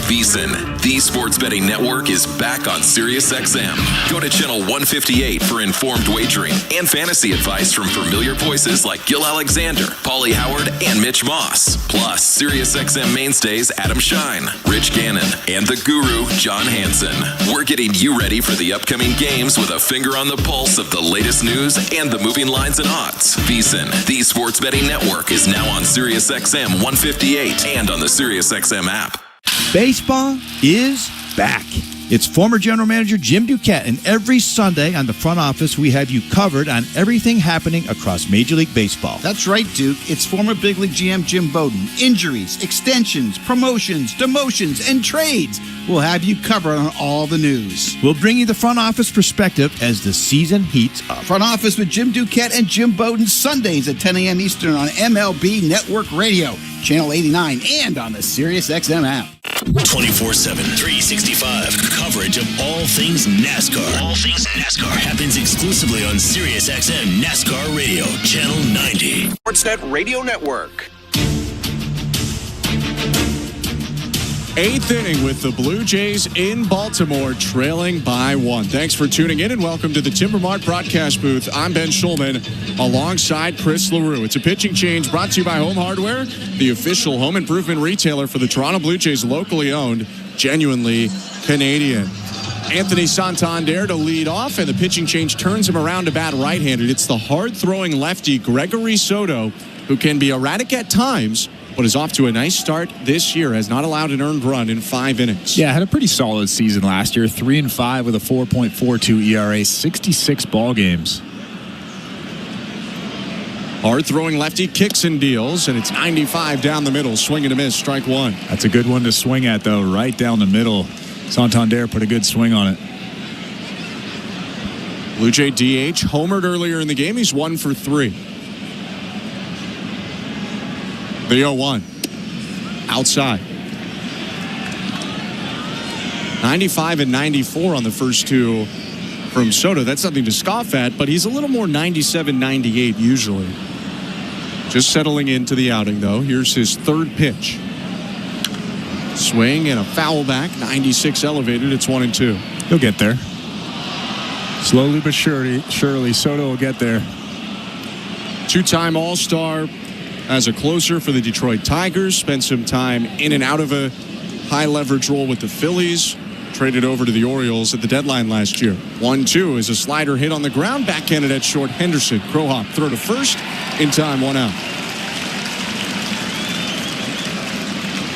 VSiN, the sports betting network, is back on SiriusXM. Go to channel 158 for informed wagering and fantasy advice from familiar voices like Gil Alexander, Paulie Howard, and Mitch Moss. Plus, SiriusXM mainstays Adam Shine, Rich Gannon, and the guru, John Hansen. We're getting you ready for the upcoming games with a finger on the pulse of the latest news and the moving lines and odds. VSiN, the sports betting network, is now on SiriusXM 158 and on the SiriusXM app. Baseball is back. It's former general manager Jim Duquette, and every Sunday on the front office, we have you covered on everything happening across Major League Baseball. That's right, Duke. It's former big league GM Jim Bowden. Injuries, extensions, promotions, demotions, and trades. We'll have you covered on all the news. We'll bring you the front office perspective as the season heats up. Front office with Jim Duquette and Jim Bowden, Sundays at 10 a.m. Eastern on MLB Network Radio, Channel 89, and on the SiriusXM app. 24/7, 365 coverage of all things NASCAR. All things NASCAR happens exclusively on SiriusXM NASCAR Radio, Channel 90. Sportsnet Radio Network. 8th inning with the Blue Jays in Baltimore, trailing by 1. Thanks for tuning in and welcome to the Timber Mart broadcast booth. I'm Ben Schulman alongside Chris LaRue. It's a pitching change brought to you by Home Hardware, the official home improvement retailer for the Toronto Blue Jays, locally owned, genuinely Canadian. Anthony Santander to lead off, and the pitching change turns him around to bat right-handed. It's the hard-throwing lefty Gregory Soto, who can be erratic at times, but is off to a nice start this year, has not allowed an earned run in 5 innings. Yeah, had a pretty solid season last year. 3-5 with a 4.42 ERA, 66 ball games. Hard-throwing lefty kicks and deals, and it's 95 down the middle. Swing and a miss, strike 1. That's a good one to swing at, though, right down the middle. Santander put a good swing on it. Blue Jay DH homered earlier in the game. He's 1 for 3. The 0-1. Outside. 95 and 94 on the first two from Soto. That's nothing to scoff at, but he's a little more 97, 98 usually. Just settling into the outing, though. Here's his third pitch. Swing and a foul back. 96 elevated. It's 1-2. He'll get there. Slowly but surely, Soto will get there. Two-time All-Star as a closer for the Detroit Tigers. Spent some time in and out of a high-leverage role with the Phillies. Traded over to the Orioles at the deadline last year. 1-2 is a slider hit on the ground. Backhanded at short. Henderson. Crow hop. Throw to first. In time, 1 out.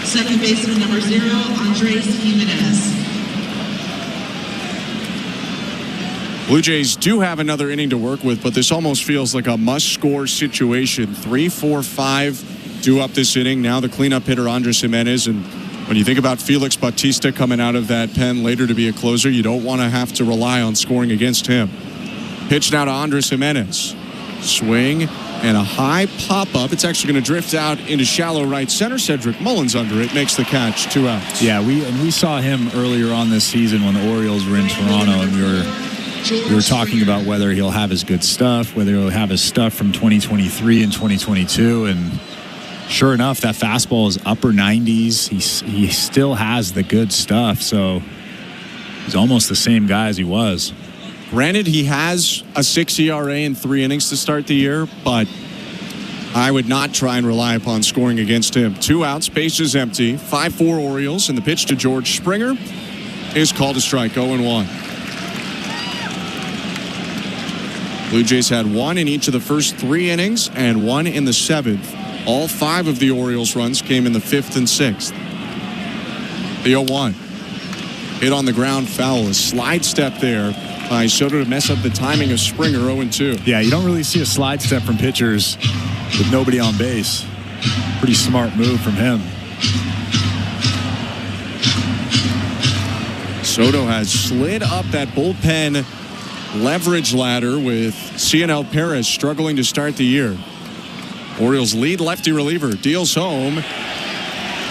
Second baseman number 0, Andres Jimenez. Blue Jays do have another inning to work with, but this almost feels like a must-score situation. 3, 4, 5 due up this inning. Now the cleanup hitter, Andres Jimenez. And when you think about Felix Bautista coming out of that pen later to be a closer, you don't want to have to rely on scoring against him. Pitch now to Andres Jimenez. Swing and a high pop-up. It's actually going to drift out into shallow right center. Cedric Mullins under it. Makes the catch. 2 outs. Yeah, we saw him earlier on this season when the Orioles were in Toronto, and we were talking about whether he'll have his good stuff, whether he'll have his stuff from 2023 and 2022. And sure enough, that fastball is upper 90s. He still has the good stuff. So he's almost the same guy as he was. Granted, he has a 6 ERA in 3 innings to start the year, but I would not try and rely upon scoring against him. 2 outs, base is empty. 5-4 Orioles, and the pitch to George Springer is called a strike. 0-1. Blue Jays had 1 in each of the first 3 innings and 1 in the 7th. All 5 of the Orioles runs came in the 5th and 6th. The 0-1. Hit on the ground, foul. A slide step there by Soto to mess up the timing of Springer. 0-2. Yeah, you don't really see a slide step from pitchers with nobody on base. Pretty smart move from him. Soto has slid up that bullpen leverage ladder with Cionel Perez struggling to start the year. Orioles lead lefty reliever. Deals home.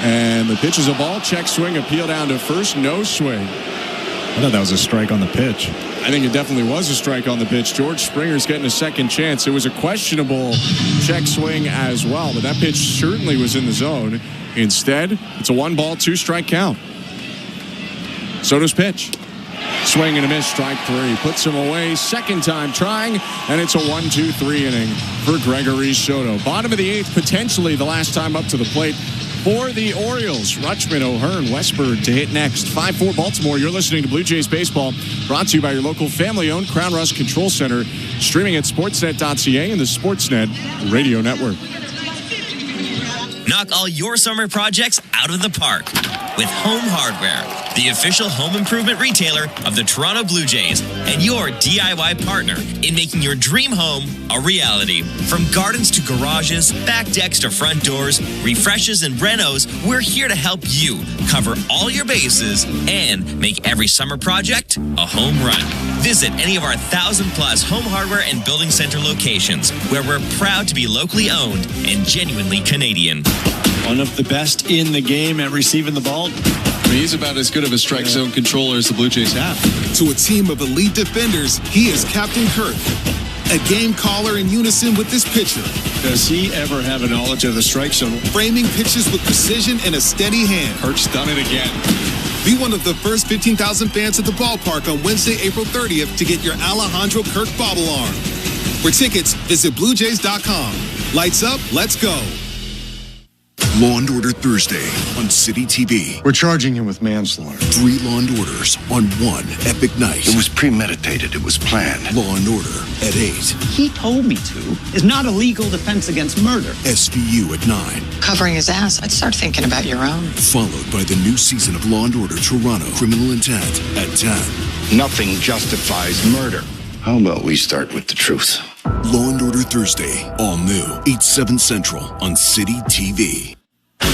And the pitch is a ball. Check swing. Appeal down to first. No swing. I thought that was a strike on the pitch. I think it definitely was a strike on the pitch. George Springer's getting a second chance. It was a questionable check swing as well, but that pitch certainly was in the zone. Instead, it's a 1-ball, 2-strike count. Soto's pitch. Swing and a miss, strike 3. Puts him away, second time trying, and it's a 1-2-3 inning for Gregory Soto. Bottom of the 8th, potentially the last time up to the plate for the Orioles. Rutschman, O'Hearn, Westberg to hit next. 5-4 Baltimore. You're listening to Blue Jays Baseball, brought to you by your local family-owned Crown Rust Control Center, streaming at sportsnet.ca and the Sportsnet Radio Network. Knock all your summer projects out of the park with Home Hardware, the official home improvement retailer of the Toronto Blue Jays and your DIY partner in making your dream home a reality. From gardens to garages, back decks to front doors, refreshes and renos, we're here to help you cover all your bases and make every summer project a home run. Visit any of our 1,000+ home hardware and building center locations where we're proud to be locally owned and genuinely Canadian. One of the best in the game at receiving the ball. He's about as good of a strike zone controller as the Blue Jays have. To a team of elite defenders, he is Captain Kirk, a game caller in unison with this pitcher. Does he ever have a knowledge of the strike zone? Framing pitches with precision and a steady hand. Kirk's done it again. Be one of the first 15,000 fans at the ballpark on Wednesday, April 30th to get your Alejandro Kirk bobble arm. For tickets, visit BlueJays.com. Lights up, let's go. Law and Order Thursday on City TV. We're charging him with manslaughter. 3 Law and Orders on one epic night. It was premeditated. It was planned. Law and Order at 8. He told me to is not a legal defense against murder. SVU at 9. Covering his ass, I'd start thinking about your own. Followed by the new season of Law and Order Toronto Criminal Intent at 10. Nothing justifies murder. How about we start with the truth? Law and Order Thursday, all new, 8/7 Central on City TV.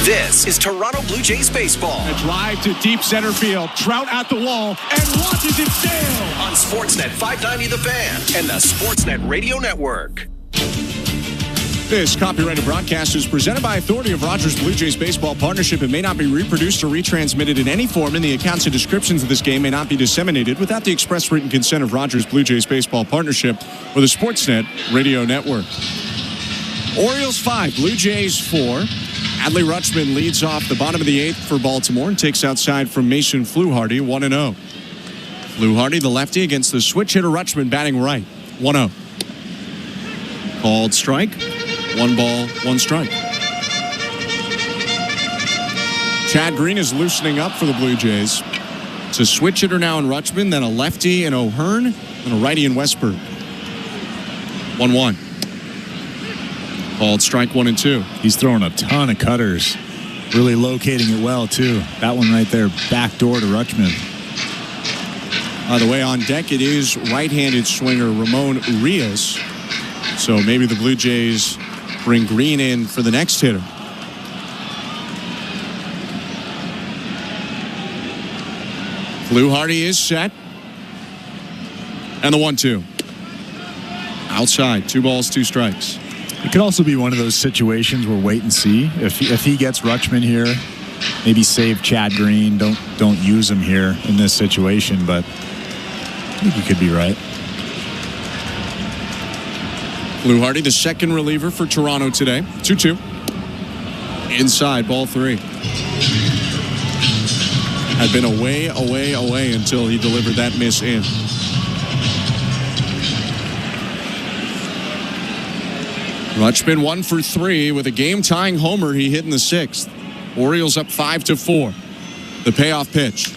This is Toronto Blue Jays baseball. A drive to deep center field. Trout at the wall and watches it sail. On Sportsnet 590 The Fan and the Sportsnet Radio Network. This copyrighted broadcast is presented by authority of Rogers Blue Jays Baseball Partnership and may not be reproduced or retransmitted in any form, and the accounts and descriptions of this game may not be disseminated without the express written consent of Rogers Blue Jays Baseball Partnership or the Sportsnet Radio Network. Orioles 5, Blue Jays 4. Adley Rutschman leads off the bottom of the 8th for Baltimore and takes outside from Mason Fluharty, 1-0. Fluharty, the lefty, against the switch hitter Rutschman, batting right, 1-0. Called strike. 1 ball, 1 strike. Chad Green is loosening up for the Blue Jays. It's a switch hitter now in Rutschman, then a lefty in O'Hearn, and a righty in Westberg. 1-1. Called strike 1 and 2. He's throwing a ton of cutters. Really locating it well, too. That one right there, back door to Rutschman. By the way, on deck it is right-handed swinger Ramon Urias. So maybe the Blue Jays bring Green in for the next hitter. Fluharty is set. And the 1-2. Outside, 2 balls, 2 strikes. It could also be one of those situations where wait and see. If he gets Rutschman here, maybe save Chad Green. Don't use him here in this situation, but I think he could be right. Fluharty, the second reliever for Toronto today. 2-2. Inside, ball 3. Had been away until he delivered that miss in. Rutschman 1 for 3 with a game-tying homer he hit in the 6th. Orioles up 5-4. The payoff pitch.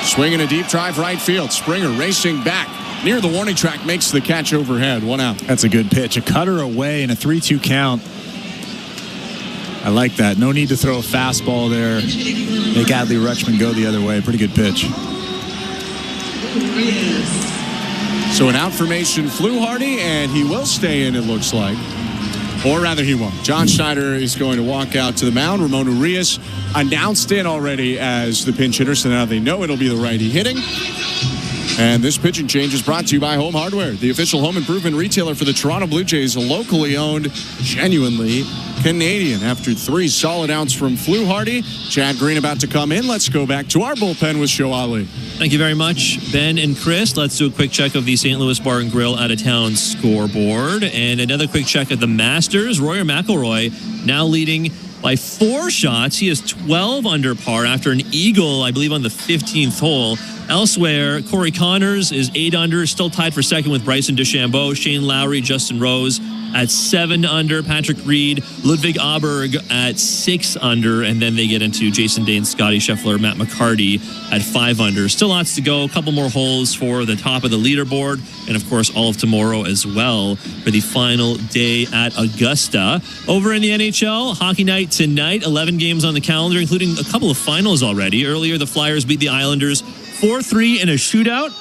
Swinging a deep drive right field. Springer racing back. Near the warning track, makes the catch overhead. 1 out. That's a good pitch. A cutter away and a 3-2 count. I like that. No need to throw a fastball there. Make Adley Rutschman go the other way. Pretty good pitch. So an out for Mason Fluharty, and he will stay in, it looks like. Or rather, he won't. John Schneider is going to walk out to the mound. Ramon Urias announced in already as the pinch hitter, so now they know it'll be the righty hitting. And this pitching change is brought to you by Home Hardware, the official home improvement retailer for the Toronto Blue Jays, locally owned, genuinely Canadian. After 3 solid outs from Fluharty, Chad Green about to come in. Let's go back to our bullpen with Show Ali. Thank you very much, Ben and Chris. Let's do a quick check of the St. Louis Bar and Grill out-of-town scoreboard. And another quick check of the Masters. Rory McIlroy now leading by 4 shots. He is 12 under par after an eagle, I believe, on the 15th hole. Elsewhere, Corey Connors is 8 under, still tied for second with Bryson DeChambeau. Shane Lowry, Justin Rose at 7 under. Patrick Reed, Ludwig Aberg at 6 under. And then they get into Jason Day, Scotty Scheffler, Matt McCarty at 5 under. Still lots to go. A couple more holes for the top of the leaderboard. And, of course, all of tomorrow as well for the final day at Augusta. Over in the NHL, hockey night tonight. 11 games on the calendar, including a couple of finals already. Earlier, the Flyers beat the Islanders 4-3 in a shootout.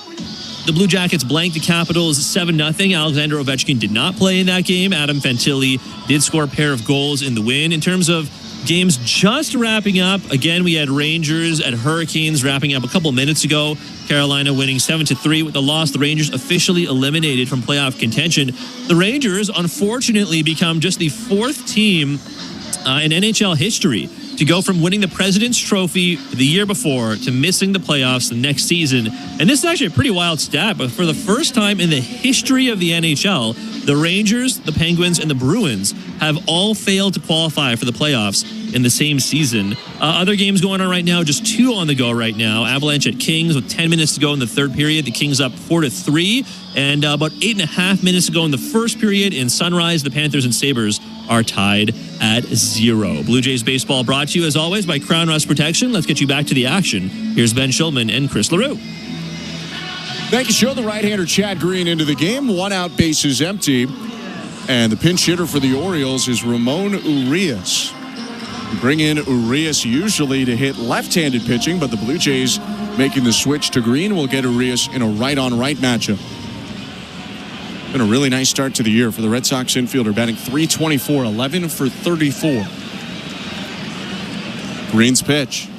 The Blue Jackets blanked the Capitals 7-0. Alexander Ovechkin did not play in that game. Adam Fantilli did score a pair of goals in the win. In terms of games just wrapping up, again, we had Rangers at Hurricanes wrapping up a couple minutes ago. Carolina winning 7-3 with the loss. The Rangers officially eliminated from playoff contention. The Rangers, unfortunately, become just the 4th team in NHL history to go from winning the President's Trophy the year before to missing the playoffs the next season. And this is actually a pretty wild stat, but for the first time in the history of the NHL, the Rangers, the Penguins, and the Bruins have all failed to qualify for the playoffs in the same season. Other games going on right now, just 2 on the go right now. Avalanche at Kings with 10 minutes to go in the 3rd period. The Kings up 4-3. And about 8.5 minutes to go in the 1st period. In Sunrise, the Panthers and Sabres are tied at 0. Blue Jays baseball brought to you, as always, by Crown Rust Protection. Let's get you back to the action. Here's Ben Schulman and Chris LaRue. Thank you, Show. The right-hander Chad Green into the game. 1 out, bases empty. And the pinch hitter for the Orioles is Ramon Urias. We bring in Urias usually to hit left-handed pitching, but the Blue Jays making the switch to Green will get Urias in a right-on-right matchup. Been a really nice start to the year for the Red Sox infielder, batting .324, 11 for 34. Green's pitch.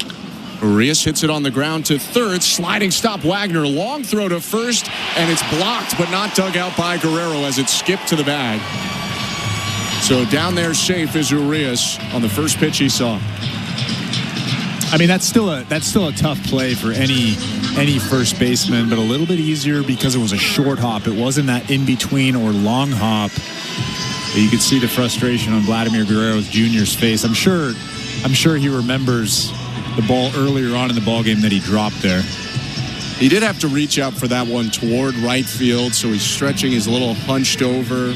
Urias hits it on the ground to 3rd. Sliding stop Wagner. Long throw to 1st, and it's blocked but not dug out by Guerrero as it skipped to the bag. So down there safe is Urias on the first pitch he saw. I mean, that's still a tough play for any first baseman, but a little bit easier because it was a short hop. It wasn't that in-between or long hop. You could see the frustration on Vladimir Guerrero Jr.'s face. I'm sure he remembers the ball earlier on in the ballgame that he dropped there. He did have to reach out for that one toward right field, so he's stretching his little hunched over.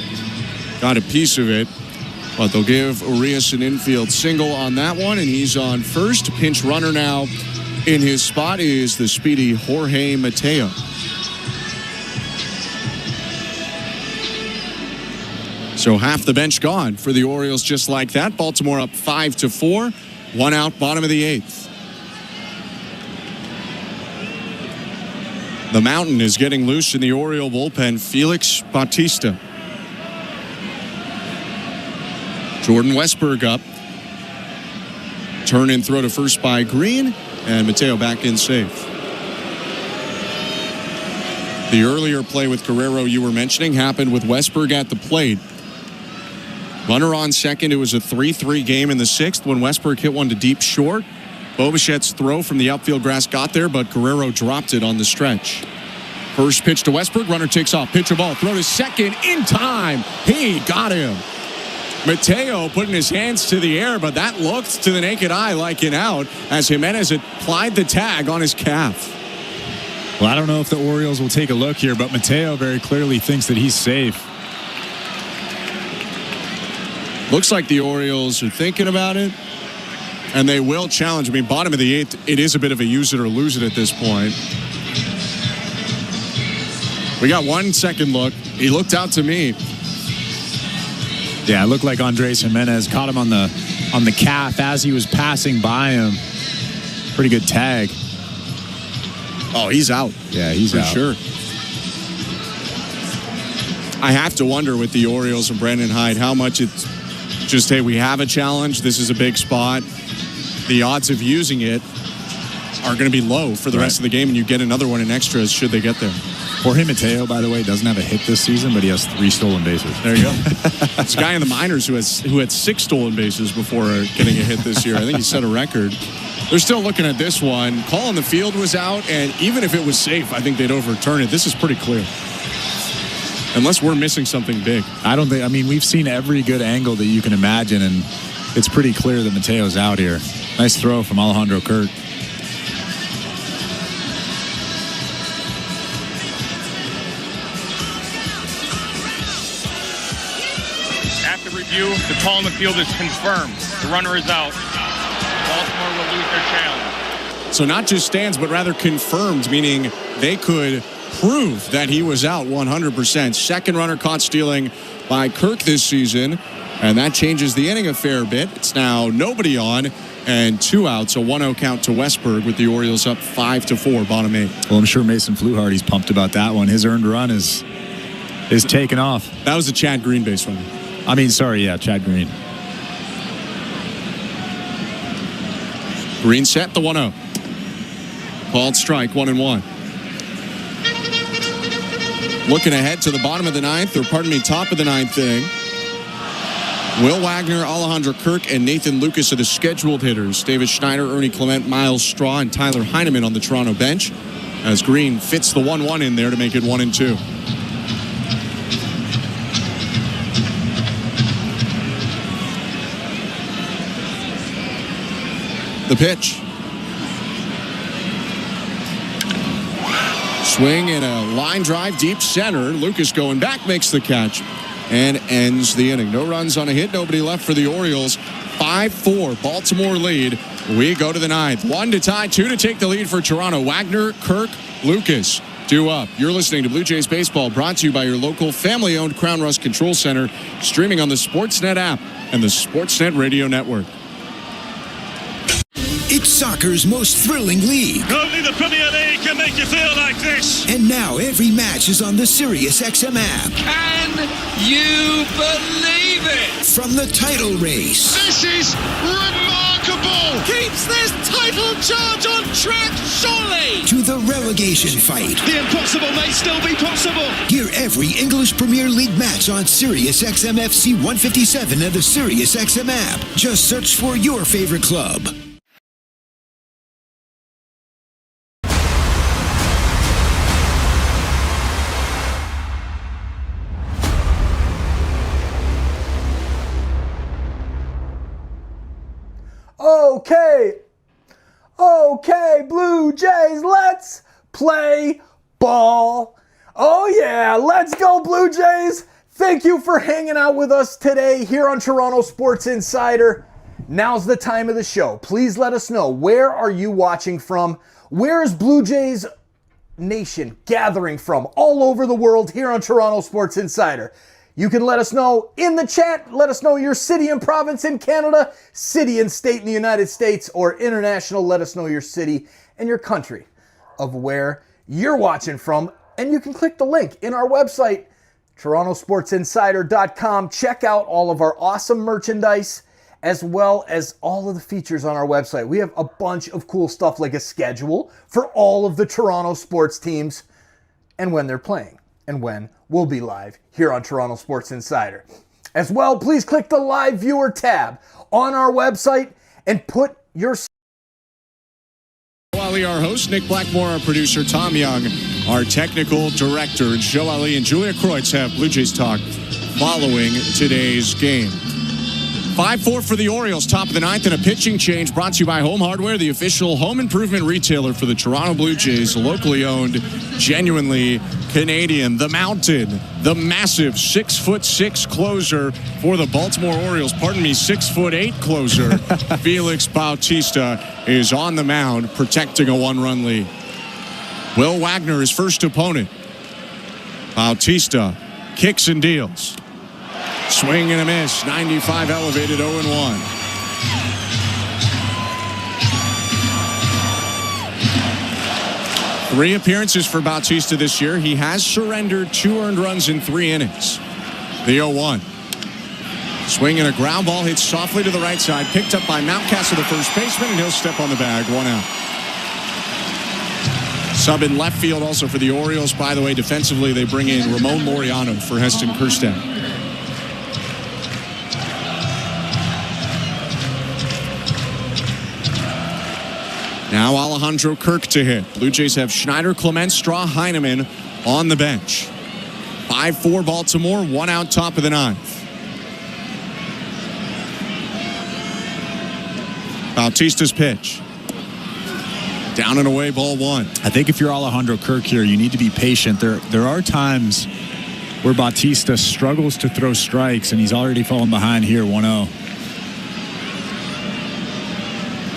Got a piece of it. But they'll give Urias an infield single on that one, and he's on first. Pinch runner now in his spot is the speedy Jorge Mateo. So half the bench gone for the Orioles just like that. Baltimore up 5-4. 1 out, bottom of the 8th. The mountain is getting loose in the Oriole bullpen. Felix Bautista. Jordan Westberg up. Turn and throw to first by Green. And Mateo back in safe. The earlier play with Guerrero you were mentioning happened with Westberg at the plate. Runner on second. It was a 3-3 game in the 6th when Westberg hit one to deep short. Bobichet's throw from the outfield grass got there, but Guerrero dropped it on the stretch. First pitch to Westberg. Runner takes off. Pitch a ball. Throw to second in time. He got him. Mateo putting his hands to the air, but that looked to the naked eye like an out as Jimenez applied the tag on his calf. Well, I don't know if the Orioles will take a look here, but Mateo very clearly thinks that he's safe. Looks like the Orioles are thinking about it, and they will challenge. I mean, bottom of the 8th, it is a bit of a use it or lose it at this point. We got 1 second look. He looked out to me. Yeah, it looked like Andres Jimenez caught him on the calf as he was passing by him. Pretty good tag. Oh, he's out. Yeah, he's out. For sure. I have to wonder with the Orioles and Brandon Hyde how much it's just, hey, we have a challenge. This is a big spot. The odds of using it are going to be low for the rest of the game, and you get another one in extras should they get there. Jorge Mateo, by the way, doesn't have a hit this season, but he has 3 stolen bases. There you go. This guy in the minors who had 6 stolen bases before getting a hit this year. I think he set a record. They're still looking at this one. Call on the field was out, and even if it was safe, I think they'd overturn it. This is pretty clear. Unless we're missing something big. I mean, we've seen every good angle that you can imagine, and it's pretty clear that Mateo's out here. Nice throw from Alejandro Kirk. The call on the field is confirmed. The runner is out. Baltimore will lose their challenge. So not just stands, but rather confirmed, meaning they could prove that he was out 100%. Second runner caught stealing by Kirk this season, and that changes the inning a fair bit. It's now nobody on and 2 outs, a 1-0 count to Westberg with the Orioles up 5-4, bottom 8. Well, I'm sure Mason Fluharty's pumped about that one. His earned run is taken off. That was a Chad Green base runner. Chad Green. Green set the 1-0. Called strike, 1-1. Looking ahead to the bottom of the 9th, top of the 9th inning. Will Wagner, Alejandro Kirk, and Nathan Lucas are the scheduled hitters. David Schneider, Ernie Clement, Miles Straw, and Tyler Heineman on the Toronto bench. As Green fits the 1-1 in there to make it 1-2. The pitch. Swing and a line drive deep center. Lucas going back makes the catch and ends the inning. No runs on a hit. Nobody left for the Orioles. 5-4 Baltimore lead. We go to the 9th. 1 to tie, 2 to take the lead for Toronto. Wagner, Kirk, Lucas. 2 up. You're listening to Blue Jays Baseball, brought to you by your local family-owned Crown Rust Control Center, streaming on the Sportsnet app and the Sportsnet Radio Network. It's soccer's most thrilling league. Only the Premier League can make you feel like this. And now every match is on the SiriusXM app. Can you believe it? From the title race. This is remarkable. Keeps this title charge on track, surely. To the relegation fight. The impossible may still be possible. Hear every English Premier League match on SiriusXM FC 157 and the SiriusXM app. Just search for your favorite club. Okay, Blue Jays, let's play ball. Oh yeah, let's go Blue Jays. Thank you for hanging out with us today here on Toronto Sports Insider. Now's the time of the show. Please let us know, where are you watching from? Where is Blue Jays Nation gathering from all over the world here on Toronto Sports Insider? You can let us know in the chat. Let us know your city and province in Canada, city and state in the United States, or international. Let us know your city and your country of where you're watching from. And you can click the link in our website, TorontoSportsInsider.com. Check out all of our awesome merchandise, as well as all of the features on our website. We have a bunch of cool stuff, like a schedule for all of the Toronto sports teams and when they're playing and when we'll be live here on Toronto Sports Insider. As well, please click the live viewer tab on our website and put your... Ali, our host, Nick Blackmore, our producer, Tom Young, our technical director, and Joe Ali and Julia Kreutz have Blue Jays talk following today's game. 5-4 for the Orioles, top of the ninth, and a pitching change brought to you by Home Hardware, the official home improvement retailer for the Toronto Blue Jays, locally owned, genuinely Canadian. The Mountain, the massive 6'6" closer for the Baltimore Orioles. 6'8" closer. Felix Bautista is on the mound, protecting a one-run lead. Will Wagner, his first opponent. Bautista kicks and deals. Swing and a miss. 95 elevated, 0-1. Three appearances for Bautista this year. He has surrendered 2 earned runs in 3 innings. The 0-1. Swing and a ground ball hits softly to the right side. Picked up by Mountcastle, the first baseman, and he'll step on the bag. 1 out. Sub in left field also for the Orioles. By the way, defensively, they bring in Ramon Laureano for Heston Kjerstad. Now Alejandro Kirk to hit. Blue Jays have Schneider, Clement, Straw, Heineman on the bench. 5-4 Baltimore, 1 out, top of the ninth. Bautista's pitch. Down and away, ball 1. I think if you're Alejandro Kirk here, you need to be patient. There are times where Bautista struggles to throw strikes, and he's already fallen behind here, 1-0.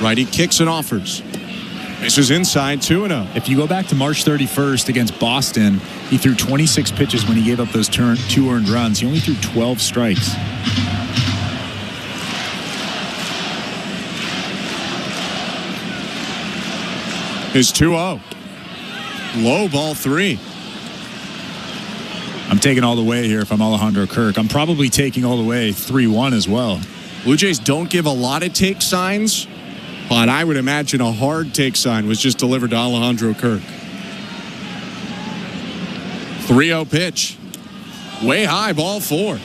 Righty kicks and offers. Misses inside, 2-0. If you go back to March 31st against Boston, he threw 26 pitches when he gave up those 2 earned runs. He only threw 12 strikes. Is 2-0. Low, ball 3. I'm taking all the way here if I'm Alejandro Kirk. I'm probably taking all the way 3-1 as well. Blue Jays don't give a lot of take signs, but I would imagine a hard take sign was just delivered to Alejandro Kirk. 3-0 pitch. Way high, ball 4.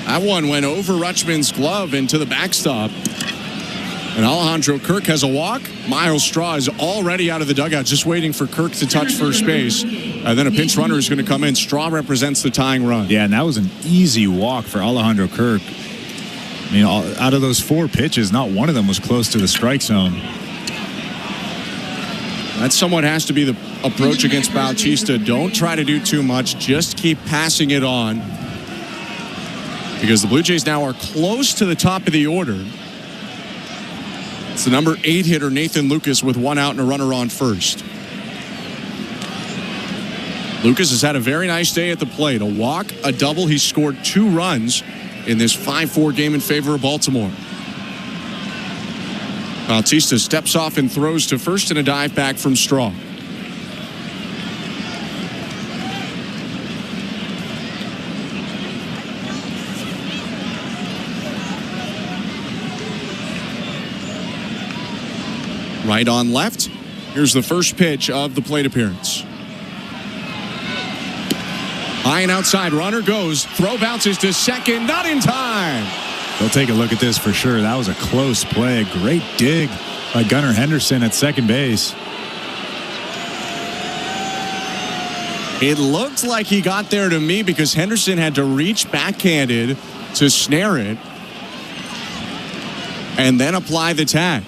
That one went over Rutschman's glove into the backstop. And Alejandro Kirk has a walk. Miles Straw is already out of the dugout, just waiting for Kirk to touch first base. And then a pinch runner is going to come in. Straw represents the tying run. Yeah, and that was an easy walk for Alejandro Kirk. I mean, out of those 4 pitches, not one of them was close to the strike zone. That somewhat has to be the approach against Bautista. Don't try to do too much. Just keep passing it on. Because the Blue Jays now are close to the top of the order. It's the number 8 hitter, Nathan Lucas, with 1 out and a runner on first. Lucas has had a very nice day at the plate. A walk, a double. He's scored 2 runs in this 5-4 game in favor of Baltimore. Bautista steps off and throws to first, and a dive back from Straw. Right on left. Here's the first pitch of the plate appearance. High and outside, runner goes. Throw bounces to second, not in time. They'll take a look at this for sure. That was a close play. A great dig by Gunnar Henderson at second base. It looked like he got there to me because Henderson had to reach backhanded to snare it and then apply the tag.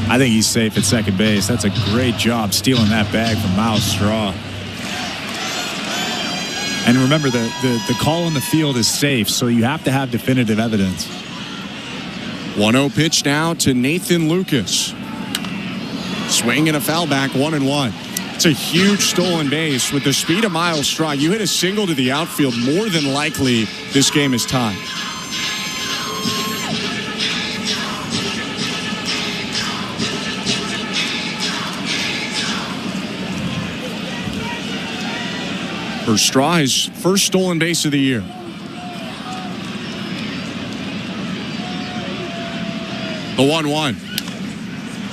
I think he's safe at second base. That's a great job stealing that bag from Miles Straw. And remember, the call on the field is safe, so you have to have definitive evidence. 1-0 pitch now to Nathan Lucas. Swing and a foul back, 1-1. It's a huge stolen base. With the speed of Miles Straw, you hit a single to the outfield, more than likely this game is tied. For Straw, his first stolen base of the year. The 1-1.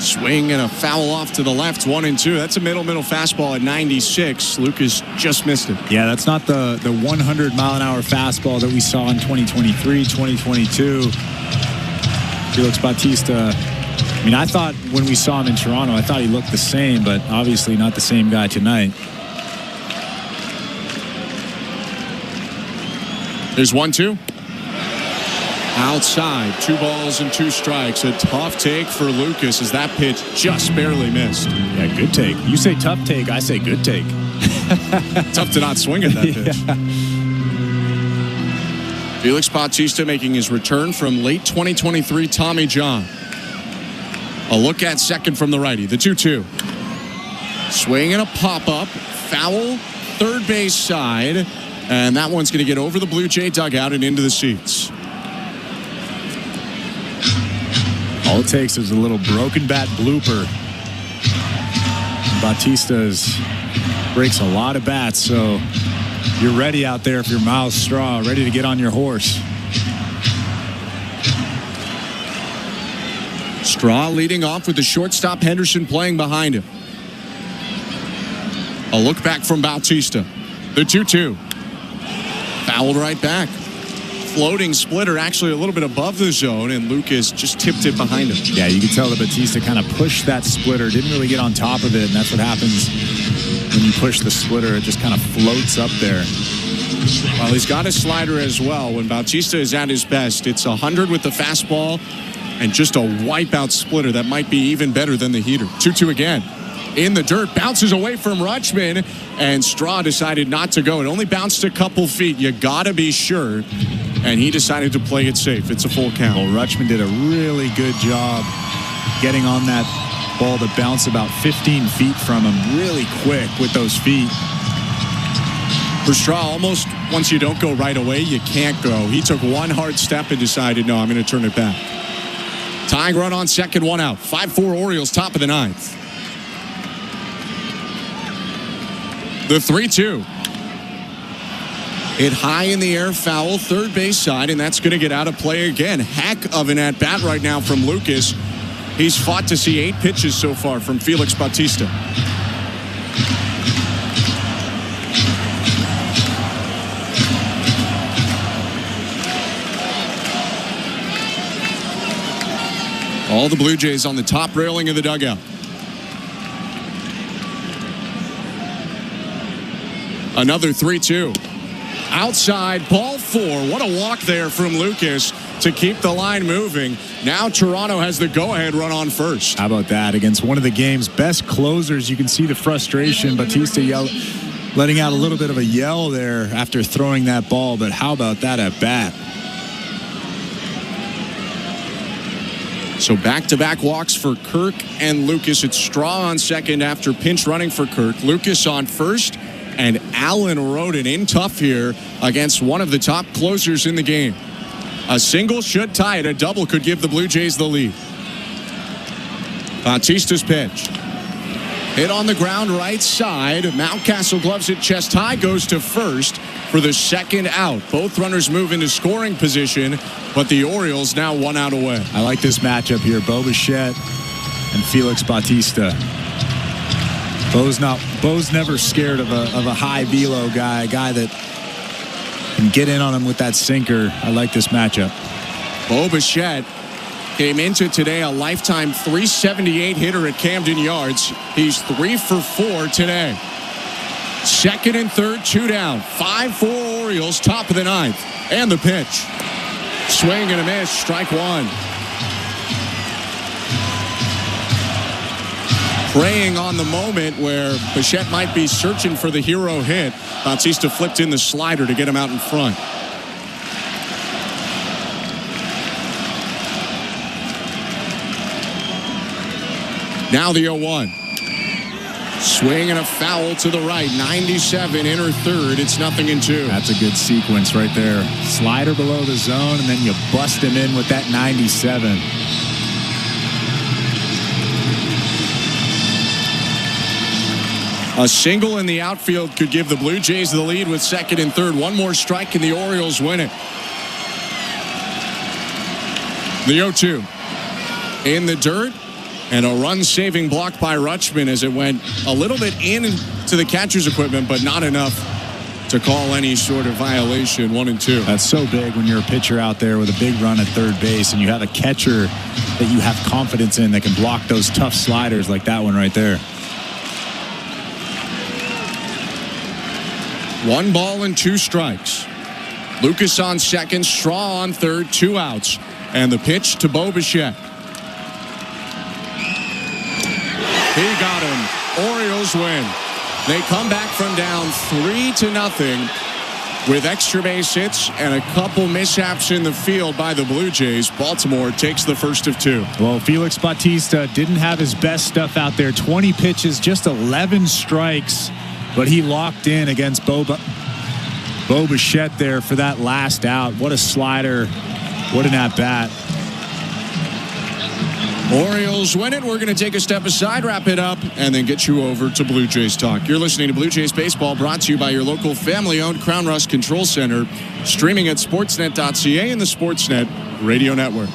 Swing and a foul off to the left, 1-2. That's a middle fastball at 96. Lucas just missed it. Yeah, that's not the 100-mile-an-hour fastball that we saw in 2023, 2022. Felix Bautista. I mean, I thought when we saw him in Toronto, I thought he looked the same, but obviously not the same guy tonight. There's 1-2. Outside, 2 balls and 2 strikes. A tough take for Lucas as that pitch just barely missed. Yeah, good take. You say tough take, I say good take. Tough to not swing at that pitch. Yeah. Felix Bautista making his return from late 2023 Tommy John. A look at second from the righty, the 2-2. Swing and a pop-up. Foul, third base side. And that one's going to get over the Blue Jay dugout and into the seats. All it takes is a little broken bat blooper. Bautista breaks a lot of bats, so you're ready out there if you're Miles Straw, ready to get on your horse. Straw leading off with the shortstop Henderson playing behind him. A look back from Bautista. The 2-2. Fouled right back. Floating splitter actually a little bit above the zone, and Lucas just tipped it behind him. Yeah, you can tell that Bautista kind of pushed that splitter, didn't really get on top of it, and that's what happens when you push the splitter. It just kind of floats up there. Well, he's got a slider as well. When Bautista is at his best, it's 100 with the fastball and just a wipeout splitter that might be even better than the heater. 2-2 again. In the dirt, bounces away from Rutschman, and Straw decided not to go. It only bounced a couple feet. You gotta be sure. And he decided to play it safe. It's a full count. Well, Rutschman did a really good job getting on that ball that bounced about 15 feet from him really quick with those feet. For Straw, almost once you don't go right away, you can't go. He took one hard step and decided, no, I'm going to turn it back. Tying run on second, 1 out. 5-4 Orioles, top of the 9th. The 3-2. Hit high in the air, foul, third base side, and that's going to get out of play again. Heck of an at-bat right now from Lucas. He's fought to see 8 pitches so far from Felix Bautista. All the Blue Jays on the top railing of the dugout. Another 3-2. Outside, ball 4. What a walk there from Lucas to keep the line moving. Now Toronto has the go-ahead run on first. How about that? Against one of the game's best closers, you can see the frustration. Bautista letting out a little bit of a yell there after throwing that ball, but how about that at bat? So back-to-back walks for Kirk and Lucas. It's Straw on second after pinch running for Kirk. Lucas on first. And Allen Roden in tough here against one of the top closers in the game. A single should tie it. A double could give the Blue Jays the lead. Bautista's pitch. Hit on the ground right side. Mountcastle gloves it chest high, goes to first for the second out. Both runners move into scoring position, but the Orioles now 1 out away. I like this matchup here. Bo Bichette and Felix Bautista. Bo's never scared of a high velo guy, a guy that can get in on him with that sinker. I like this matchup. Bo Bichette came into today a lifetime .378 hitter at Camden Yards. He's 3 for 4 today. Second and third, 2 down. 5-4 Orioles, top of the ninth. And the pitch. Swing and a miss, strike one. Preying on the moment where Bichette might be searching for the hero hit. Bautista flipped in the slider to get him out in front. Now the 0-1. Swing and a foul to the right. 97, inner third. It's 0-2. That's a good sequence right there. Slider below the zone, and then you bust him in with that 97. A single in the outfield could give the Blue Jays the lead with second and third. One more strike and the Orioles win it. The 0-2. In the dirt. And a run-saving block by Rutschman as it went a little bit into the catcher's equipment, but not enough to call any sort of violation. 1-2. That's so big when you're a pitcher out there with a big run at third base and you have a catcher that you have confidence in that can block those tough sliders like that one right there. 1 ball and 2 strikes. Lucas on second, Straw on third, 2 outs. And the pitch to Bo Bichette. He got him. Orioles win. They come back from down 3-0 with extra base hits and a couple mishaps in the field by the Blue Jays. Baltimore takes the first of 2. Well, Felix Bautista didn't have his best stuff out there. 20 pitches, just 11 strikes, but he locked in against Bo Bichette there for that last out. What a slider. What an at-bat. Orioles win it. We're going to take a step aside, wrap it up, and then get you over to Blue Jays Talk. You're listening to Blue Jays Baseball, brought to you by your local family-owned Crown Rust Control Center, streaming at sportsnet.ca and the Sportsnet Radio Network.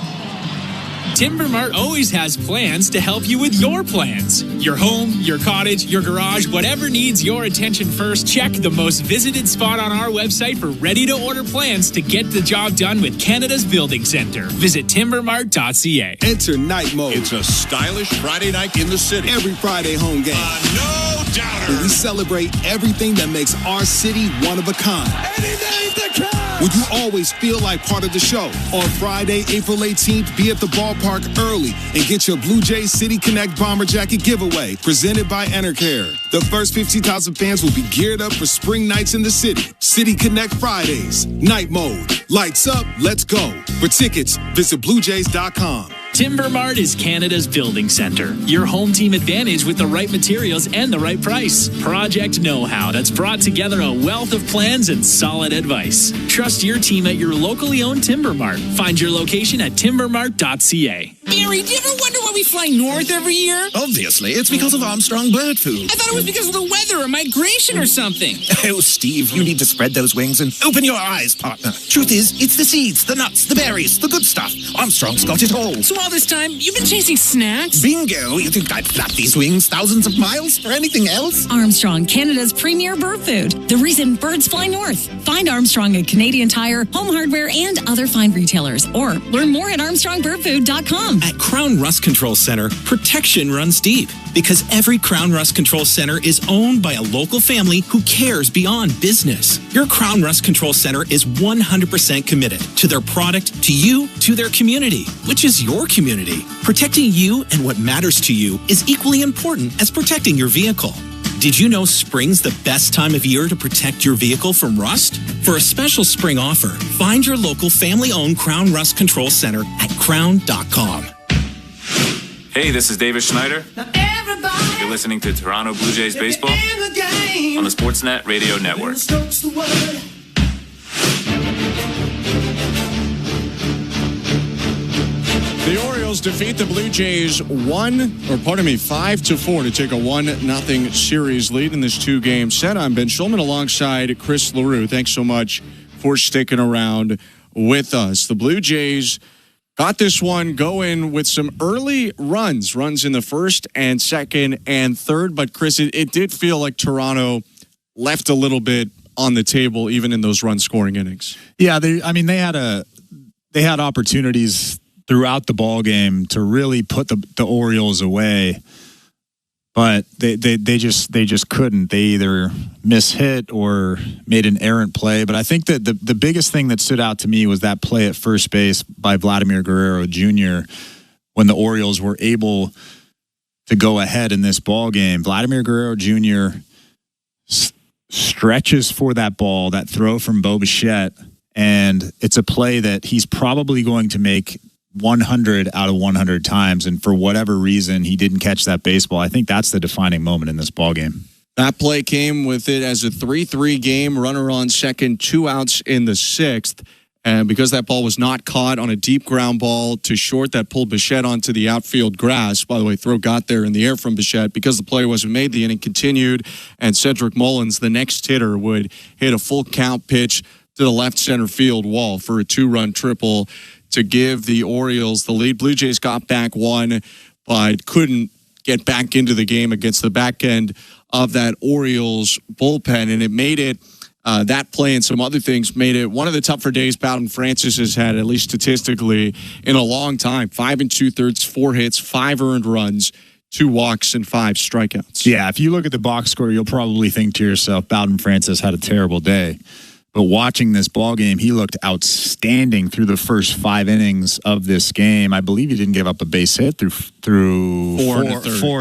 Timber Mart always has plans to help you with your plans. Your home, your cottage, your garage, whatever needs your attention first, check the most visited spot on our website for ready-to-order plans to get the job done with Canada's Building Center. Visit timbermart.ca. Enter Night Mode. It's a stylish Friday night in the city. Every Friday home game. No doubter. Where we celebrate everything that makes our city one of a kind. Would you always feel like part of the show? On Friday, April 18th, be at the ballpark early and get your Blue Jays City Connect Bomber Jacket giveaway presented by Enercare. The first 50,000 fans will be geared up for spring nights in the city. City Connect Fridays. Night Mode. Lights up. Let's go. For tickets, visit BlueJays.com. Timber Mart is Canada's building center. Your home team advantage with the right materials and the right price. Project know-how that's brought together a wealth of plans and solid advice. Trust your team at your locally owned Timber Mart. Find your location at timbermart.ca. Barry, do you ever wonder why we fly north every year? Obviously, it's because of Armstrong bird food. I thought it was because of the weather or migration or something. Oh, Steve, you need to spread those wings and open your eyes, partner. Truth is, it's the seeds, the nuts, the berries, the good stuff. Armstrong's got it all. So all this time, you've been chasing snacks? Bingo! You think I'd flap these wings thousands of miles for anything else? Armstrong, Canada's premier bird food. The reason birds fly north. Find Armstrong at Canadian Tire, Home Hardware, and other fine retailers. Or learn more at ArmstrongBirdFood.com. At Crown Rust Control Center, protection runs deep. Because every Crown Rust Control Center is owned by a local family who cares beyond business. Your Crown Rust Control Center is 100% committed to their product, to you, to their community, which is your community. Protecting you and what matters to you is equally important as protecting your vehicle. Did you know spring's the best time of year to protect your vehicle from rust? For a special spring offer, find your local family-owned Crown Rust Control Center at crown.com. Hey, this is David Schneider. You're listening to Toronto Blue Jays Baseball on the Sportsnet Radio Network. Orioles defeat the Blue Jays 5-4 to take a 1-0 series lead in this 2-game set. I'm Ben Schulman alongside Chris LaRue. Thanks so much for sticking around with us. The Blue Jays got this one going with some early runs in the first and second and third. But Chris, it did feel like Toronto left a little bit on the table, even in those run-scoring innings. Yeah, they had opportunities throughout the ball game to really put the Orioles away, but they just couldn't. They either mishit or made an errant play. But I think that the biggest thing that stood out to me was that play at first base by Vladimir Guerrero Jr. when the Orioles were able to go ahead in this ball game. Vladimir Guerrero Jr. stretches for that ball, that throw from Bo Bichette, and it's a play that he's probably going to make 100 out of 100 times, and for whatever reason, he didn't catch that baseball. I think that's the defining moment in this ball game. That play came with it as a 3-3 game, runner on second, 2 outs in the sixth. And because that ball was not caught on a deep ground ball to short that pulled Bichette onto the outfield grass. By the way, throw got there in the air from Bichette. Because the play wasn't made, the inning continued, and Cedric Mullins, the next hitter, would hit a full count pitch to the left center field wall for a 2-run triple to give the Orioles the lead. Blue Jays got back one, but couldn't get back into the game against the back end of that Orioles bullpen, and it made it that play and some other things made it one of the tougher days Bowden Francis has had, at least statistically, in a long time. 5 2/3, 4 hits, 5 earned runs, 2 walks, and 5 strikeouts. Yeah, if you look at the box score, you'll probably think to yourself, Bowden Francis had a terrible day. But watching this ball game, he looked outstanding through the first 5 innings of this game. I believe he didn't give up a base hit through 4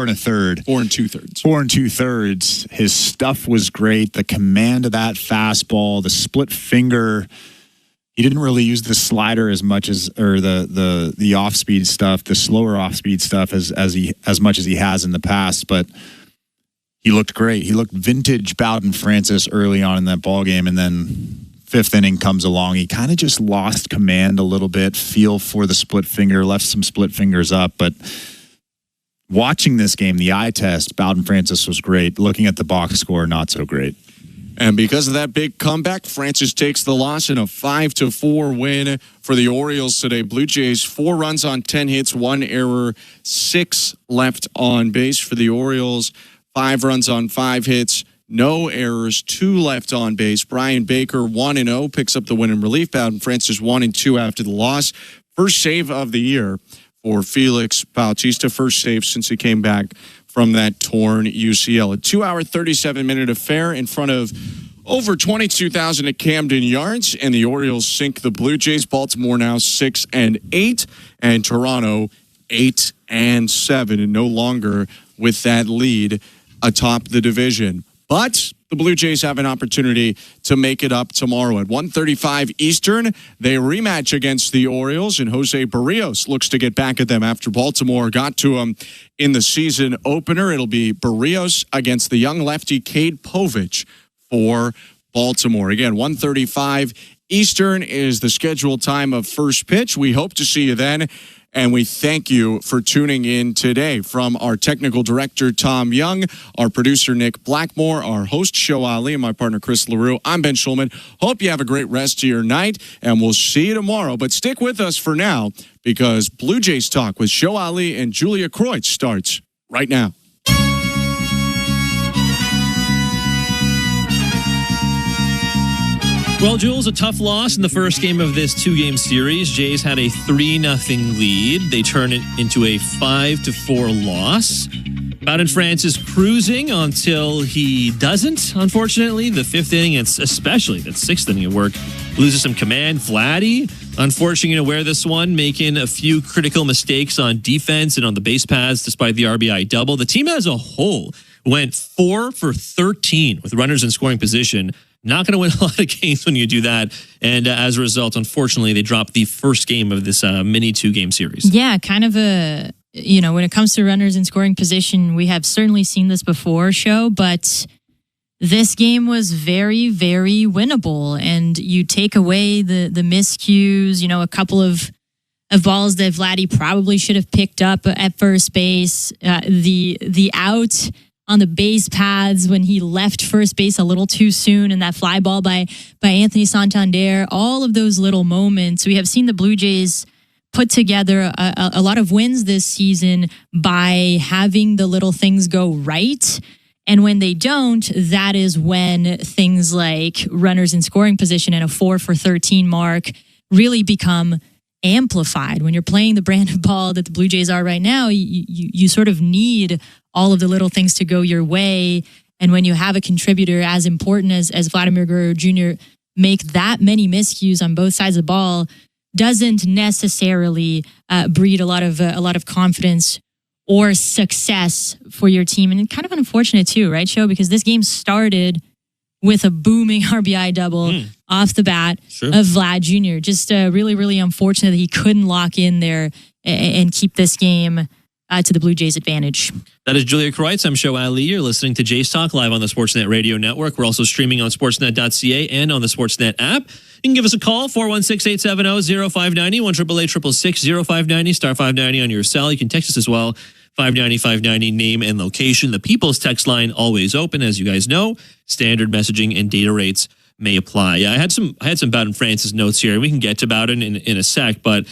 and a third. 4 2/3. 4 2/3. His stuff was great. The command of that fastball, the split finger. He didn't really use the slider as much as, or the off speed stuff, the slower off speed stuff as much as he has in the past, but. He looked great. He looked vintage Bowden Francis early on in that ball game, and then 5th inning comes along. He kind of just lost command a little bit, feel for the split finger, left some split fingers up. But watching this game, the eye test, Bowden Francis was great. Looking at the box score, not so great. And because of that big comeback, Francis takes the loss in a 5-4 win for the Orioles today. Blue Jays, 4 runs on 10 hits, 1 error, 6 left on base for the Orioles. 5 runs on 5 hits, no errors, 2 left on base. Brian Baker, 1-0, picks up the win in relief. Bowden Francis, 1-2 after the loss. First save of the year for Felix Bautista. First save since he came back from that torn UCL. A 2-hour, 37-minute affair in front of over 22,000 at Camden Yards. And the Orioles sink the Blue Jays. Baltimore now 6-8, and Toronto 8-7, and no longer with that lead atop the division. But the Blue Jays have an opportunity to make it up tomorrow at 1:35 Eastern. They rematch against the Orioles, and Jose Barrios looks to get back at them after Baltimore got to him in the season opener. It'll be Barrios against the young lefty Cade Povich for Baltimore. Again, 1:35 Eastern is the scheduled time of first pitch. We hope to see you then. And we thank you for tuning in today. From our technical director, Tom Young, our producer, Nick Blackmore, our host, Show Ali, and my partner, Chris LaRue, I'm Ben Schulman. Hope you have a great rest of your night, and we'll see you tomorrow. But stick with us for now, because Blue Jays Talk with Show Ali and Julia Kreutz starts right now. Well, Jules, a tough loss in the first game of this 2-game series. Jays had a 3-0 lead. They turn it into a 5-4 loss. Bowden Francis cruising until he doesn't, unfortunately. The 5th inning, and especially that 6th inning of work, loses some command. Vladdy, unfortunately, to wear this one, making a few critical mistakes on defense and on the base paths despite the RBI double. The team as a whole went 4 for 13 with runners in scoring position. Not going to win a lot of games when you do that. And as a result, unfortunately, they dropped the first game of this mini 2-game series. Yeah, kind of a, when it comes to runners in scoring position, we have certainly seen this before, Show, but this game was very, very winnable. And you take away the miscues, a couple of balls that Vladdy probably should have picked up at first base. The out on the base paths when he left first base a little too soon, and that fly ball by Anthony Santander. All of those little moments. We have seen the Blue Jays put together a lot of wins this season by having the little things go right. And when they don't, that is when things like runners in scoring position and a 4 for 13 mark really become amplified. When you're playing the brand of ball that the Blue Jays are right now, you sort of need all of the little things to go your way. And when you have a contributor as important as Vladimir Guerrero Jr. make that many miscues on both sides of the ball, doesn't necessarily breed a lot of confidence or success for your team. And kind of unfortunate too, right, Sho? Because this game started with a booming RBI double off the bat of Vlad Jr. Just really, really unfortunate that he couldn't lock in there and keep this game to the Blue Jays' advantage. That is Julia Kreutz. I'm Sho Ali. You're listening to Jays Talk live on the Sportsnet Radio Network. We're also streaming on sportsnet.ca and on the Sportsnet app. You can give us a call, 416-870-0590, 1-888-666-0590, star 590 on your cell. You can text us as well, 590-590, name and location. The People's text line always open, as you guys know. Standard messaging and data rates may apply. Yeah, I had some Bowden Francis notes here. We can get to Bowden in a sec, but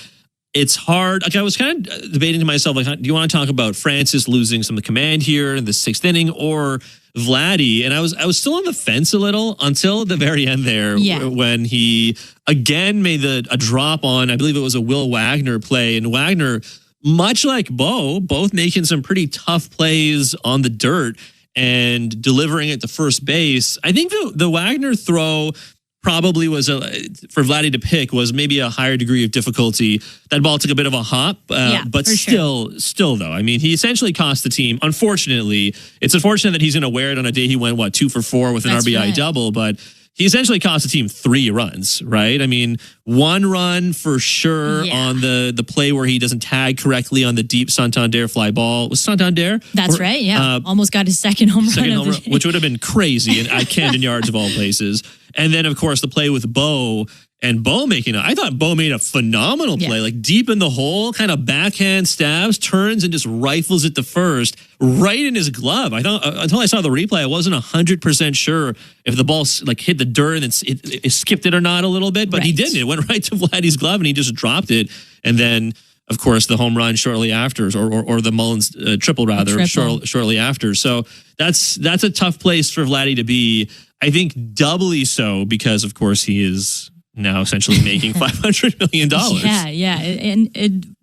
it's hard. Like, I was kind of debating to myself, like, do you want to talk about Francis losing some of the command here in the sixth inning, or Vladdy? And I was still on the fence a little until the very end there, when he again made a drop on, I believe it was a Will Wagner play, and Wagner, much like Bo, both making some pretty tough plays on the dirt and delivering it to first base. I think the Wagner throw probably was for Vladdy to pick was maybe a higher degree of difficulty. That ball took a bit of a hop, but still though, I mean, he essentially cost the team. Unfortunately, it's unfortunate that he's going to wear it on a day he went 2 for 4 with an RBI double, but he essentially cost the team 3 runs, right? I mean, 1 run for sure on the play where he doesn't tag correctly on the deep Santander fly ball. Was Santander? That's right, yeah. Almost got his second home run. Which would have been crazy at Camden Yards of all places. And then, of course, the play with Bo, and Bo I thought Bo made a phenomenal play, like deep in the hole, kind of backhand stabs, turns and just rifles it to first, right in his glove. I thought, until I saw the replay, I wasn't 100% sure if the ball like hit the dirt and it skipped it or not a little bit, but he didn't. It went right to Vladdy's glove and he just dropped it. And then, of course, the home run shortly after, or the Mullins triple rather, shortly after. So that's a tough place for Vladdy to be. I think doubly so because, of course, he is now essentially making $500 million. Yeah. And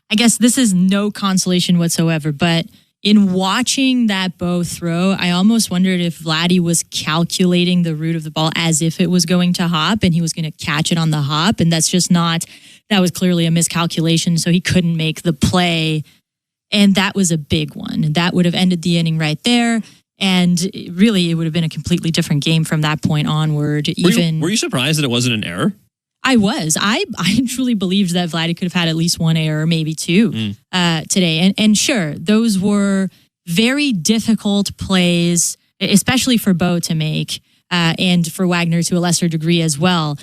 I guess this is no consolation whatsoever, but in watching that Bo throw, I almost wondered if Vladdy was calculating the route of the ball as if it was going to hop and he was going to catch it on the hop. And that's just not, that was clearly a miscalculation. So he couldn't make the play. And that was a big one. That would have ended the inning right there. And really, it would have been a completely different game from that point onward. Were you surprised that it wasn't an error? I was. I truly believed that Vladdy could have had at least 1 error, maybe 2 today. And sure, those were very difficult plays, especially for Bo to make, and for Wagner to a lesser degree as well.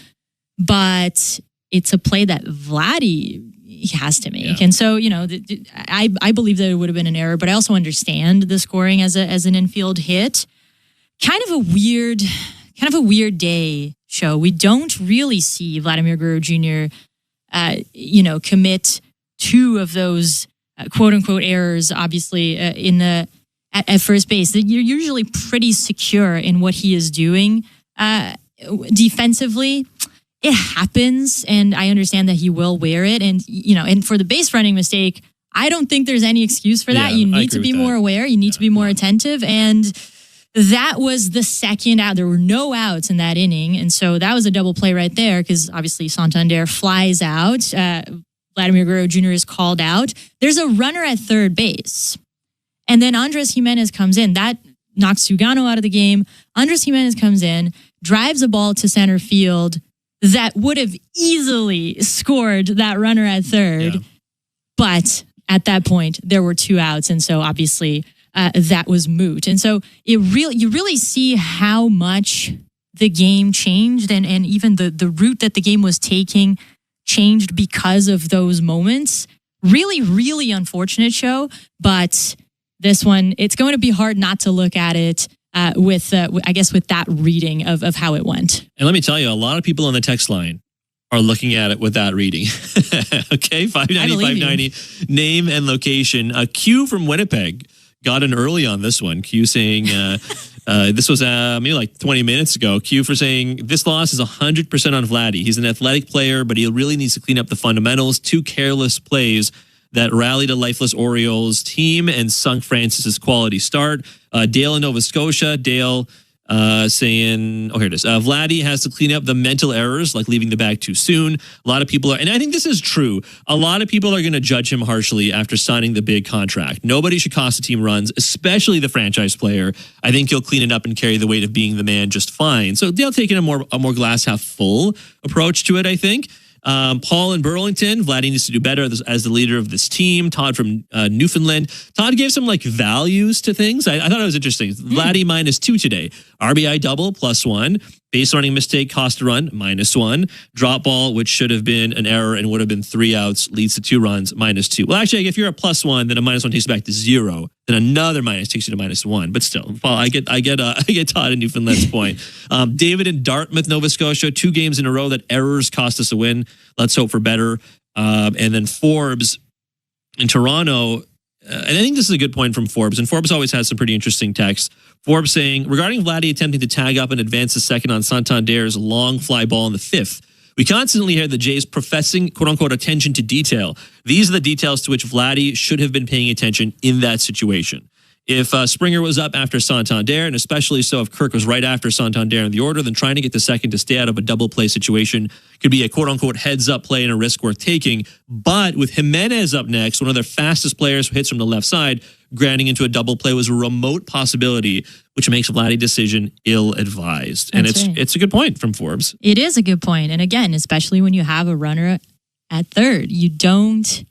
But it's a play that Vladdy has to make. And so, I believe that it would have been an error, but I also understand the scoring as an infield hit. Kind of a weird day, Show. We don't really see Vladimir Guerrero Jr. Commit 2 of those quote unquote errors, obviously, at first base. You're usually pretty secure in what he is doing defensively. It happens, and I understand that he will wear it. And, and for the base running mistake, I don't think there's any excuse for that. You need to be more aware. You need to be more attentive. And that was the second out. There were no outs in that inning. And so that was a double play right there because obviously Santander flies out. Vladimir Guerrero Jr. is called out. There's a runner at third base. And then Andres Jimenez comes in. That knocks Sugano out of the game. Andres Jimenez comes in, drives a ball to center field that would have easily scored that runner at third. Yeah. But at that point, there were 2 outs. And so obviously that was moot. And so you really see how much the game changed and even the route that the game was taking changed because of those moments. Really, really unfortunate show. But this one, it's going to be hard not to look at it with that reading of how it went. And let me tell you, a lot of people on the text line are looking at it with that reading. Okay, 590, name and location. Q from Winnipeg got in early on this one. Q saying, this was maybe like 20 minutes ago. Q for saying, this loss is 100% on Vladdy. He's an athletic player, but he really needs to clean up the fundamentals. 2 careless plays that rallied a lifeless Orioles team and sunk Francis's quality start. Dale in Nova Scotia. Dale saying, here it is. Vladdy has to clean up the mental errors, like leaving the bag too soon. A lot of people are, and I think this is true, a lot of people are going to judge him harshly after signing the big contract. Nobody should cost the team runs, especially the franchise player. I think he'll clean it up and carry the weight of being the man just fine. So Dale taking a more glass half full approach to it, I think. Paul in Burlington, Vladdy needs to do better as the leader of this team. Todd from Newfoundland. Todd gave some values to things. I thought it was interesting. Vladdy -2 today. RBI double +1. Base running mistake cost a run -1. Drop ball, which should have been an error and would have been 3 outs, leads to 2 runs -2. Well, actually, if you're a +1, then a -1 takes you back to 0. Then another minus takes you to -1. But still, Paul, I get Todd in Newfoundland's point. David in Dartmouth, Nova Scotia, 2 games in a row that errors cost us a win. Let's hope for better. And then Forbes in Toronto. And I think this is a good point from Forbes. And Forbes always has some pretty interesting texts. Forbes saying, regarding Vladdy attempting to tag up and advance the second on Santander's long fly ball in the 5th, we constantly hear the Jays professing, quote-unquote, attention to detail. These are the details to which Vladdy should have been paying attention in that situation. If Springer was up after Santander, and especially so if Kirk was right after Santander in the order, then trying to get the second to stay out of a double play situation could be a quote-unquote heads-up play and a risk worth taking. But with Jimenez up next, one of their fastest players who hits from the left side, granting into a double play was a remote possibility, which makes Vladdy's decision ill-advised. And it's a good point from Forbes. It is a good point. And again, especially when you have a runner at third, you don't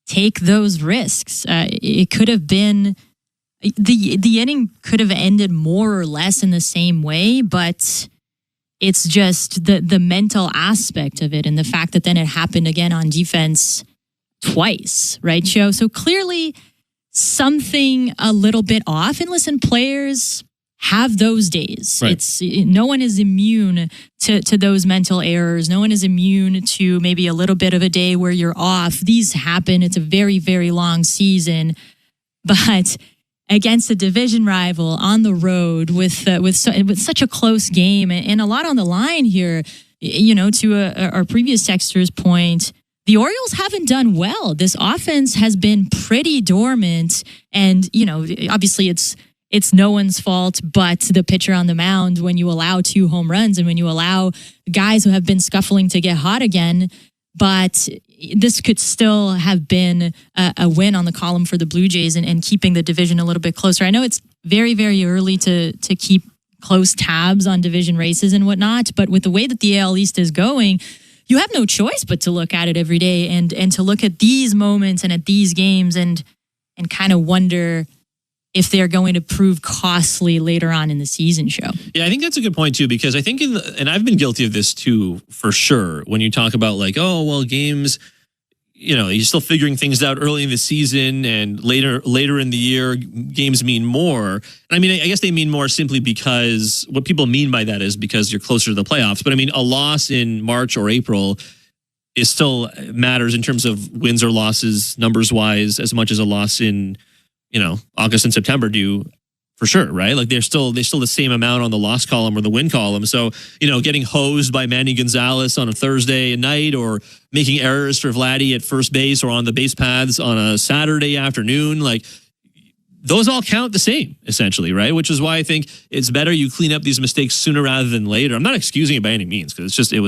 take those risks. It could have been... The inning could have ended more or less in the same way, but it's just the mental aspect of it and the fact that then it happened again on defense twice, right, Joe? So clearly something a little bit off. And listen, players have those days. Right. No one is immune to those mental errors. No one is immune to maybe a little bit of a day where you're off. These happen. It's a very, very long season, but against a division rival on the road with such a close game and a lot on the line here, to our previous texter's point, the Orioles haven't done well. This offense has been pretty dormant, and obviously it's no one's fault but the pitcher on the mound when you allow 2 home runs and when you allow guys who have been scuffling to get hot again. But this could still have been a win on the column for the Blue Jays and keeping the division a little bit closer. I know it's very, very early to keep close tabs on division races and whatnot, but with the way that the AL East is going, you have no choice but to look at it every day and to look at these moments and at these games and kind of wonder if they're going to prove costly later on in the season, show. Yeah, I think that's a good point too, because I think and I've been guilty of this too, for sure. When you talk about games, you're still figuring things out early in the season and later in the year, games mean more. And I mean, I guess they mean more simply because what people mean by that is because you're closer to the playoffs. But I mean, a loss in March or April is still matters in terms of wins or losses, numbers wise, as much as a loss in August and September do, for sure, right? They're still the same amount on the loss column or the win column. So, getting hosed by Manny Gonzalez on a Thursday night or making errors for Vladdy at first base or on the base paths on a Saturday afternoon, those all count the same, essentially, right? Which is why I think it's better you clean up these mistakes sooner rather than later. I'm not excusing it by any means because it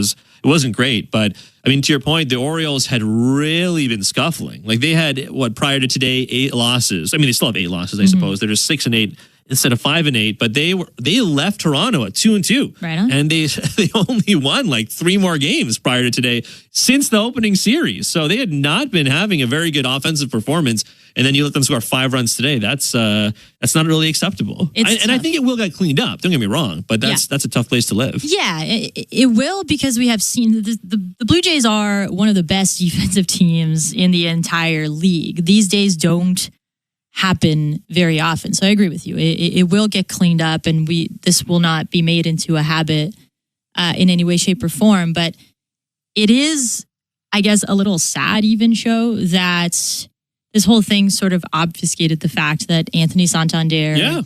wasn't great. But I mean, to your point, the Orioles had really been scuffling. They had prior to today 8 losses. I mean, they still have 8 losses, I suppose. They're just 6-8 instead of 5-8, but they left Toronto at 2-2. Right on. And they only won like 3 more games prior to today since the opening series. So they had not been having a very good offensive performance. And then you let them score 5 runs today. That's not really acceptable. And I think it will get cleaned up. Don't get me wrong, but that's a tough place to live. Yeah, it will, because we have seen the Blue Jays are one of the best defensive teams in the entire league. These days don't happen very often. So I agree with you. It will get cleaned up, and this will not be made into a habit in any way, shape, or form. But it is, I guess, a little sad even, show that this whole thing sort of obfuscated the fact that Anthony Santander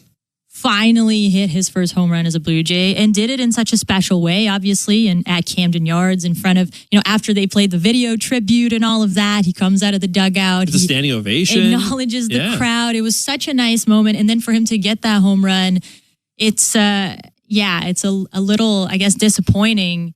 finally hit his first home run as a Blue Jay, and did it in such a special way, obviously, and at Camden Yards in front of, after they played the video tribute and all of that, he comes out of the dugout. It's a standing ovation. Acknowledges the crowd. It was such a nice moment. And then for him to get that home run, it's a little, I guess, disappointing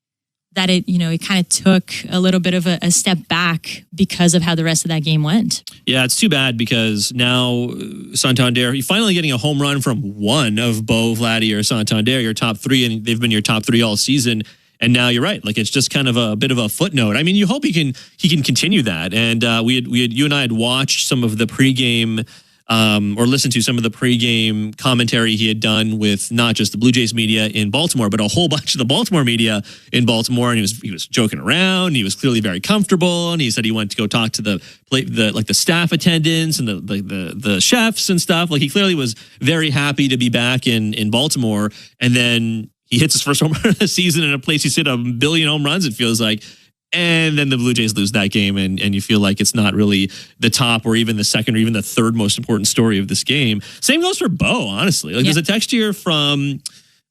that it kind of took a little bit of a step back because of how the rest of that game went. Yeah, it's too bad, because now Santander, you're finally getting a home run from one of Bo, Vladdy, or Santander, your top 3, and they've been your top 3 all season. And now you're right, like it's just kind of a bit of a footnote. I mean, you hope he can continue that. And you and I had watched some of the pregame. Or listened to some of the pregame commentary he had done with not just the Blue Jays media in Baltimore, but a whole bunch of the Baltimore media in Baltimore. And he was joking around. He was clearly very comfortable, and he said he went to go talk to the staff attendants and the chefs and stuff. Like, he clearly was very happy to be back in Baltimore. And then he hits his first home run of the season in a place he's hit 1 billion home runs, it feels like. And then the Blue Jays lose that game, and you feel like it's not really the top or even the second or even the third most important story of this game. Same goes for Bo, honestly. Like, there's a text here from,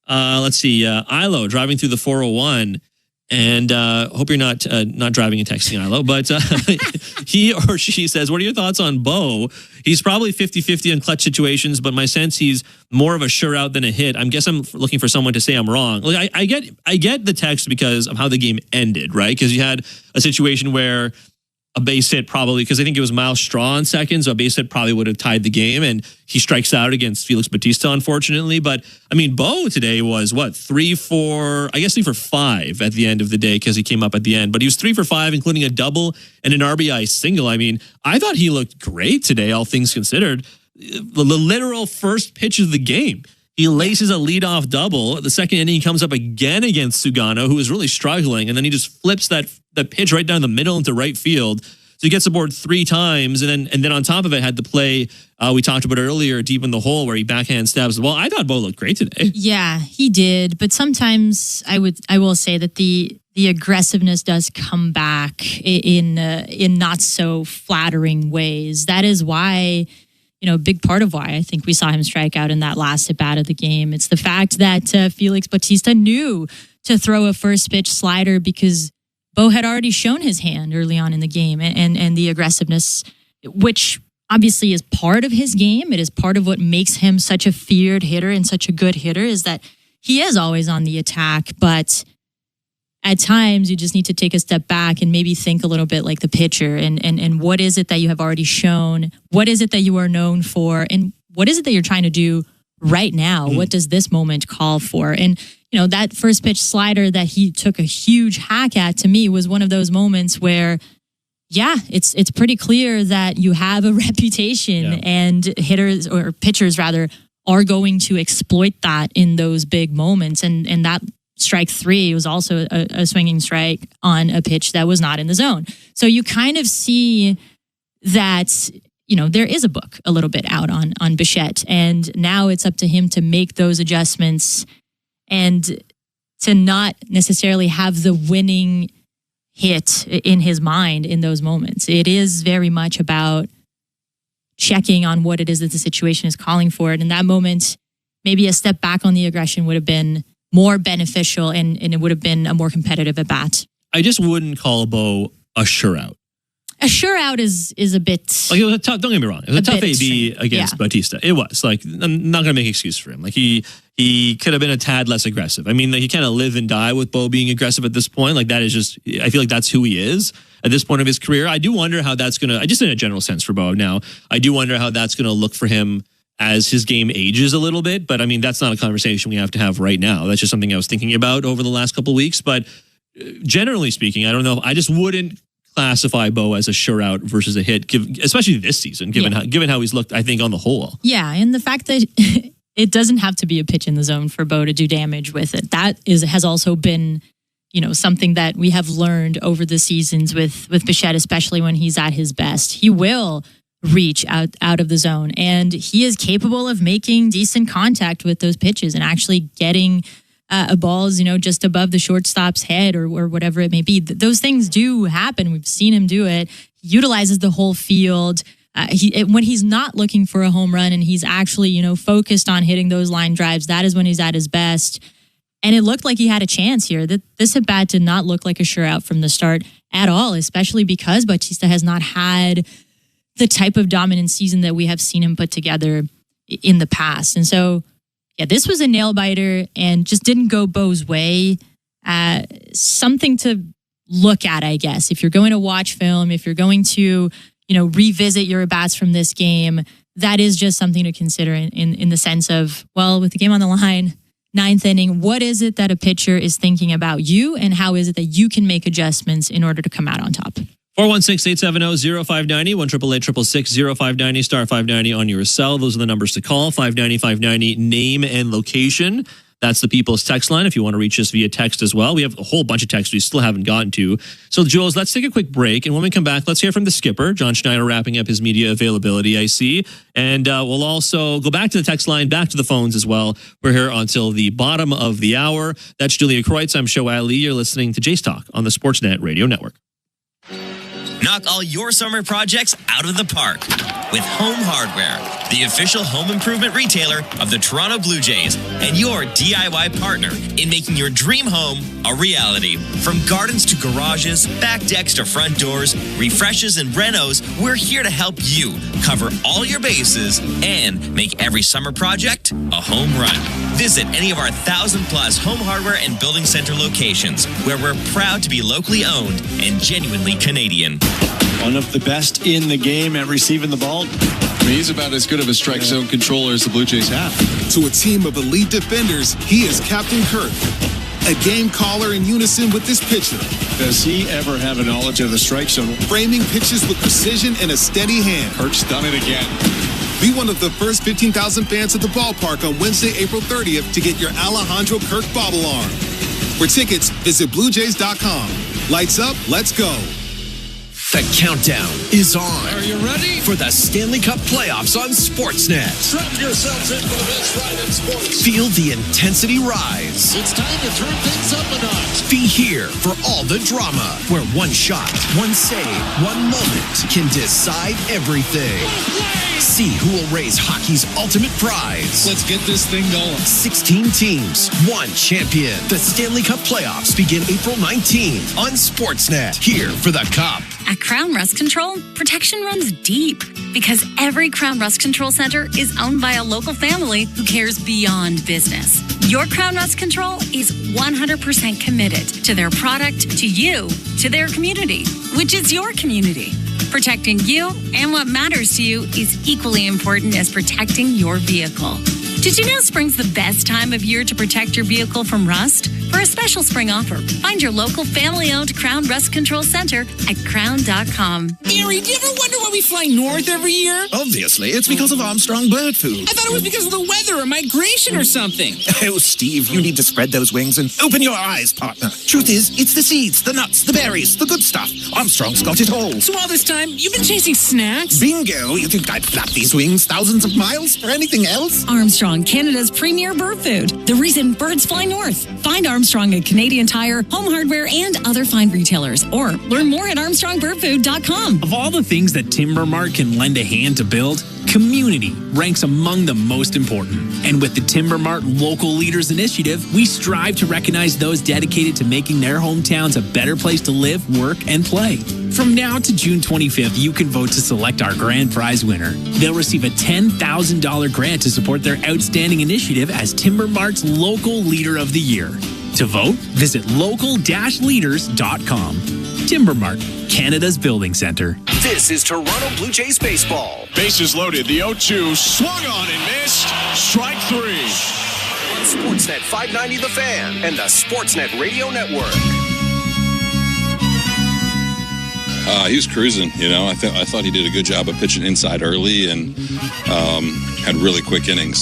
Ilo, driving through the 401. And hope you're not driving and texting Ilo, but he or she says, what are your thoughts on Bo? He's probably 50-50 in clutch situations, but my sense he's more of a sure out than a hit. I guess I'm looking for someone to say I'm wrong. Like, I get the text because of how the game ended, right? Because you had a situation where a base hit probably, because I think it was Miles Straw on second, so a base hit probably would have tied the game, and he strikes out against Felix Bautista, unfortunately. But, I mean, Bo today was, 3 for 5 at the end of the day, because he came up at the end. But he was 3 for 5, including a double and an RBI single. I mean, I thought he looked great today, all things considered. The literal first pitch of the game, he laces a leadoff double. The second inning, he comes up again against Sugano, who is really struggling, and then he just flips that pitch right down the middle into right field. So he gets aboard 3 times, and then on top of it had the play we talked about earlier, deep in the hole, where he backhand stabs the ball. I thought Bo looked great today. Yeah, he did, but sometimes I will say that the aggressiveness does come back in not so flattering ways. That is why, a big part of why I think we saw him strike out in that last at-bat of the game. It's the fact that Felix Bautista knew to throw a first pitch slider, because Bo had already shown his hand early on in the game, and the aggressiveness, which obviously is part of his game. It is part of what makes him such a feared hitter and such a good hitter, is that he is always on the attack, but at times you just need to take a step back and maybe think a little bit like the pitcher, and what is it that you have already shown? What is it that you are known for? And what is it that you're trying to do right now? What does this moment call for? And, that first pitch slider that he took a huge hack at, to me, was one of those moments where, it's pretty clear that you have a reputation, and hitters, or pitchers rather, are going to exploit that in those big moments. And that strike 3 was also a swinging strike on a pitch that was not in the zone. So you kind of see that, there is a book a little bit out on Bichette, and now it's up to him to make those adjustments and to not necessarily have the winning hit in his mind in those moments. It is very much about checking on what it is that the situation is calling for. And in that moment, maybe a step back on the aggression would have been more beneficial, and it would have been a more competitive at bat. I just wouldn't call Bo a sure out. A sure out is a bit. Like, it was a tough, don't get me wrong. It was a tough AB against Bautista. It was. Like, I'm not going to make an excuse for him. Like, he could have been a tad less aggressive. I mean, like, you kind of live and die with Bo being aggressive at this point. Like, that is just, I feel like that's who he is at this point of his career. I do wonder how that's going to, just in a general sense for Bo now, I do wonder how that's going to look for him as his game ages a little bit. But I mean, that's not a conversation we have to have right now. That's just something I was thinking about over the last couple of weeks. But generally speaking, I don't know. I just wouldn't classify Bo as a sure out versus a hit, especially this season, given how he's looked, I think, on the whole. Yeah, and the fact that it doesn't have to be a pitch in the zone for Bo to do damage with it. That has also been, something that we have learned over the seasons with Bichette, especially when he's at his best. He will reach out of the zone, and he is capable of making decent contact with those pitches and actually getting a ball's, just above the shortstop's head or whatever it may be. Those things do happen. We've seen him do it. He utilizes the whole field. When he's not looking for a home run and he's actually, focused on hitting those line drives, that is when he's at his best. And it looked like he had a chance here. This at-bat did not look like a sure out from the start at all, especially because Bautista has not had the type of dominant season that we have seen him put together in the past. And so, this was a nail-biter and just didn't go Bo's way. Something to look at, I guess. If you're going to watch film, if you're going to, revisit your at-bats from this game, that is just something to consider in the sense of, well, with the game on the line, 9th inning, what is it that a pitcher is thinking about you, and how is it that you can make adjustments in order to come out on top? 416-870-0590, 1-888-666-0590, star 590 on your cell. Those are the numbers to call. 590-590, name and location. That's the People's Text line if you want to reach us via text as well. We have a whole bunch of texts we still haven't gotten to. So, Jules, let's take a quick break. And when we come back, let's hear from the skipper, John Schneider, wrapping up his media availability, I see. And we'll also go back to the text line, back to the phones as well. We're here until the bottom of the hour. That's Julia Kreutz. I'm Shoai Ali. You're listening to Jace Talk on the Sportsnet Radio Network. Knock all your summer projects out of the park with Home Hardware, the official home improvement retailer of the Toronto Blue Jays and your DIY partner in making your dream home a reality. From gardens to garages, back decks to front doors, refreshes and renos, we're here to help you cover all your bases and make every summer project a home run. Visit any of our 1,000+ Home Hardware and Building Center locations, where we're proud to be locally owned and genuinely Canadian. One of the best in the game at receiving the ball. He's about as good of a strike zone controller as the Blue Jays have. To a team of elite defenders, he is Captain Kirk, a game caller in unison with this pitcher. Does he ever have a knowledge of the strike zone? Framing pitches with precision and a steady hand. Kirk's done it again. Be one of the first 15,000 fans at the ballpark on Wednesday, April 30th to get your Alejandro Kirk bobblearm. For tickets, visit BlueJays.com. Lights up, let's go. The countdown is on. Are you ready? For the Stanley Cup playoffs on Sportsnet. Strap yourselves in for the best ride in sports. Feel the intensity rise. It's time to turn things up a notch. Be here for all the drama, where one shot, one save, one moment can decide everything. See who will raise hockey's ultimate prize. Let's get this thing going. 16 teams, one champion. The Stanley Cup playoffs begin April 19th on Sportsnet. Here for the Cup. At Crown Rust Control, protection runs deep because every Crown Rust Control Center is owned by a local family who cares beyond business. Your Crown Rust Control is 100% committed to their product, to you, to their community, which is your community. Protecting you and what matters to you is equally important as protecting your vehicle. Did you know spring's the best time of year to protect your vehicle from rust? For a special spring offer, find your local family-owned Crown Rust Control Center at crown.com. Barry, do you ever wonder why we fly north every year? Obviously, it's because of Armstrong bird food. I thought it was because of the weather or migration or something. Oh, Steve, you need to spread those wings and open your eyes, partner. Truth is, it's the seeds, the nuts, the berries, the good stuff. Armstrong's got it all. So all this time, you've been chasing snacks? Bingo! You think I'd flap these wings thousands of miles for anything else? Armstrong, Canada's premier bird food. The reason birds fly north. Find Armstrong at Canadian Tire, Home Hardware, and other fine retailers. Or learn more at armstrongbirdfood.com. Of all the things that Timber Mart can lend a hand to build, community ranks among the most important. And with the Timber Mart Local Leaders Initiative, we strive to recognize those dedicated to making their hometowns a better place to live, work, and play. From now to June 25th, you can vote to select our grand prize winner. They'll receive a $10,000 grant to support their outstanding initiative as Timber Mart's Local Leader of the Year. To vote, visit local-leaders.com. Timber Mart, Canada's building center. This is Toronto Blue Jays baseball. Bases loaded. The 0-2 swung on and missed. Strike 3. On Sportsnet 590 The Fan and the Sportsnet Radio Network. He was cruising, I thought he did a good job of pitching inside early and had really quick innings.